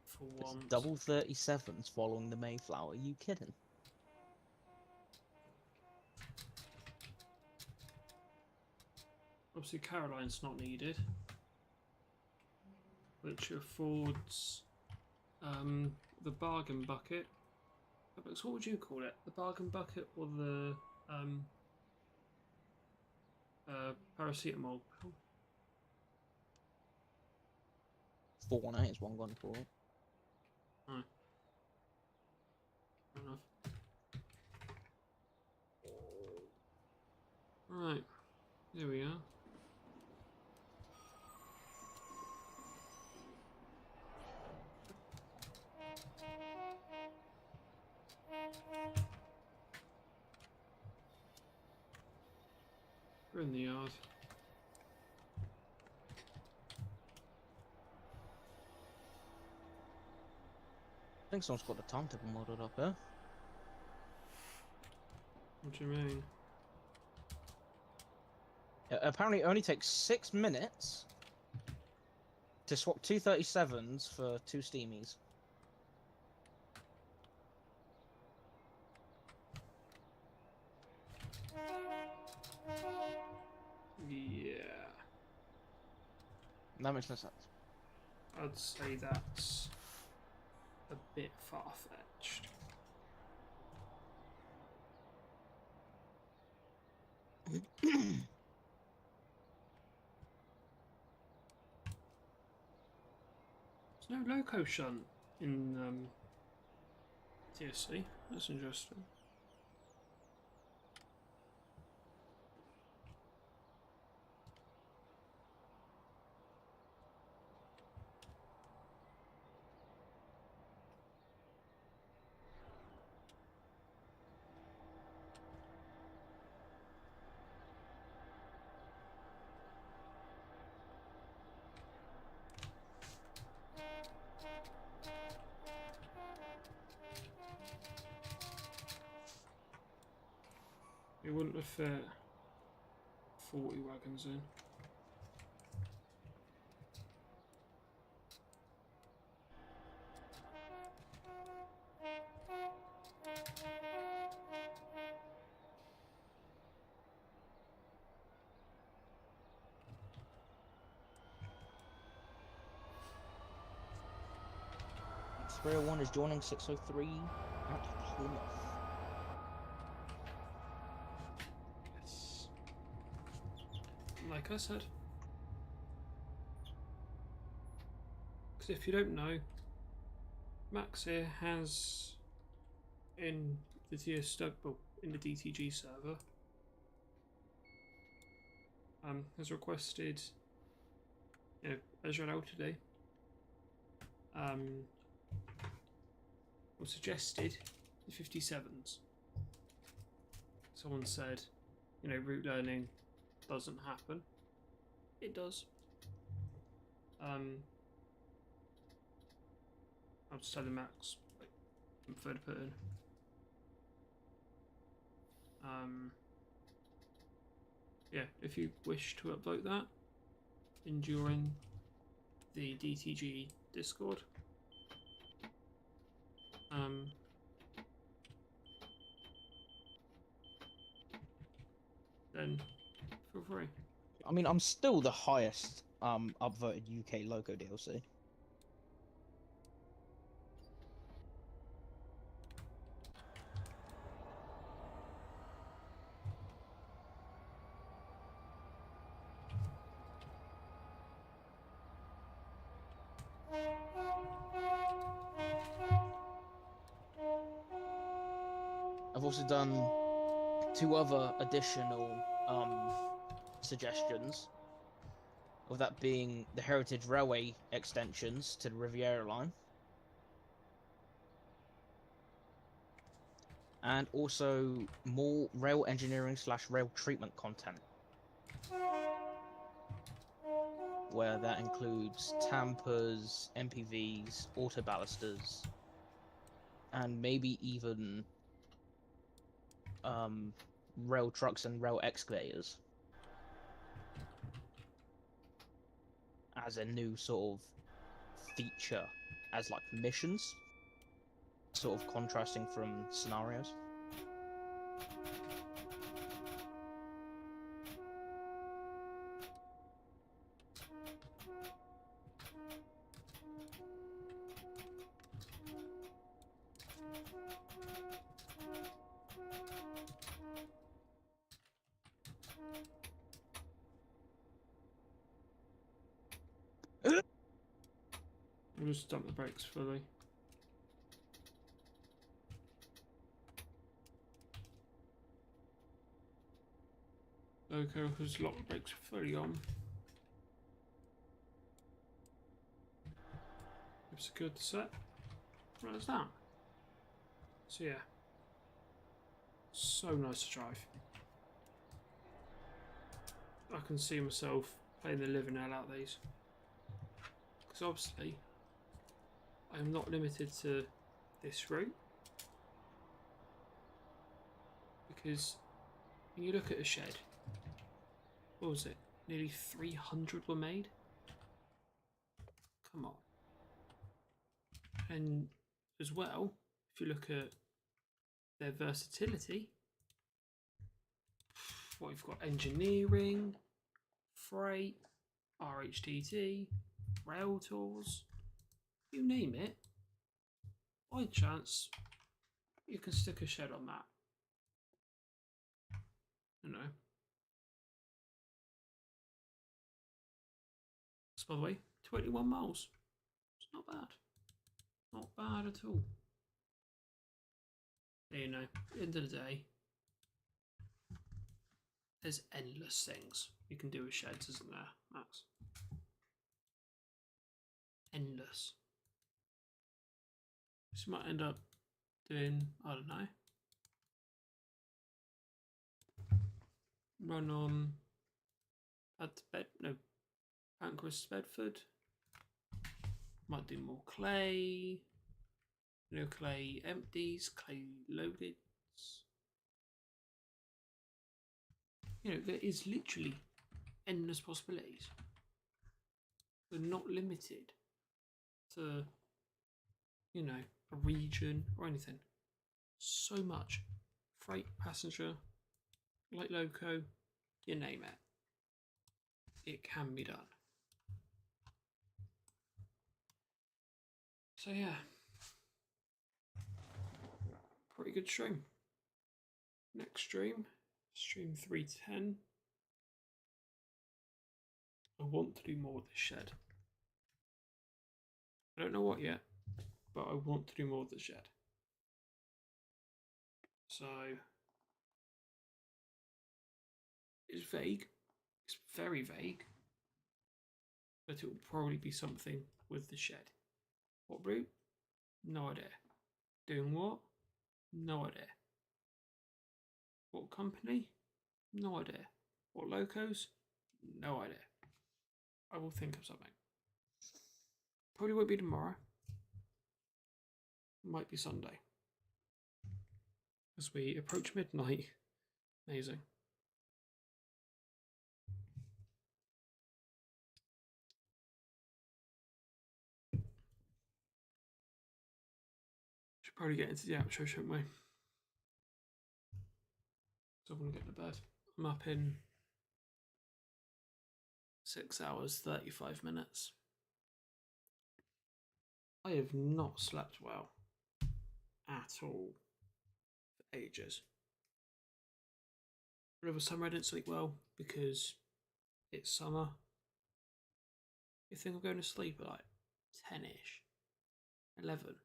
For It's once. double 37s following the Mayflower. Are you kidding? Obviously, Caroline's not needed, which affords the bargain bucket. What would you call it? The bargain bucket or the paracetamol? 418 is one gone for it. Right. Fair enough. Right, there we are. We're in the yard. I think someone's got the timetable modelled up here. What do you mean? Apparently, it only takes 6 minutes to swap two 37s for 2 steamies. Yeah. That makes no sense. I'd say that's a bit far-fetched. There's no loco shunt in TSC. That's interesting. It wouldn't have fit 40 wagons in. X301 is joining 603 at Plymouth. Yes. Like I said. Because if you don't know, Max here has in the in the DTG server has requested, as you're out today, or suggested the 57s. Someone said, route learning doesn't happen. It does. I was telling Max, I prefer to put in. Yeah, if you wish to upload that during the DTG Discord, then feel free. I mean, I'm still the highest upvoted UK loco DLC. I've also done 2 other additional suggestions, of that being the Heritage Railway extensions to the Riviera line, and also more rail engineering / rail treatment content, where that includes tampers, MPVs, auto ballasters, and maybe even rail trucks and rail excavators as a new sort of feature, as like missions, sort of contrasting from scenarios. We'll just dump the brakes fully. Loco has locked the brakes fully on. We've secured the set. Right as that. So yeah. So nice to drive. I can see myself playing the living hell out of these. Because obviously, I am not limited to this route. Because when you look at a shed, what was it? Nearly 300 were made? Come on. And as well, if you look at their versatility, what you've got: engineering, freight, RHTT, rail tours, you name it. By chance, you can stick a shed on that. You know. So by the way, 21 miles. It's not bad. Not bad at all. You know, at the end of the day, there's endless things you can do with sheds, isn't there, Max? Endless. This might end up doing, I don't know, run on Pancras Bedford. Might do more clay. You know, clay empties, clay loaded. You know, there is literally endless possibilities. We're not limited to, you know, a region or anything. So much. Freight, passenger, light loco, you name it. It can be done. So yeah. Pretty good stream. Next stream, stream 310. I want to do more with this shed. I don't know what yet, but I want to do more with the shed. So it's vague. It's very vague. But it will probably be something with the shed. What route? No idea. Doing what? No idea. What company? No idea. What locos? No idea. I will think of something. Probably won't be tomorrow. Might be Sunday. As we approach midnight. Amazing. Should probably get into the outro, shouldn't we? So I want to get to bed. I'm up in 6 hours, 35 minutes. I have not slept well at all for ages. Over summer I didn't sleep well because it's summer. You think I'm going to sleep at like 10ish, 11?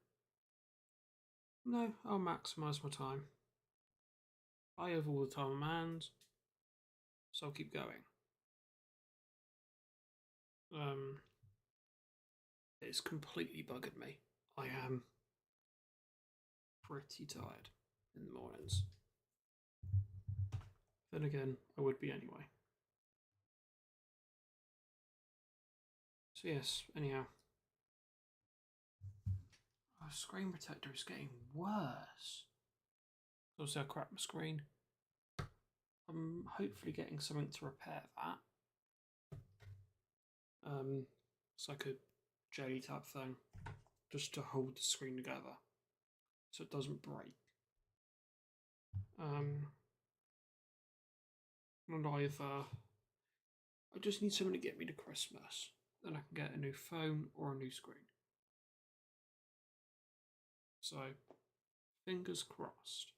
No, I'll maximise my time. I have all the time on my hands, so I'll keep going. It's completely buggered me. I am pretty tired in the mornings. Then again, I would be anyway. So yes, anyhow. Our screen protector is getting worse. Also, I cracked my screen. I'm hopefully getting something to repair that. It's like a jelly type thing, just to hold the screen together, so it doesn't break. And either I just need someone to get me to Christmas, then I can get a new phone or a new screen. So, fingers crossed.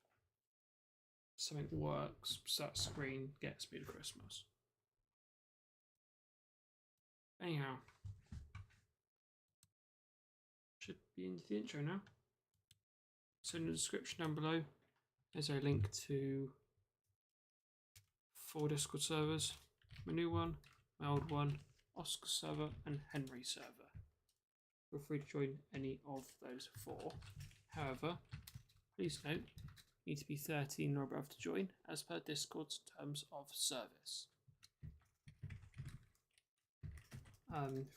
Something works, so that screen gets me to Christmas. Anyhow, should be into the intro now. So in the description down below, there's a link to 4 Discord servers. My new one, my old one, Oscar server, and Henry server. Feel free to join any of those 4. However, please note, you need to be 13 or above to join, as per Discord's terms of service.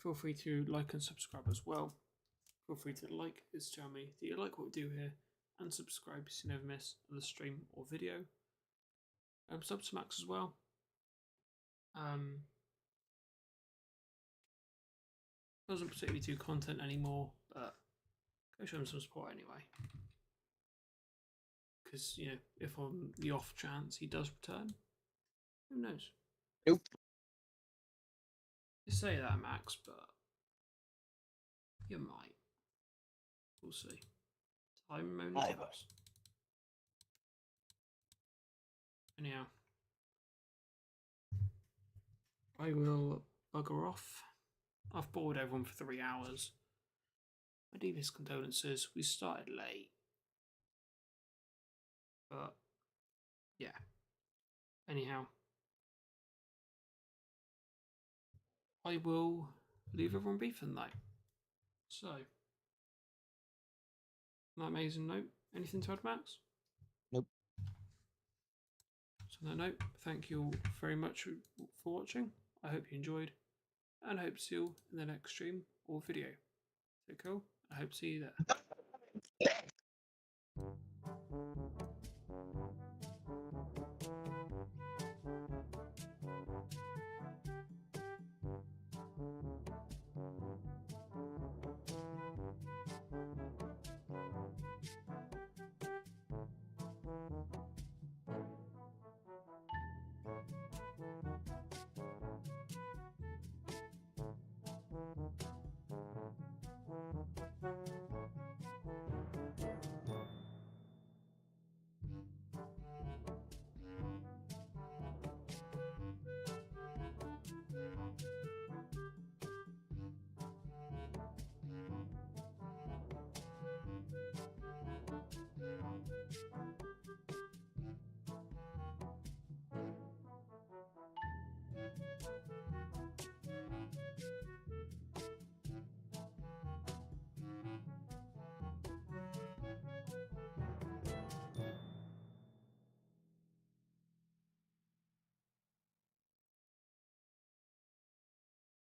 Feel free to like and subscribe as well. Feel free to like, it's tell me that you like what we do here, and subscribe so you never miss another stream or video. Sub to Max as well. Doesn't particularly do content anymore, but go show him some support anyway. Because, you know, if on the off chance he does return, who knows? Nope. You say that, Max, but you might. We'll see. Time only tells. Anyhow, I will bugger off. I've bored everyone for 3 hours. My deepest condolences. We started late. But, yeah. Anyhow, I will leave everyone be for the night. So, on that amazing note, anything to add, Max? Nope. So on that note, thank you all very much for watching. I hope you enjoyed, and I hope to see you in the next stream or video. So cool. I hope to see you there.